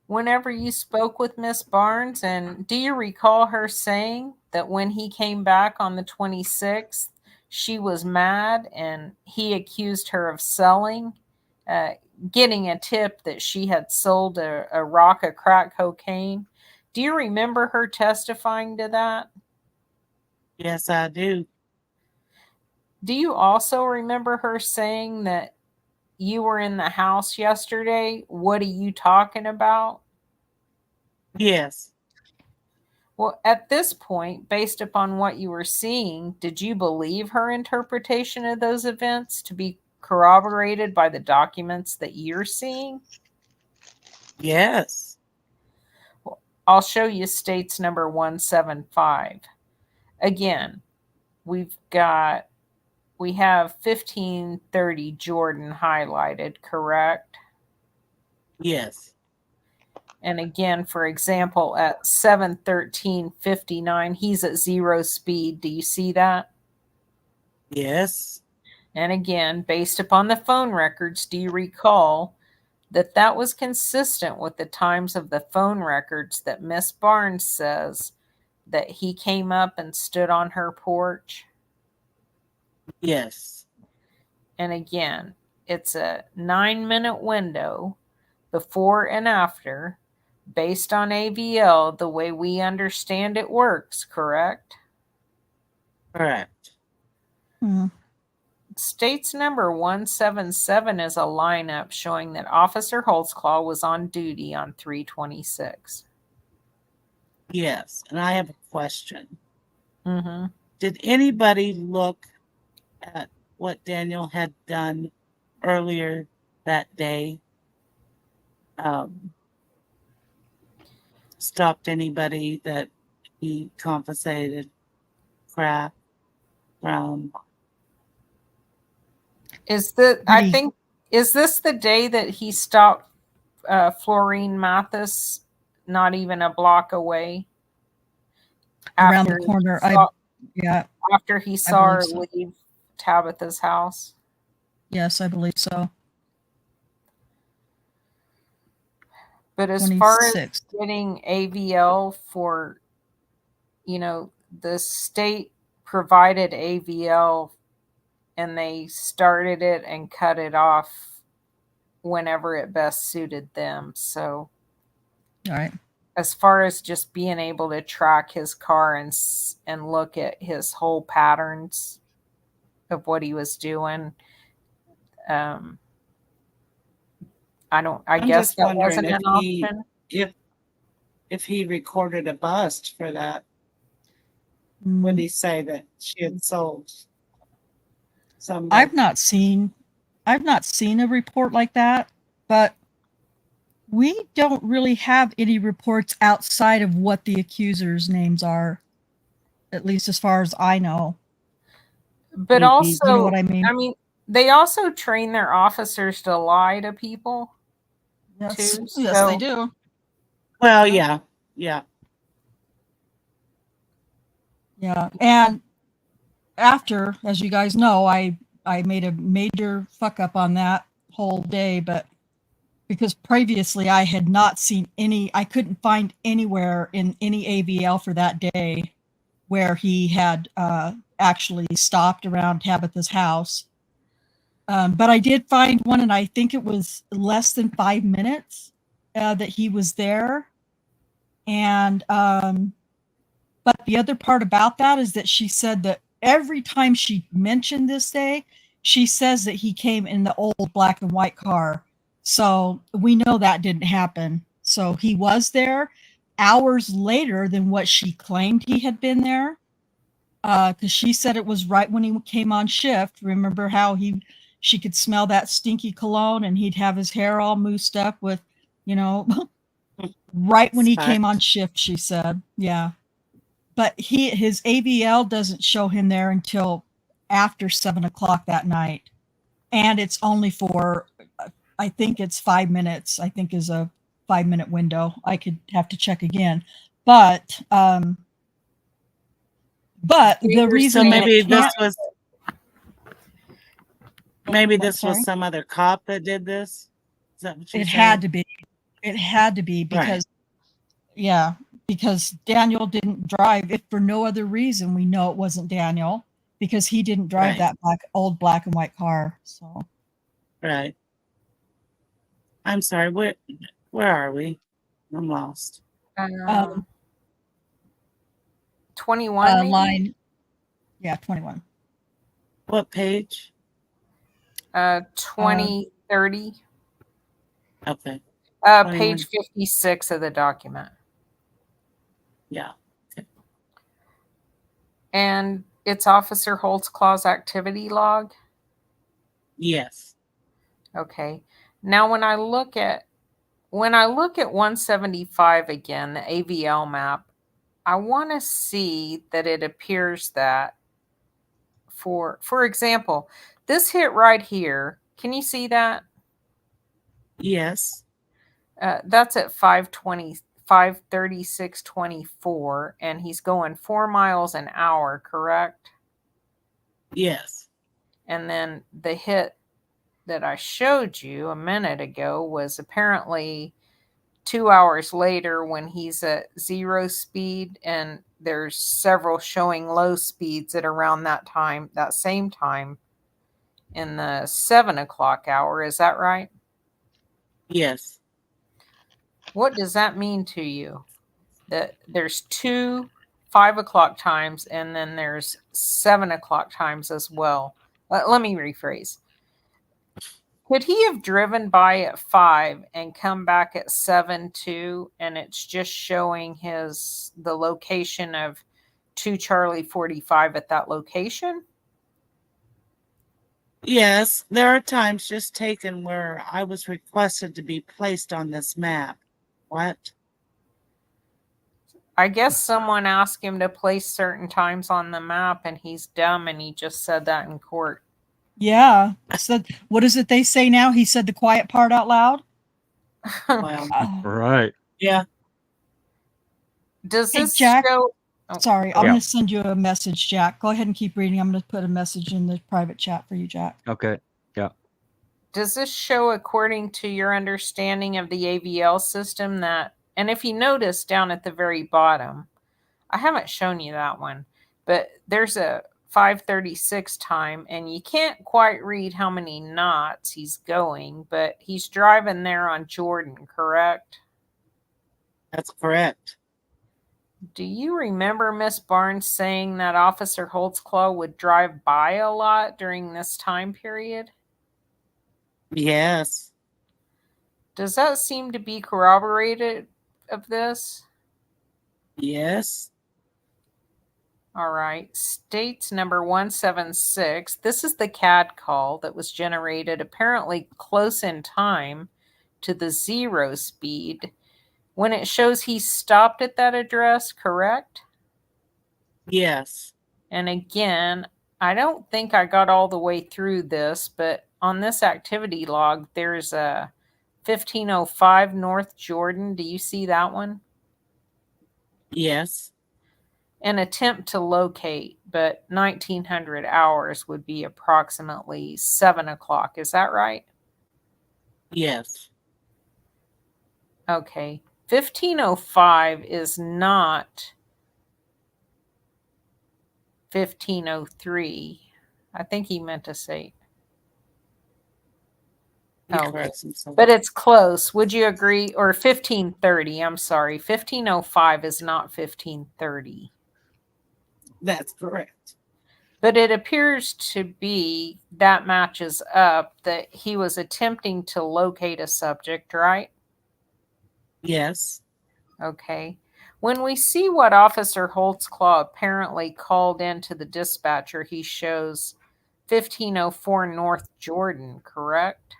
Whenever you spoke with Miss Barnes, and do you recall her saying that when he came back on the 26th, she was mad and he accused her of selling, getting a tip that she had sold a rock of crack cocaine? Do you remember her testifying to that? Yes, I do. Do you also remember her saying that you were in the house yesterday? What are you talking about? Yes. Well, at this point, based upon what you were seeing, did you believe her interpretation of those events to be corroborated by the documents that you're seeing? Yes. Well, I'll show you states number 175. Again, we have 1530 Jordan highlighted, correct? Yes. And again, for example, at 7:13:59, he's at 0 speed. Do you see that? Yes. And again, based upon the phone records, do you recall that that was consistent with the times of the phone records that Miss Barnes says that he came up and stood on her porch? Yes. And again, it's a 9-minute window before and after, based on AVL, the way we understand it works, correct? Correct. Hmm. States number 177 is a lineup showing that Officer Holtzclaw was on duty on 3/26. Yes. And I have a question. Mm-hmm. Did anybody look at what Daniel had done earlier that day? Stopped anybody that he compensated crap from? Is this the day that he stopped Florine Mathis not even a block away? Around the After corner. after he saw her believe so. leave Tabitha's house? Yes, I believe so. But as far as 26. getting AVL for, the state provided AVL and they started it and cut it off whenever it best suited them. So All right. as far as just being able to track his car and look at his whole patterns of what he was doing, I I'm guess just that wondering wasn't if an option. if he recorded a bust for that. Mm. Would he say that she had sold some? I've not seen a report like that, but we don't really have any reports outside of what the accusers' names are, at least as far as I know. But You also, know what I mean? they also train their officers to lie to people. Yes, too, yes, so- they do. Well, yeah. Yeah. And after, as you guys know, I made a major fuck up on that whole day, but because previously I had not seen I couldn't find anywhere in any AVL for that day where he had actually stopped around Tabitha's house. But I did find one, and I think it was less than 5 minutes that he was there. And but the other part about that is that she said that every time she mentioned this day, she says that he came in the old black and white car. So we know that didn't happen. So he was there hours later than what she claimed he had been there. Because she said it was right when he came on shift. Remember how she could smell that stinky cologne, and he'd have his hair all moosed up with, right when he came on shift, she said. Yeah. But his AVL doesn't show him there until after 7:00 that night. And it's only for, I think it's 5 minutes, I think is a 5-minute window. I could have to check again. But the reason So maybe this was some other cop that did this. Is that what you're saying? It had to be because, yeah, because Daniel didn't drive. If for no other reason, we know it wasn't Daniel because he didn't drive that old black and white car. So, right. I'm sorry. Where are we? I'm lost. 21 maybe? Line. Yeah, 21. What page? 2030. Okay. Page 56 of the document. Yeah. Okay. And it's Officer Holtzclaw's activity log? Yes. Okay. Now when I look at 175 again, the AVL map, I want to see that it appears that for example, this hit right here, can you see that? Yes. That's at 5:36:24, and he's going 4 miles an hour, correct? Yes. And then the hit that I showed you a minute ago was apparently 2 hours later when he's at 0 speed, and there's several showing low speeds at around that same time in the 7:00 hour. Is that right? Yes. What does that mean to you? That there's 2 5:00 times and then there's 7:00 times as well. Let me rephrase. Could he have driven by at 5 and come back at 7 too, and it's just showing the location of 2 Charlie 45 at that location? Yes. There are times just taken where I was requested to be placed on this map. What? I guess someone asked him to place certain times on the map, and he's dumb, and he just said that in court. Yeah. So what is it they say now? He said the quiet part out loud. Well, Right. yeah. Does Hey, this Jack? show? Sorry, I'm Yeah. going to send you a message, Jack. Go ahead and keep reading. I'm going to put a message in the private chat for you, Jack. Okay. Yeah. Does this show, according to your understanding of the AVL system, that, and if you notice down at the very bottom, I haven't shown you that one, but there's a 5:36 time, and you can't quite read how many knots he's going, but he's driving there on Jordan, correct? That's correct. Do you remember Miss Barnes saying that Officer Holtzclaw would drive by a lot during this time period? Yes. Does that seem to be corroborated of this? Yes. All right. States number 176. This is the CAD call that was generated apparently close in time to the 0 speed when it shows he stopped at that address, correct? Yes. And again, I don't think I got all the way through this, but on this activity log, there's a 1505 North Jordan. Do you see that one? Yes. An attempt to locate, but 1900 hours would be approximately 7:00. Is that right? Yes. Okay. 1505 is not 1503. I think he meant to say. Okay. But it's close. Would you agree? Or 1530. I'm sorry. 1505 is not 1530. That's correct. But it appears to be that matches up that he was attempting to locate a subject, right? Yes. Okay. When we see what Officer Holtzclaw apparently called into the dispatcher, he shows 1504 North Jordan, correct?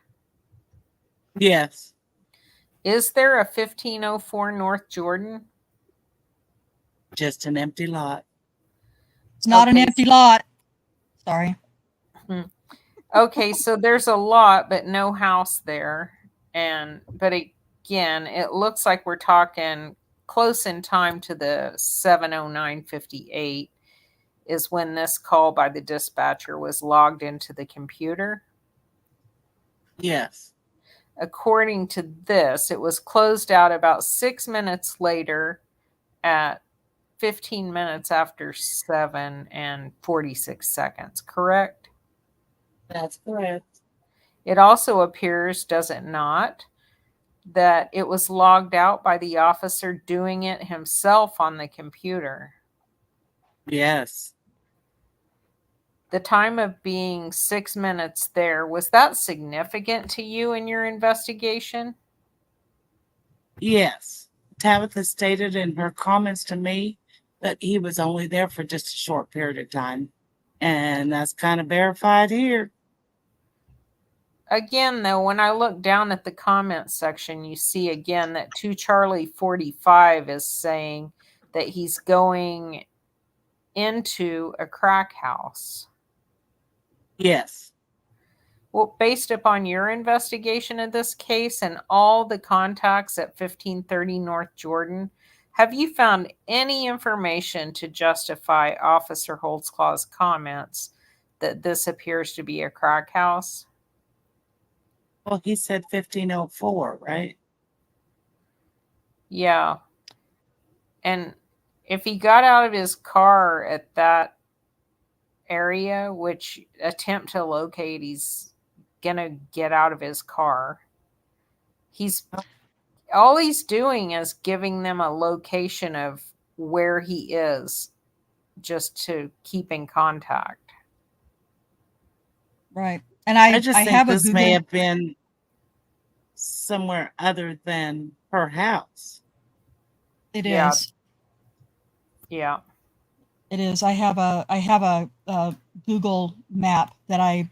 Yes. Is there a 1504 North Jordan? Just an empty lot. It's not an Okay. empty lot. Sorry. Okay, so there's a lot, but no house there. But again, it looks like we're talking close in time to the 7:09:58 is when this call by the dispatcher was logged into the computer. Yes. According to this, it was closed out about 6 minutes later at 15 minutes after 7 and 46 seconds, correct? That's correct. It also appears, does it not, that it was logged out by the officer doing it himself on the computer. Yes. The time of being 6 minutes there, was that significant to you in your investigation? Yes. Tabitha stated in her comments to me that he was only there for just a short period of time. And that's kind of verified here. Again, though, when I look down at the comments section, you see again that 2 Charlie 45 is saying that he's going into a crack house. Yes. Well, based upon your investigation of this case and all the contacts at 1530 North Jordan, have you found any information to justify Officer Holtzclaw's comments that this appears to be a crack house? Well, he said 1504, right? Yeah. And if he got out of his car at that area, which attempt to locate, he's gonna get out of his car. All he's doing is giving them a location of where he is just to keep in contact. Right. And I just think have a this Google. may have been somewhere other than her house. It Yeah. is. Yeah. It is. I have a Google map that I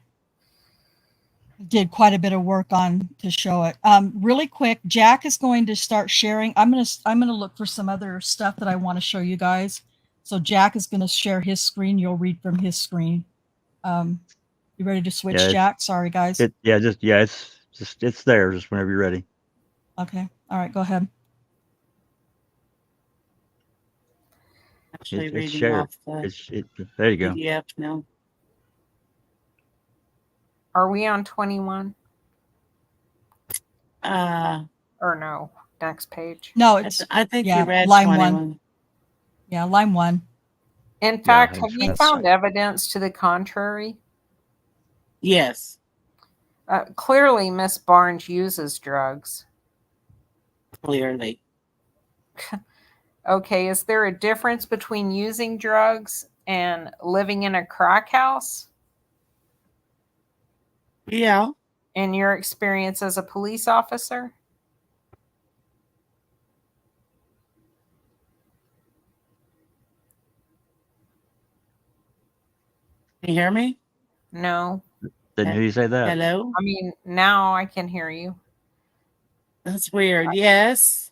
did quite a bit of work on to show it. Really quick, Jack is going to start sharing. I'm gonna look for some other stuff that I want to show you guys. So Jack is going to share his screen. You'll read from his screen. You ready to switch, Yeah, Jack? Sorry, guys. it's there just whenever you're ready. Okay. All right. Go ahead. Actually It's reading shared. off the There you go. PDF now. Are we on 21? Uh, Or no? Next page. No, I, it's th- I think yeah, you read line 21. one. Yeah, line 1. In fact, have that's- you found evidence to the contrary? Yes. Clearly, Miss Barnes uses drugs. Clearly. Okay, is there a difference between using drugs and living in a crack house Yeah. in your experience as a police officer? Can you hear me? No. Didn't hear you say that. Hello? I mean, now I can hear you. That's weird. Yes.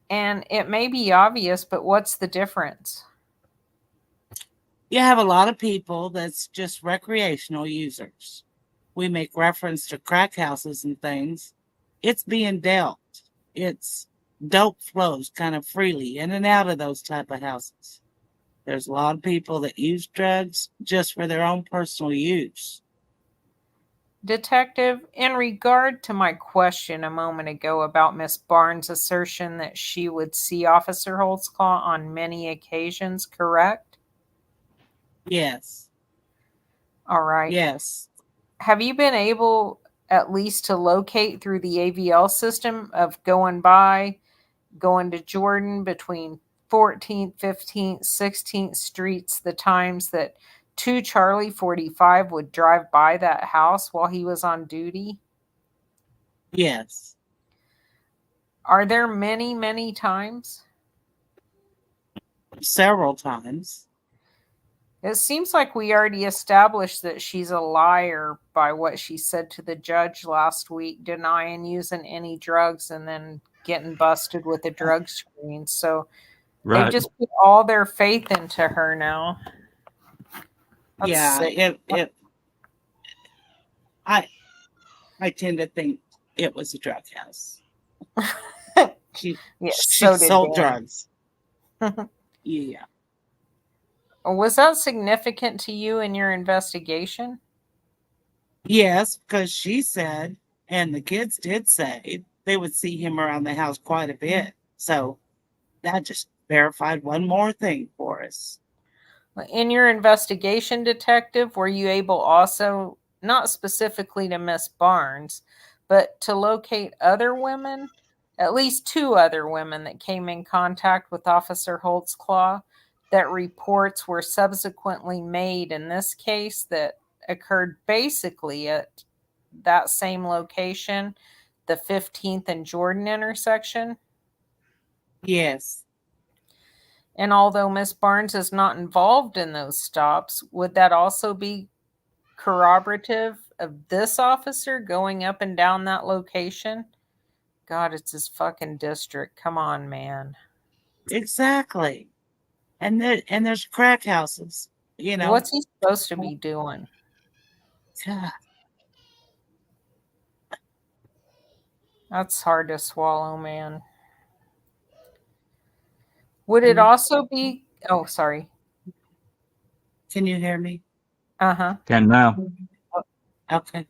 And it may be obvious, but what's the difference? You have a lot of people that's just recreational users. We make reference to crack houses and things. It's being dealt. It's dope flows kind of freely in and out of those type of houses. There's a lot of people that use drugs just for their own personal use. Detective, in regard to my question a moment ago about Miss Barnes' assertion that she would see Officer Holtzclaw on many occasions, correct? Yes. All right. Yes. Have you been able at least to locate through the AVL system of going to Jordan between 14th, 15th, 16th streets, the times that 2 Charlie 45 would drive by that house while he was on duty? Yes. Are there many, many times? Several times. It seems like we already established that she's a liar by what she said to the judge last week, denying using any drugs and then getting busted with a drug screen. So Right. they've just put all their faith into her now. That's Yeah, sick. I tend to think it was a drug house. She So did sold Dan. drugs. Yeah. Was that significant to you in your investigation? Yes, because she said, and the kids did say, they would see him around the house quite a bit. So that just verified one more thing for us. In your investigation, detective, were you able also, not specifically to Miss Barnes, but to locate other women, at least 2 other women that came in contact with Officer Holtzclaw, that reports were subsequently made in this case that occurred basically at that same location, the 15th and Jordan intersection? Yes. And although Miss Barnes is not involved in those stops, would that also be corroborative of this officer going up and down that location? God, it's his fucking district. Come on, man. Exactly. And there's crack houses, you know. What's he supposed to be doing? God. That's hard to swallow, man. Would it also be... Oh, sorry. Can you hear me? Uh-huh. Can now. Okay.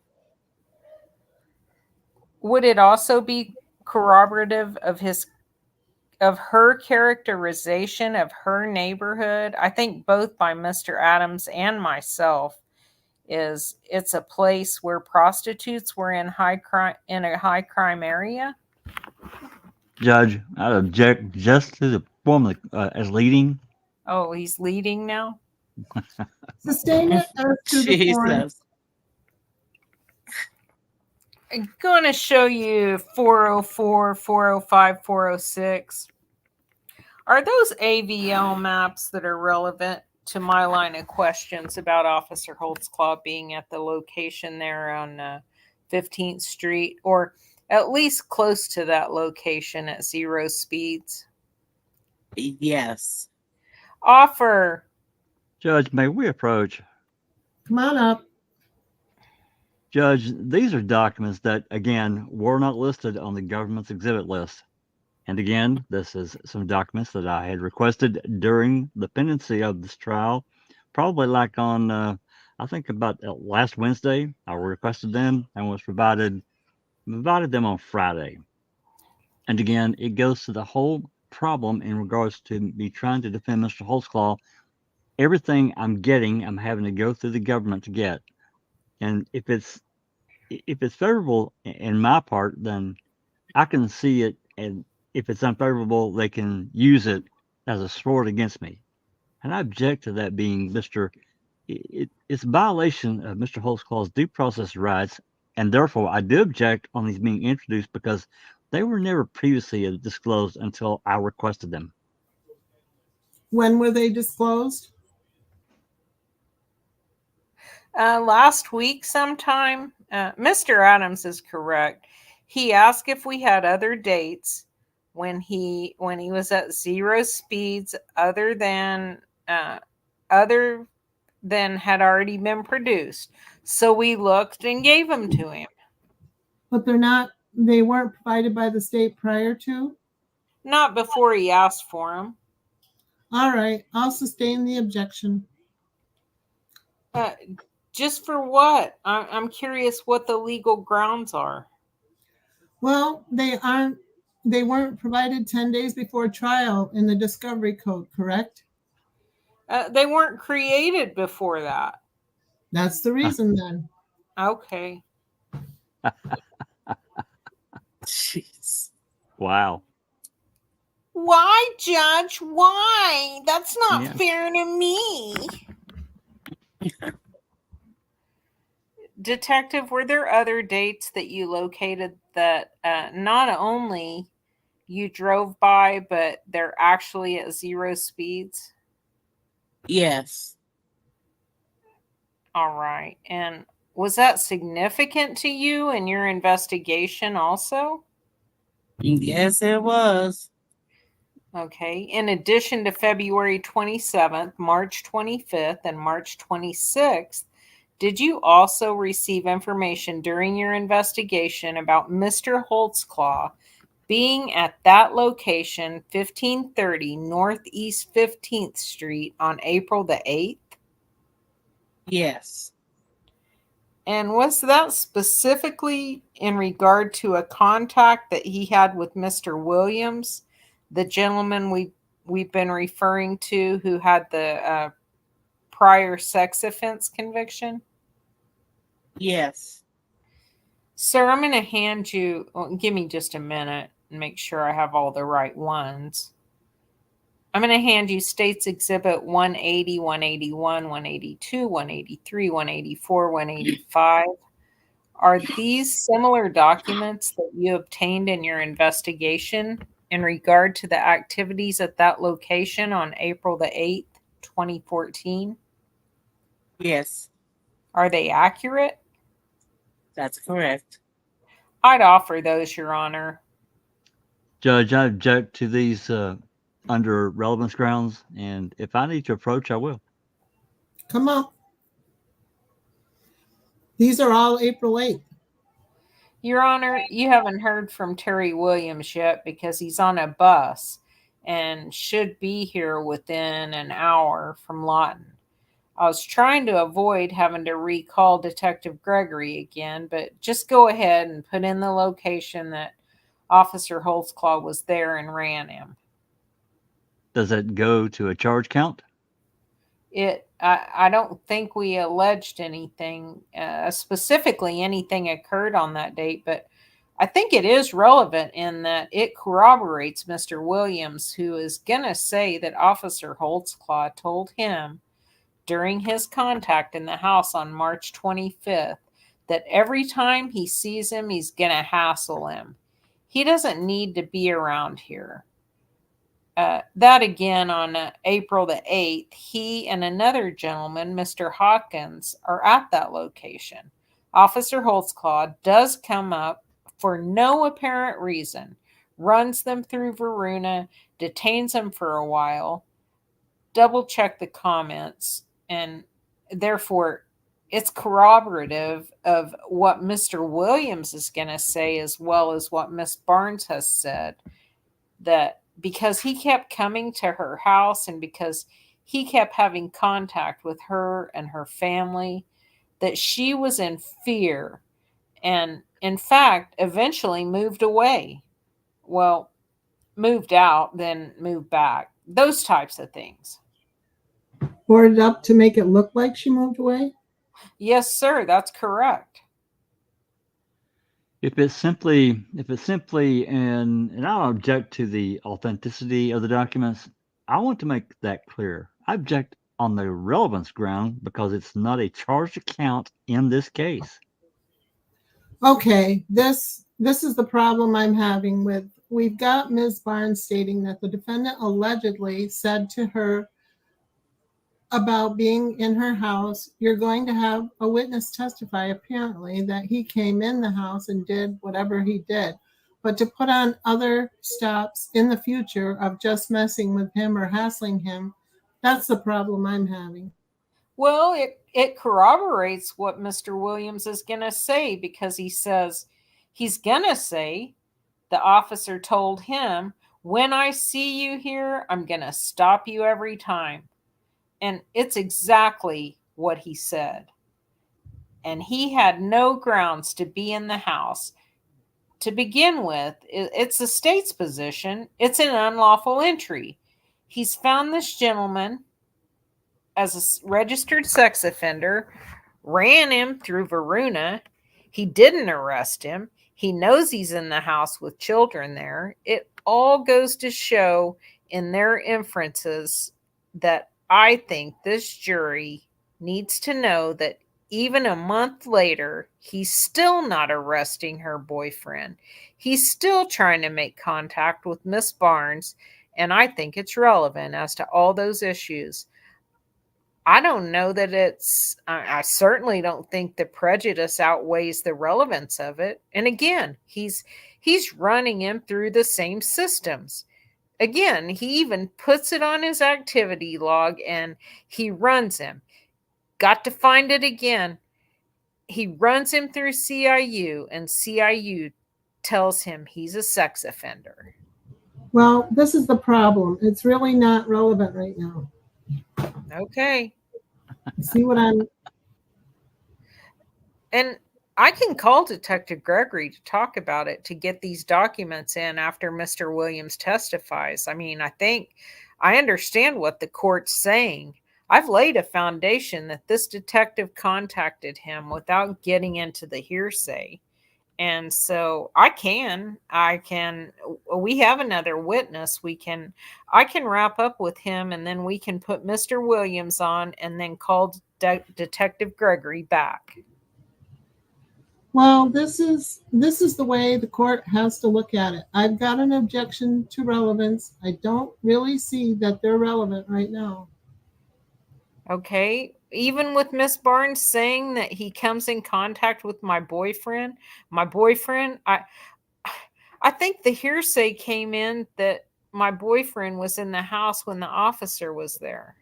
Would it also be corroborative of her characterization of her neighborhood? I think both by Mr. Adams and myself, is it's a place where prostitutes were in a high crime area. Judge, I object just to the form as leading. Oh, he's leading now? Sustain it as to the point. Jesus. I'm going to show you 404, 405, 406. Are those AVL maps that are relevant to my line of questions about Officer Holtzclaw being at the location there on 15th Street, or at least close to that location at 0 speeds? Yes. Offer. Judge, may we approach? Come on up. Judge, these are documents that, again, were not listed on the government's exhibit list. And again, this is some documents that I had requested during the pendency of this trial, probably like on, I think about last Wednesday, I requested them and was provided them on Friday. And again, it goes to the whole problem in regards to me trying to defend Mr. Holtzclaw. Everything I'm getting, I'm having to go through the government to get. And if it's favorable in my part, then I can see it, and if it's unfavorable, they can use it as a sword against me. And I object to that being it's a violation of Mr. Holtzclaw's due process rights, and therefore I do object on these being introduced because they were never previously disclosed until I requested them. When were they disclosed? Last week sometime. Mr. Adams is correct. He asked if we had other dates when he was at 0 speeds other than had already been produced. So we looked and gave them to him. But they weren't provided by the state prior to? Not before he asked for them. All right, I'll sustain the objection. Just for what? I'm curious what the legal grounds are. Well, they weren't provided 10 days before trial in the discovery code, correct? They weren't created before that. That's the reason then. Okay. Jeez. Wow. Why, Judge? Why? That's not Yeah. fair to me. Detective, were there other dates that you located that not only you drove by, but they're actually at 0 speeds? Yes. All right. And was that significant to you in your investigation also? Yes, it was. Okay. In addition to February 27th, March 25th, and March 26th, did you also receive information during your investigation about Mr. Holtzclaw being at that location, 1530 Northeast 15th Street, on April the 8th? Yes. And was that specifically in regard to a contact that he had with Mr. Williams, the gentleman we've been referring to who had the prior sex offense conviction? Yes. Sir, I'm going to hand you, give me just a minute and make sure I have all the right ones. I'm going to hand you States Exhibit 180, 181, 182, 183, 184, 185. Are these similar documents that you obtained in your investigation in regard to the activities at that location on April the 8th, 2014? Yes. Are they accurate? That's correct. I'd offer those, Your Honor. Judge, I object to these under relevance grounds, and if I need to approach, I will. Come on. These are all April 8th. Your Honor, you haven't heard from Terry Williams yet because he's on a bus and should be here within an hour from Lawton. I was trying to avoid having to recall Detective Gregory again, but just go ahead and put in the location that Officer Holtzclaw was there and ran him. Does that go to a charge count? I don't think we alleged anything, specifically anything occurred on that date, but I think it is relevant in that it corroborates Mr. Williams, who is going to say that Officer Holtzclaw told him during his contact in the house on March 25th that every time he sees him, he's going to hassle him. He doesn't need to be around here. That again on April the 8th, he and another gentleman, Mr. Hawkins, are at that location. Officer Holtzclaw does come up for no apparent reason, runs them through Varuna, detains them for a while, double check the comments, and therefore it's corroborative of what Mr. Williams is going to say, as well as what Miss Barnes has said, that because he kept coming to her house and because he kept having contact with her and her family, that she was in fear and, in fact, eventually moved away. Well, moved out, then moved back. Those types of things. Boarded up to make it look like she moved away? Yes, sir, that's correct. If it's simply, and I don't object to the authenticity of the documents, I want to make that clear. I object on the relevance ground because it's not a charged account in this case. Okay, this is the problem I'm having with, we've got Ms. Barnes stating that the defendant allegedly said to her about being in her house, you're going to have a witness testify apparently that he came in the house and did whatever he did. But to put on other stops in the future of just messing with him or hassling him, that's the problem I'm having. Well, it corroborates what Mr. Williams is going to say, because he says he's going to say the officer told him, when I see you here, I'm going to stop you every time. And it's exactly what he said. And he had no grounds to be in the house. To begin with, it's the state's position. It's an unlawful entry. He's found this gentleman as a registered sex offender, ran him through Varuna. He didn't arrest him. He knows he's in the house with children there. It all goes to show in their inferences that I think this jury needs to know that even a month later, he's still not arresting her boyfriend. He's still trying to make contact with Miss Barnes, and I think it's relevant as to all those issues. I don't know that I certainly don't think the prejudice outweighs the relevance of it. And again, he's running him through the same systems. Again, he even puts it on his activity log and he runs him. Got to find it again. He runs him through CIU, and CIU tells him he's a sex offender. Well, this is the problem. It's really not relevant right now. Okay. See what I'm... And I can call Detective Gregory to talk about it, to get these documents in after Mr. Williams testifies. I mean, I understand what the court's saying. I've laid a foundation that this detective contacted him without getting into the hearsay. And so we have another witness. I can wrap up with him, and then we can put Mr. Williams on and then call Detective Gregory back. Well, this is the way the court has to look at it. I've got an objection to relevance. I don't really see that they're relevant right now. Okay. Even with Miss Barnes saying that he comes in contact with my boyfriend, I think the hearsay came in that my boyfriend was in the house when the officer was there.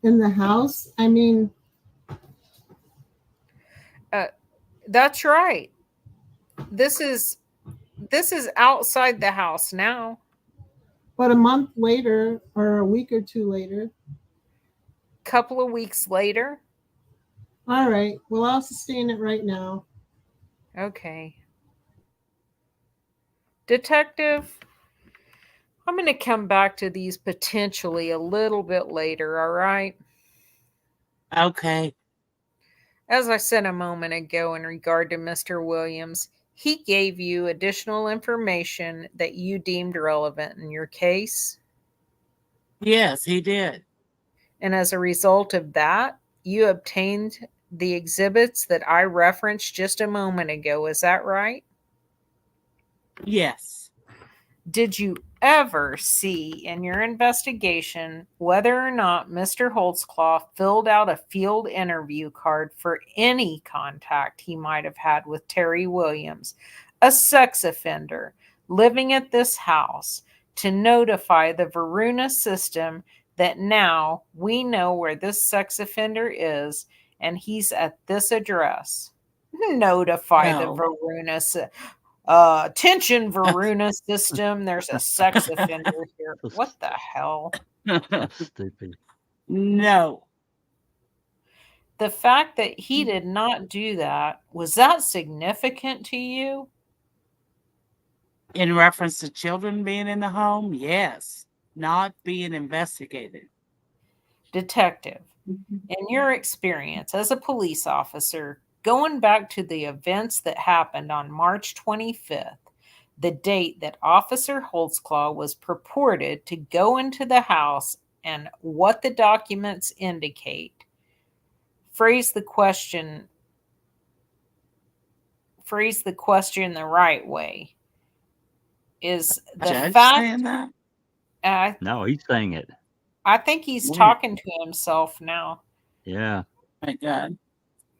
In the house? I mean... That's right. This is outside the house now. But a month later, or a week or two later. Couple of weeks later. All right. Well, I'll sustain it right now. Okay. Detective, I'm going to come back to these potentially a little bit later, all right? Okay. As I said a moment ago in regard to Mr. Williams, he gave you additional information that you deemed relevant in your case. Yes, he did. And as a result of that, you obtained the exhibits that I referenced just a moment ago. Is that right? Yes. Did you ever see in your investigation whether or not Mr. Holtzclaw filled out a field interview card for any contact he might have had with Terry Williams, a sex offender living at this house, to notify the Varuna system that now we know where this sex offender is and he's at this address? Notify the Varuna system. Attention, Varuna system. There's a sex offender here. What the hell? Stupid. No. The fact that he did not do that, was that significant to you? In reference to children being in the home, yes. Not being investigated. Detective, in your experience as a police officer, going back to the events that happened on March 25th, the date that Officer Holtzclaw was purported to go into the house and what the documents indicate, phrase the question the right way. Is the Judge fact saying that? No, he's saying it. I think he's Wait. talking to himself now. Yeah. My God.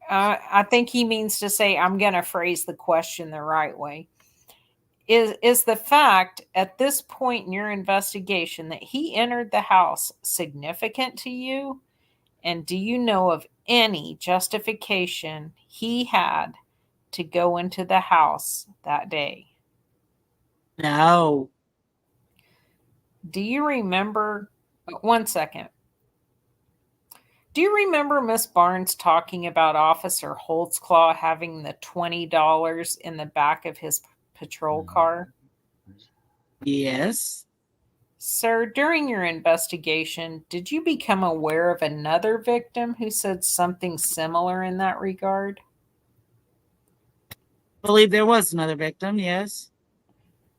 I think he means to say, I'm going to phrase the question the right way. Is the fact at this point in your investigation that he entered the house significant to you? And do you know of any justification he had to go into the house that day? No. Do you remember? 1 second. Do you remember Miss Barnes talking about Officer Holtzclaw having the $20 in the back of his patrol car? Yes. Sir, during your investigation, did you become aware of another victim who said something similar in that regard? I believe there was another victim, yes.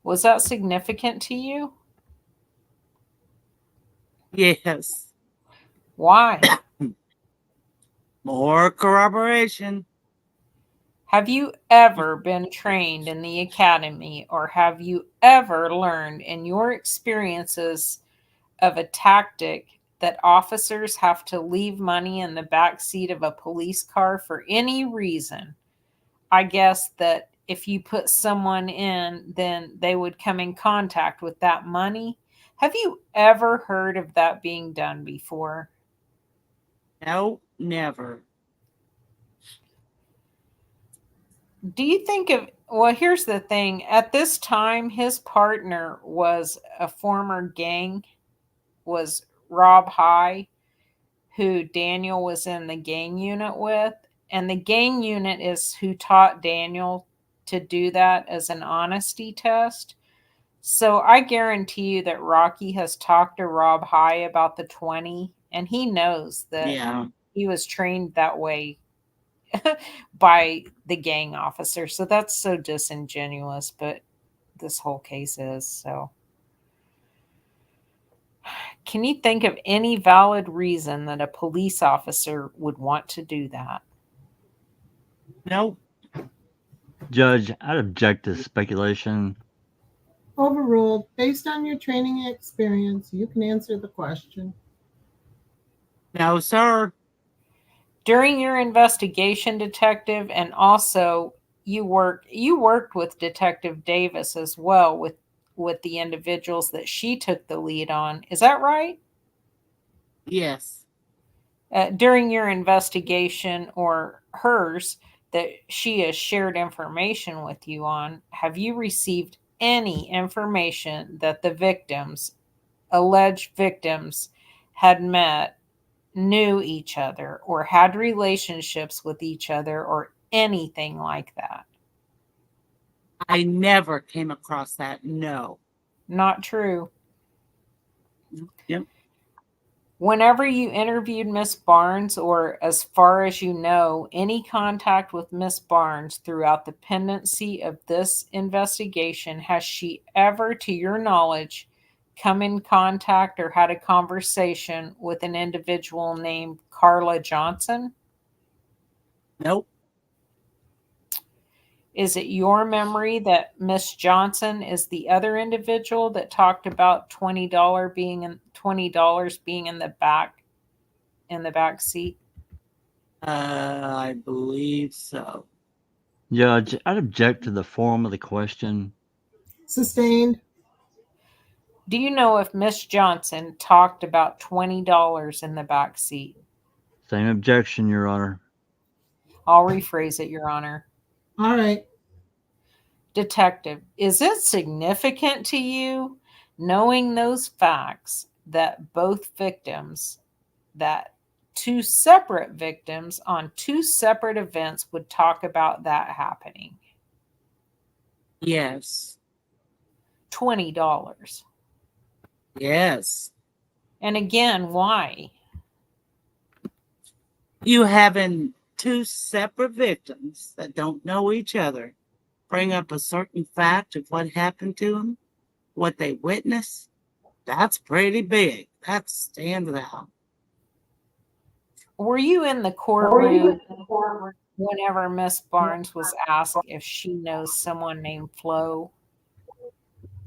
Was that significant to you? Yes. Why? More corroboration. Have you ever been trained in the academy, or have you ever learned in your experiences of a tactic that officers have to leave money in the back seat of a police car for any reason? I guess that if you put someone in, then they would come in contact with that money. Have you ever heard of that being done before? No, never. Do you think of, well, here's the thing. At this time, his partner was a former gang, was Rob High, who Daniel was in the gang unit with. And the gang unit is who taught Daniel to do that as an honesty test. So I guarantee you that Rocky has talked to Rob High about the 20, and he knows that Yeah. he was trained that way by the gang officer. So that's so disingenuous, but this whole case is. So can you think of any valid reason that a police officer would want to do that? Nope. Judge, I'd object to speculation. Overruled. Based on your training and experience, you can answer the question. No, sir. During your investigation, detective, and also you worked with Detective Davis as well with the individuals that she took the lead on. Is that right? Yes. During your investigation, or hers, that she has shared information with you on, have you received any information that the victims, alleged victims, had met, knew each other, or had relationships with each other, or anything like that? I never came across that. No. Not true. Yep. Whenever you interviewed Miss Barnes, or as far as you know, any contact with Miss Barnes throughout the pendency of this investigation, has she ever, to your knowledge, come in contact or had a conversation with an individual named Carla Johnson? Nope. Is it your memory that Miss Johnson is the other individual that talked about $20 being in the back seat? I believe so. Judge, I'd object to the form of the question. Sustained. Do you know if Miss Johnson talked about $20 in the back seat? Same objection, Your Honor. I'll rephrase it, Your Honor. All right. Detective, is it significant to you, knowing those facts, that both victims, that two separate victims on two separate events would talk about that happening? Yes. $20. Yes. And again, why? You having two separate victims that don't know each other bring up a certain fact of what happened to them, what they witnessed, that's pretty big. That stands out. Were you in the courtroom whenever Miss Barnes was asked if she knows someone named Flo?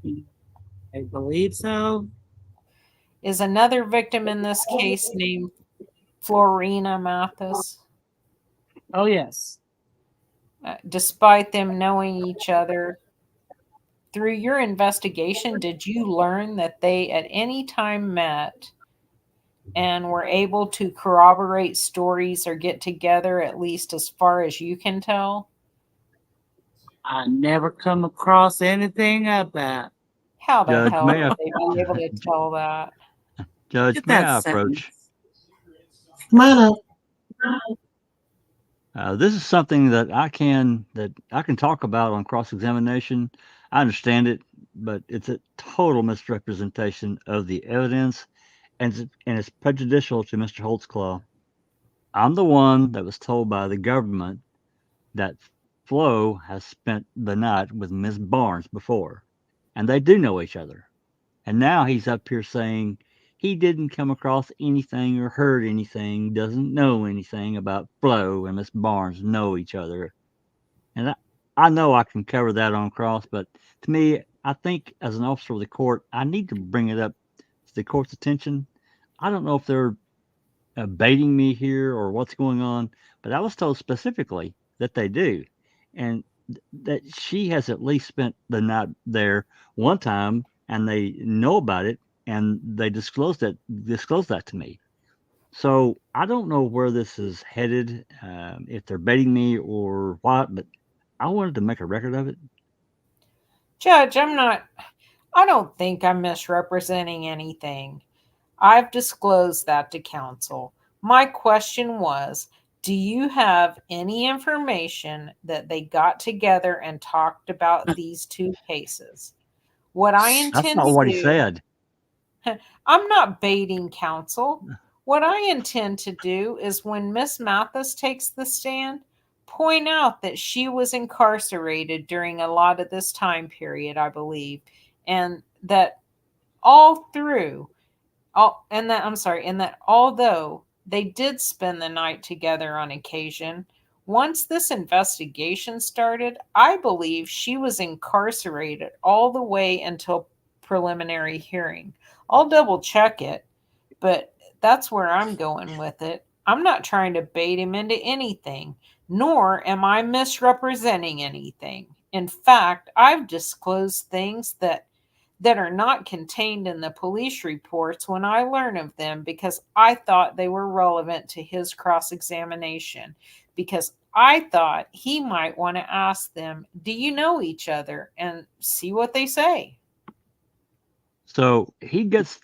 I believe so. Is another victim in this case named Florina Mathis? Oh, yes. Despite them knowing each other, through your investigation, did you learn that they at any time met and were able to corroborate stories or get together, at least as far as you can tell? I never come across anything of that. How the Judge, hell may I- would they be able to tell that? Judge, Get may that I sentence. approach? Come on up. This is something that I can talk about on cross-examination. I understand it, but it's a total misrepresentation of the evidence, and it's prejudicial to Mr. Holtzclaw. I'm the one that was told by the government that Flo has spent the night with Miss Barnes before, and they do know each other. And now he's up here saying he didn't come across anything or heard anything, doesn't know anything about Flo and Miss Barnes know each other. And I know I can cover that on cross, but to me, I think as an officer of the court, I need to bring it up to the court's attention. I don't know if they're baiting me here or what's going on, but I was told specifically that they do, and that she has at least spent the night there one time, and they know about it, and they disclosed that to me. So I don't know where this is headed, if they're baiting me or what, but I wanted to make a record of it. Judge, I don't think I'm misrepresenting anything. I've disclosed that to counsel. My question was, do you have any information that they got together and talked about these two cases? What I That's intend not to what he do, said. I'm not baiting counsel. What I intend to do is when Miss Mathis takes the stand, point out that she was incarcerated during a lot of this time period, I believe, and that all through and that although they did spend the night together on occasion, once this investigation started, I believe she was incarcerated all the way until preliminary hearing. I'll double check it, but that's where I'm going with it. I'm not trying to bait him into anything, nor am I misrepresenting anything. In fact, I've disclosed things that are not contained in the police reports when I learn of them because I thought they were relevant to his cross-examination, because I thought he might want to ask them, do you know each other, and see what they say. So he gets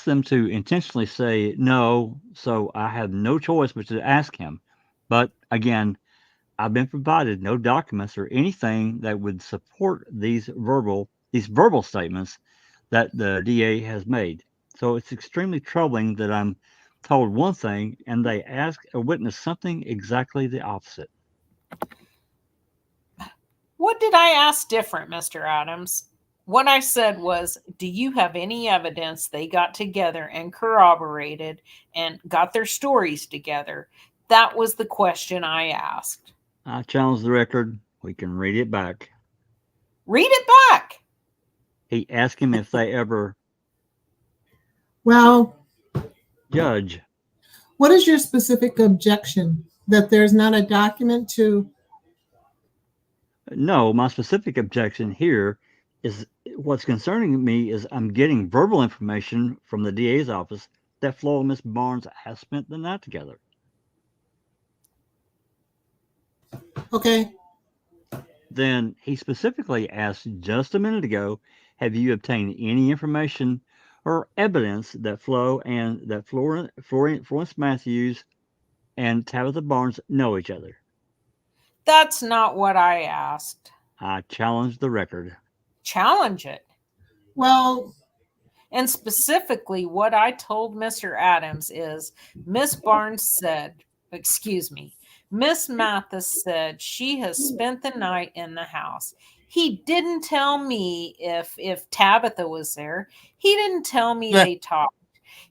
them to intentionally say no, so I have no choice but to ask him. But again, I've been provided no documents or anything that would support these verbal statements that the DA has made. So it's extremely troubling that I'm told one thing and they ask a witness something exactly the opposite. What did I ask different, Mr. Adams? What I said was, do you have any evidence they got together and corroborated and got their stories together? That was the question I asked. I challenge the record. We can read it back. Read it back. He asked him if they ever. Well, Judge, what is your specific objection? That there's not a document to? no, my specific objection here is what's concerning me is I'm getting verbal information from the DA's office that Flo and Miss Barnes has spent the night together. Okay. Then he specifically asked just a minute ago, have you obtained any information or evidence that Florence Matthews and Tabitha Barnes know each other? That's not what I asked. I challenge the record. Challenge it. Well, and specifically what I told Mr. Adams is Miss Mathis said she has spent the night in the house. He didn't tell me if Tabitha was there. He didn't tell me they talked.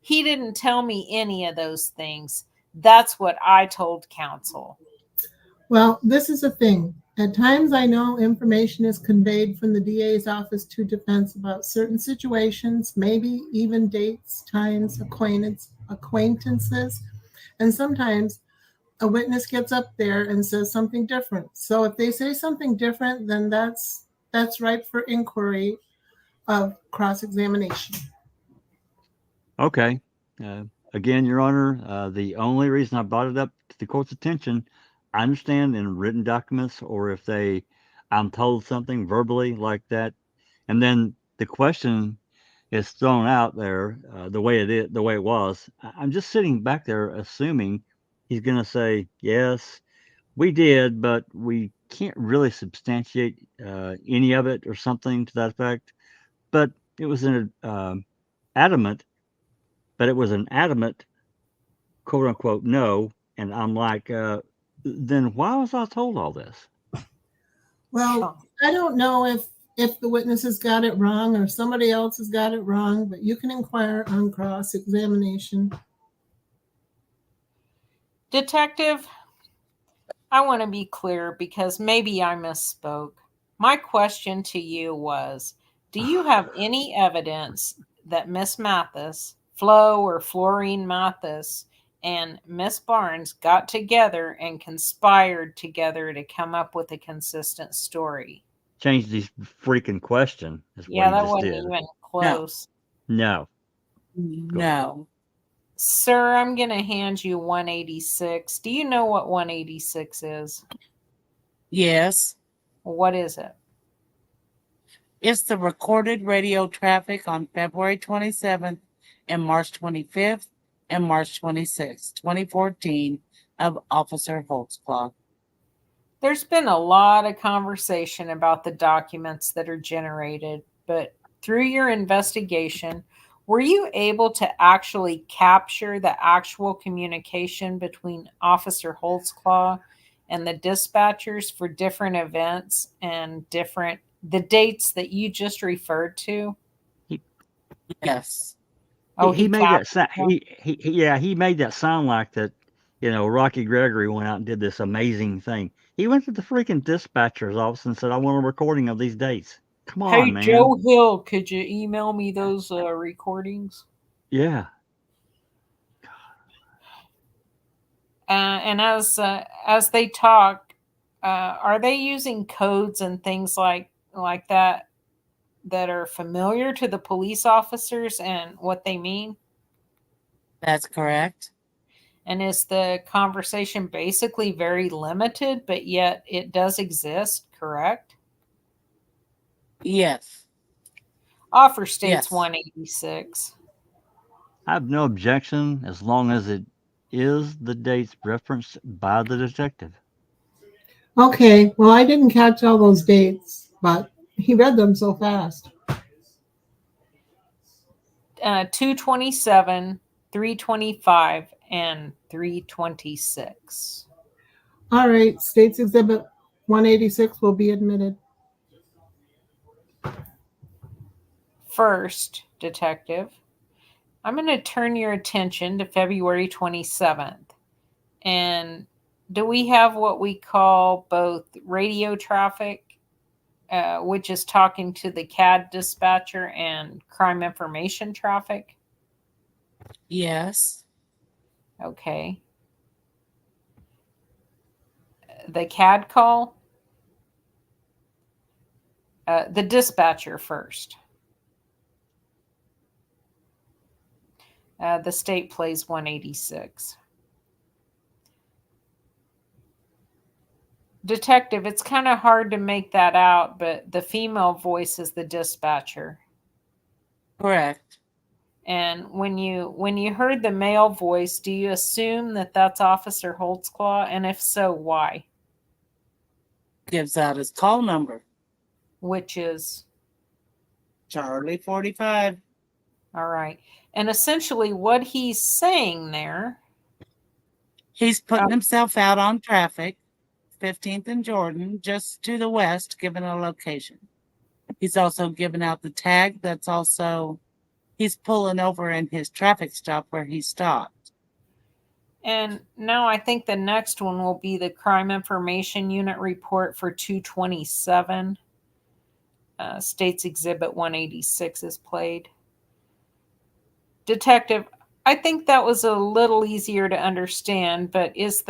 He didn't tell me any of those things. That's what I told counsel. Well, this is a thing. At times, I know information is conveyed from the DA's office to defense about certain situations, maybe even dates, times, acquaintances, and sometimes a witness gets up there and says something different. So if they say something different, then that's ripe for inquiry of cross-examination. Okay. Again, Your Honor, the only reason I brought it up to the court's attention, I understand in written documents or if I'm told something verbally like that, and then the question is thrown out there the way it was. I'm just sitting back there assuming he's going to say, yes, we did, but we can't really substantiate any of it or something to that effect. But it was an adamant quote unquote no. And I'm like, then why was I told all this? Well, I don't know if if the witness has got it wrong or somebody else has got it wrong, but you can inquire on cross-examination. Detective, I want to be clear because maybe I misspoke. My question to you was, do you have any evidence that Miss Mathis, Flo or Florine Mathis, and Miss Barnes got together and conspired together to come up with a consistent story? Change the freaking question is what Yeah, he that just wasn't did. even close. No. No. Sir, I'm going to hand you 186. Do you know what 186 is? Yes. What is it? It's the recorded radio traffic on February 27th and March 25th and March 26th, 2014 of Officer Holtzclaw. There's been a lot of conversation about the documents that are generated, but through your investigation, were you able to actually capture the actual communication between Officer Holtzclaw and the dispatchers for different events and the dates that you just referred to? Yes. Oh, he made that sound. captured them? He made that sound like that. Rocky Gregory went out and did this amazing thing. He went to the freaking dispatcher's office and said, "I want a recording of these dates." Come on, Hey, man. Joe Hill, could you email me those recordings? Yeah. And as they talk, are they using codes and things like that are familiar to the police officers and what they mean? That's correct. And is the conversation basically very limited, but yet it does exist, correct? Yes. Offer states Yes. 186. I have no objection as long as it is the dates referenced by the detective. Okay, well, I didn't catch all those dates, but he read them so fast. 227, 325, and 326. All right, State's Exhibit 186 will be admitted. First, Detective, I'm going to turn your attention to February 27th. And do we have what we call both radio traffic, which is talking to the CAD dispatcher, and crime information traffic? Yes. Okay. The CAD call? The dispatcher first. The state plays 186. Detective, it's kind of hard to make that out, but the female voice is the dispatcher. Correct. And when you heard the male voice, do you assume that that's Officer Holtzclaw? And if so, why? Gives out his call number. Which is? Charlie 45. All right. And essentially what he's saying there. He's putting himself out on traffic, 15th and Jordan, just to the west, given a location. He's also given out the tag that's also, he's pulling over in his traffic stop where he stopped. And now I think the next one will be the Crime Information Unit report for 227. State's Exhibit 186 is played. Detective, I think that was a little easier to understand, but was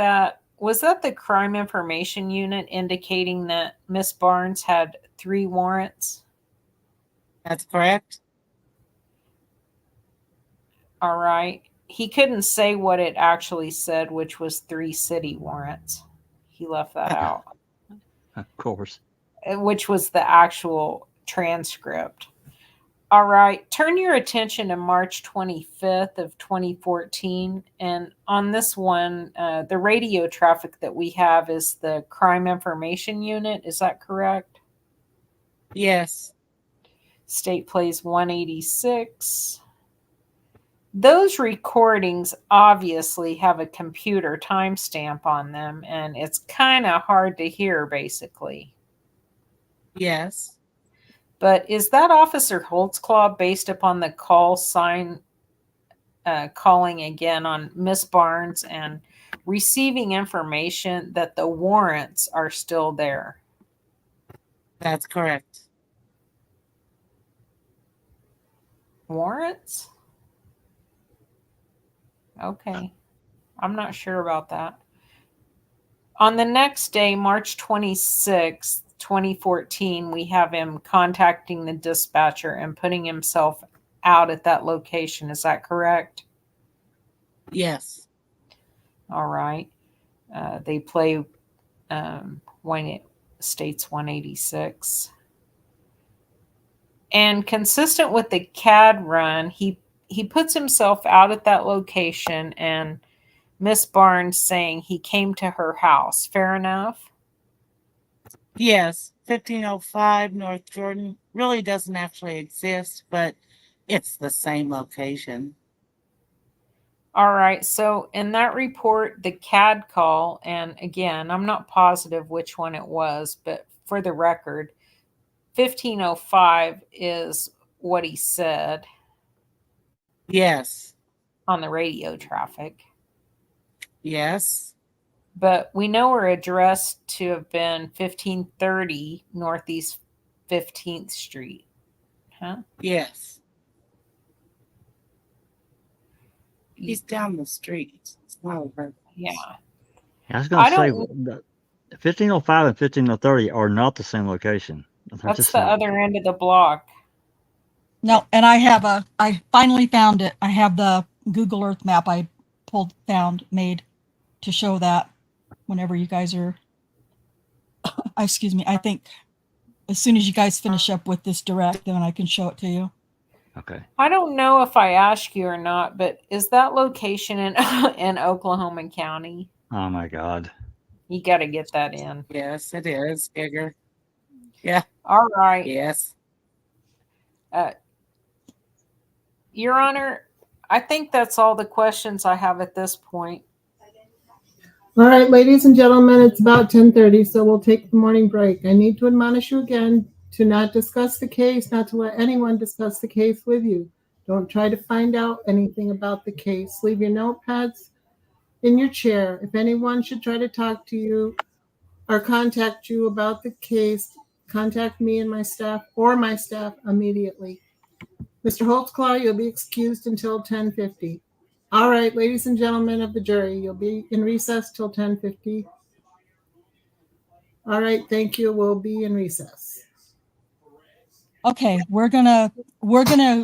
that the Crime Information Unit indicating that Miss Barnes had 3 warrants? That's correct. All right. He couldn't say what it actually said, which was 3 city warrants. He left that out. Of course. Which was the actual transcript. All right, turn your attention to March 25th of 2014. And on this one, the radio traffic that we have is the Crime Information Unit. Is that correct? Yes. State plays 186. Those recordings obviously have a computer timestamp on them, and it's kind of hard to hear, basically. Yes. But is that Officer Holtzclaw based upon the call sign calling again on Miss Barnes and receiving information that the warrants are still there? That's correct. Warrants? Okay. I'm not sure about that. On the next day, March 26th, 2014, we have him contacting the dispatcher and putting himself out at that location. Is that correct? Yes. All right. They play when it states 186. And consistent with the CAD run, he puts himself out at that location and Miss Barnes saying he came to her house. Fair enough? Yes. 1505 North Jordan really doesn't actually exist, but it's the same location. All right. So in that report, the CAD call, and again, I'm not positive which one it was, but for the record, 1505 is what he said Yes. on the radio traffic. Yes. But we know her address to have been 1530 Northeast 15th Street. Huh? Yes. He's down the street. It's not over. Yeah. I was going I to say don't- the 1505 and 1530 are not the same location. They're That's just the not. other end of the block. No, and I finally found it. I have the Google Earth map I made to show that whenever you guys are, excuse me, I think as soon as you guys finish up with this direct, then I can show it to you. Okay. I don't know if I asked you or not, but is that location in in Oklahoma County? Oh my God. You got to get that in. Yes, it is, Gieger. Yeah. All right. Yes. Your Honor, I think that's all the questions I have at this point. All right, ladies and gentlemen, it's about 10:30, so we'll take the morning break. I need to admonish you again to not discuss the case, not to let anyone discuss the case with you. Don't try to find out anything about the case. Leave your notepads in your chair. If anyone should try to talk to you or contact you about the case, contact me and my staff immediately. Mr. Holtzclaw, you'll be excused until 10:50. All right, ladies and gentlemen of the jury, you'll be in recess till 10:50. All right, thank you. We'll be in recess. Okay, we're gonna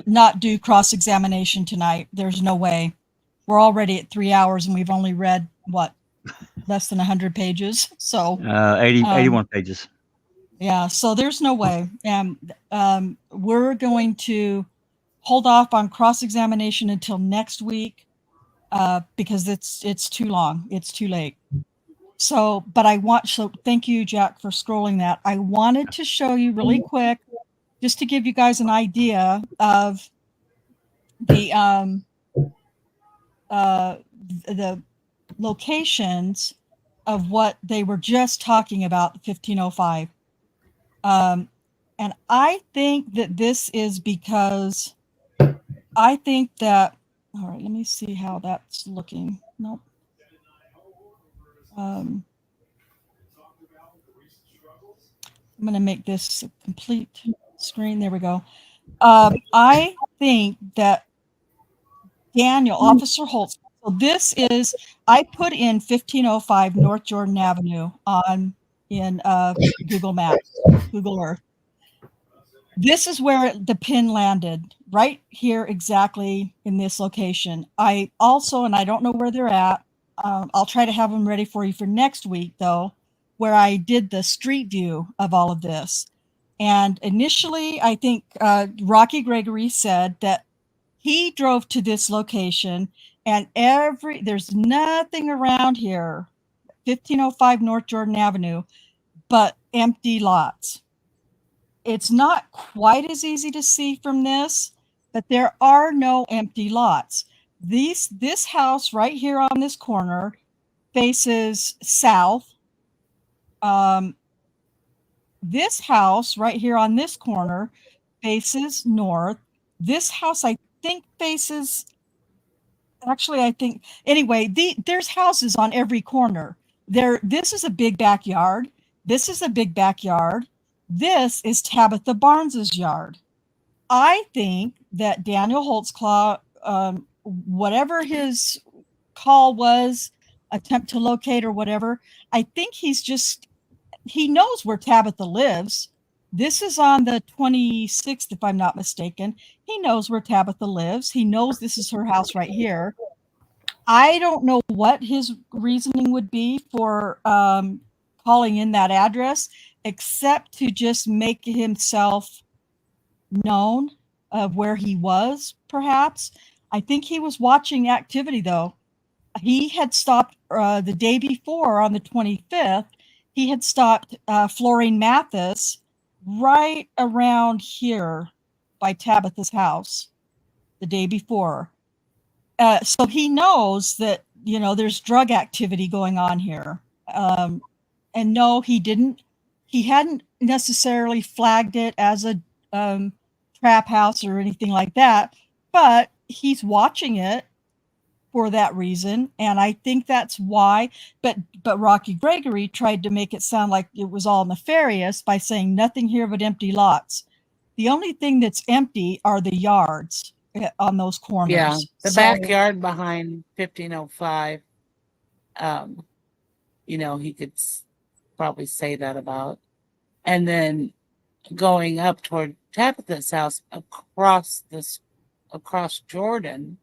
not do cross-examination tonight. There's no way. We're already at 3 hours and we've only read what, less than 100 pages. So 81 pages. yeah, so there's no way. We're going to hold off on cross-examination until next week because it's too long. It's too late. So, but thank you, Jack, for scrolling that. I wanted to show you really quick, just to give you guys an idea of the locations of what they were just talking about, 1505. And I think that this is because I think that, all right, let me see how that's looking. Nope. I'm going to make this a complete screen. There we go. I think that Officer Holtz, so this is, I put in 1505 North Jordan Avenue in Google Maps, Google Earth. This is where the pin landed, right here exactly in this location. I also, and I don't know where they're at, I'll try to have them ready for you for next week though, where I did the street view of all of this. And initially, I think Rocky Gregory said that he drove to this location and there's nothing around here, 1505 North Jordan Avenue, but empty lots. It's not quite as easy to see from this, but there are no empty lots. This house right here on this corner faces south. this house right here on this corner faces north. This house, I think, faces, actually, I think, anyway, there's houses on every corner. This is a big backyard. This is a big backyard. This is Tabitha Barnes's yard. I think that Daniel Holtzclaw, whatever his call was, attempt to locate or whatever, I think he knows where Tabitha lives. This is on the 26th, if I'm not mistaken. He knows where Tabitha lives. He knows this is her house right here. I don't know what his reasoning would be for calling in that address, except to just make himself known of where he was, perhaps. I think he was watching activity, though. He had stopped the day before on the 25th. He had stopped Florine Mathis right around here by Tabitha's house the day before. So he knows that, there's drug activity going on here. And no, he hadn't necessarily flagged it as a trap house or anything like that, but he's watching it for that reason, and I think that's why. But Rocky Gregory tried to make it sound like it was all nefarious by saying nothing here but empty lots. The only thing that's empty are the yards on those corners. Yeah, the backyard behind 1505. He could probably say that about. And then going up toward Tabitha's house across Jordan.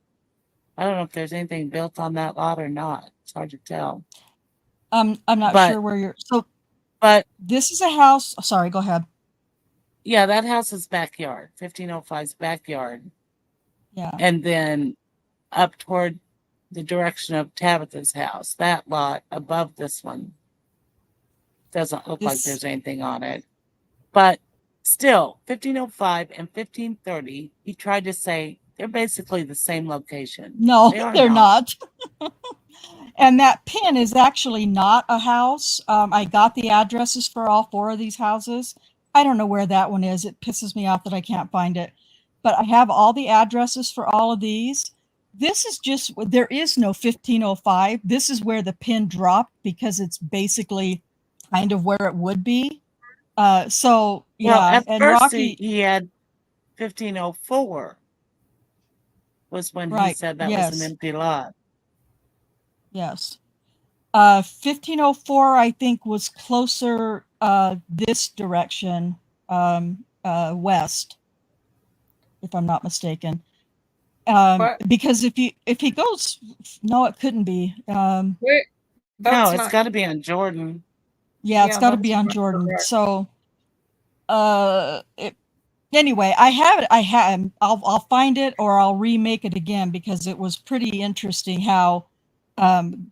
I don't know if there's anything built on that lot or not. It's hard to tell. I'm not sure where you're. But this is a house. Sorry, go ahead. Yeah, that house's backyard, 1505's backyard. Yeah. And then up toward the direction of Tabitha's house, that lot above this one doesn't look like there's anything on it. But still, 1505 and 1530, he tried to say they're basically the same location. No, they're not. And that pin is actually not a house. I got the addresses for all four of these houses. I don't know where that one is. It pisses me off that I can't find it. But I have all the addresses for all of these. This is just, there is no 1505. This is where the pin dropped because it's basically kind of where it would be. So, yeah. Well, at and first Rocky, he had 1504 was when he said that was an empty lot. Yes. 1504, I think, was closer this direction, west, if I'm not mistaken. Because if he goes, no, it couldn't be. No, it's got to be on Jordan. Yeah, it's got to be on Jordan. Correct. So, anyway, I have it. I'll find it or I'll remake it again because it was pretty interesting how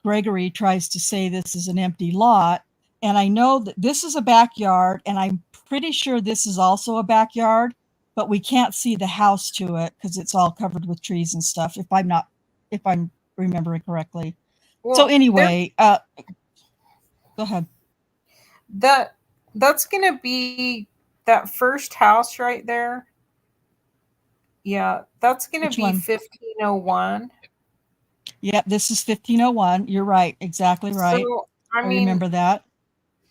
Gregory tries to say this is an empty lot. And I know that this is a backyard, and I'm pretty sure this is also a backyard, but we can't see the house to it because it's all covered with trees and stuff, if I'm remembering correctly. Well, so anyway, go ahead. That's going to be that first house right there. Yeah, that's going to be 1501. Yep, this is 1501. You're right. Exactly right. So, I mean, remember that.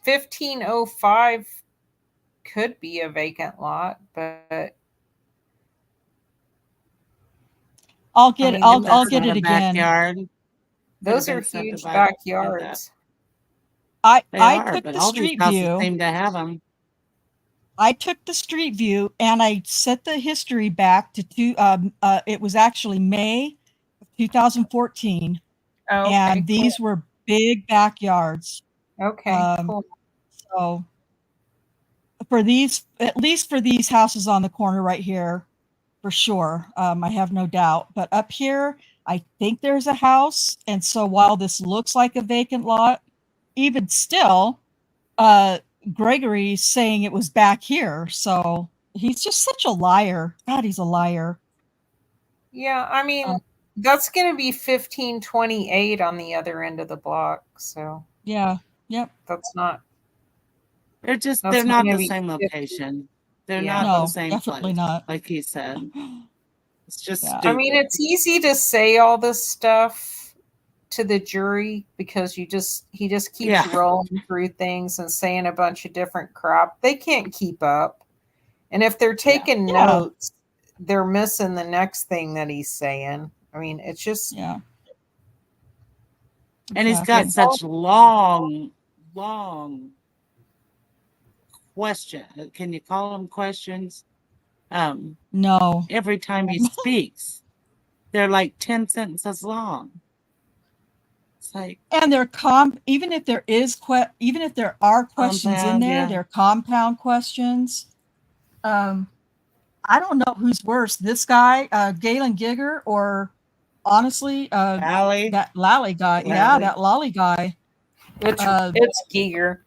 1505 could be a vacant lot, but I'll get it again. Backyard. Those are huge backyards. I took the street view. Seem to have them. I took the street view and I set the history back to it was actually May of 2014. Oh, okay, and these were big backyards. Okay, cool. So for these, at least for these houses on the corner right here, for sure, I have no doubt. But up here, I think there's a house. And so while this looks like a vacant lot, even still, Gregory's saying it was back here. So he's just such a liar. God, he's a liar. Yeah, I mean, that's going to be 1528 on the other end of the block. So yeah, yep. That's not. That's they're not gonna the be same 50. location. They're Yeah. not the No, same definitely place, not. like he said. It's just Yeah. I mean, stupid. it's easy to say all this stuff to the jury because he just keeps Yeah. rolling through things and saying a bunch of different crap. They can't keep up. And if they're taking Yeah. notes, they're missing the next thing that he's saying. I mean, it's just Yeah. And he's Exactly. got such long question. Can you call them questions? No. Every time he speaks, they're like 10 sentences long. It's like, And they're even if there are questions in Compound, there, yeah. they're compound questions. I don't know who's worse, this guy, Gayland Gieger, or honestly, Allie. that Lally guy. Yeah, Lally. that Lolly guy. it's Gieger.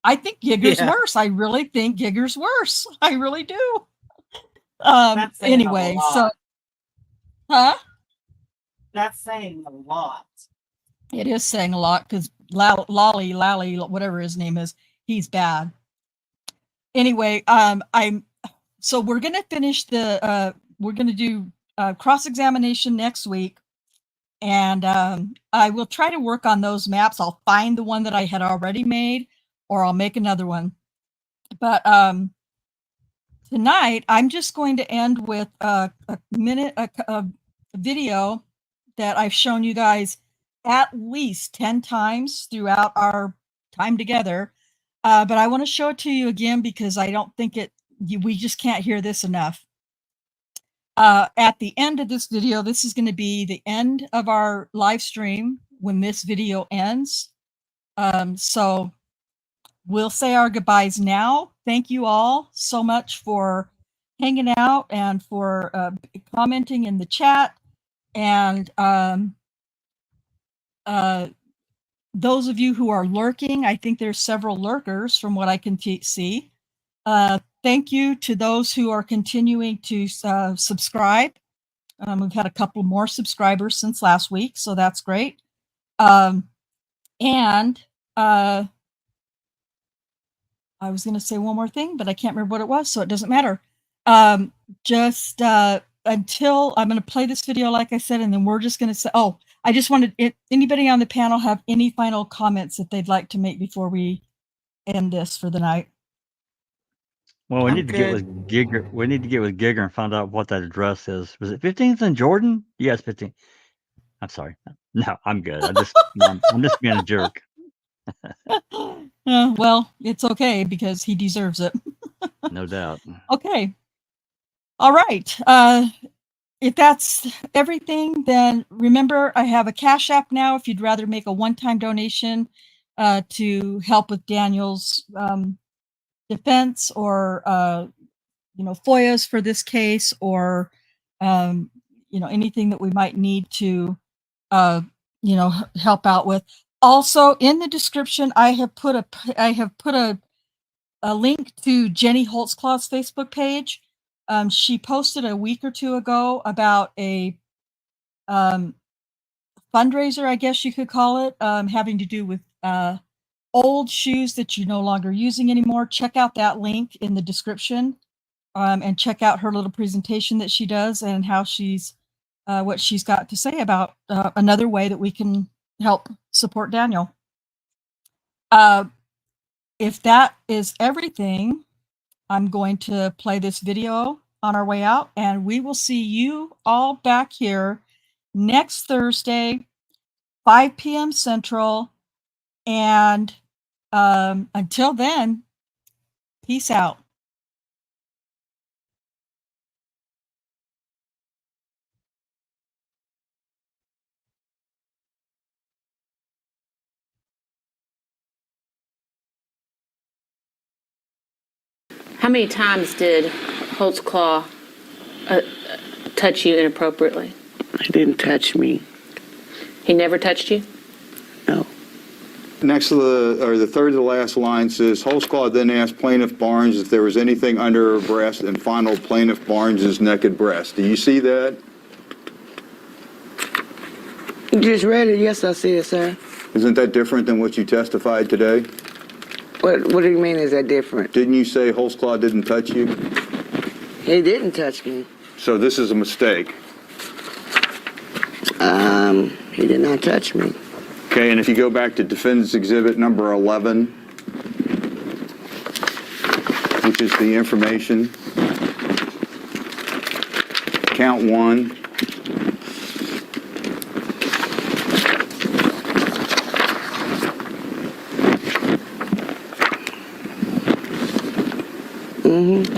I think Giger's Yeah. worse. I really think Giger's worse. I really do. That's saying a Anyway, lot. so, huh? That's saying a lot. It is saying a lot because Lally, whatever his name is, he's bad. Anyway, so we're gonna finish we're gonna do cross-examination next week, and I will try to work on those maps. I'll find the one that I had already made, or I'll make another one. But tonight I'm just going to end with a video that I've shown you guys at least 10 times throughout our time together. But I want to show it to you again because I don't think we just can't hear this enough. At the end of this video, this is going to be the end of our live stream when this video ends. So we'll say our goodbyes now. Thank you all so much for hanging out and for commenting in the chat. And those of you who are lurking, I think there's several lurkers from what I can see. Thank you to those who are continuing to subscribe. We've had a couple more subscribers since last week, so that's great. And I was going to say one more thing, but I can't remember what it was, so it doesn't matter. Just until I'm going to play this video, like I said, and then we're just going to say, oh, I just wanted anybody on the panel have any final comments that they'd like to make before we end this for the night? Well, we I'm need to get with Gieger. We need to get with Gieger and find out what that address is. Was it 15th and Jordan? Yes, 15. I'm sorry. No, I'm good. I'm just being a jerk. Well, it's okay because he deserves it. No doubt. Okay. All right. If that's everything, then remember I have a Cash App now if you'd rather make a one-time donation to help with Daniel's defense or FOIAs for this case, or anything that we might need to help out with. Also, in the description, I have put a link to Jenny Holtzclaw's Facebook page. She posted a week or two ago about a fundraiser, I guess you could call it, having to do with old shoes that you're no longer using anymore. Check out that link in the description, and check out her little presentation that she does and how what she's got to say about another way that we can help support Daniel. If that is everything, I'm going to play this video on our way out, and we will see you all back here next Thursday, 5 p.m. Central. And until then, peace out. How many times did Holtzclaw touch you inappropriately? He didn't touch me. He never touched you? No. Next to the third to the last line says, Holtzclaw then asked Plaintiff Barnes if there was anything under her breast, and final Plaintiff Barnes' naked breast. Do you see that? You just read it. Yes, I see it, sir. Isn't that different than what you testified today? What do you mean, is that different? Didn't you say Holtzclaw didn't touch you? He didn't touch me. So this is a mistake. He did not touch me. Okay, and if you go back to Defendant's Exhibit number 11, which is the information, count 1.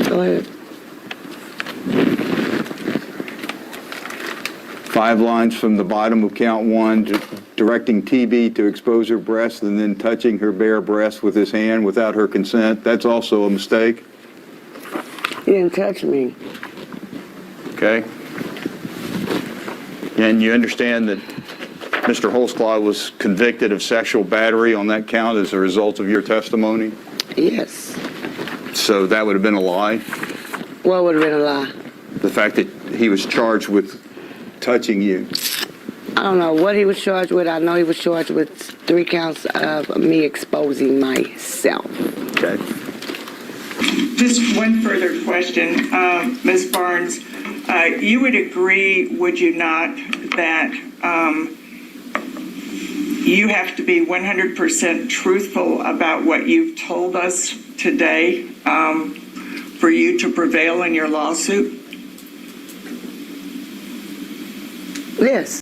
Go ahead. 5 lines from the bottom of count 1, directing TB to expose her breast and then touching her bare breast with his hand without her consent. That's also a mistake. He didn't touch me. Okay? And you understand that Mr. Holtzclaw was convicted of sexual battery on that count as a result of your testimony? Yes. So that would have been a lie? What would have been a lie? The fact that he was charged with touching you? I don't know what he was charged with. I know he was charged with 3 counts of me exposing myself. Okay. Just one further question, Ms. Barnes. You would agree, would you not, that you have to be 100% truthful about what you've told us today for you to prevail in your lawsuit? Yes.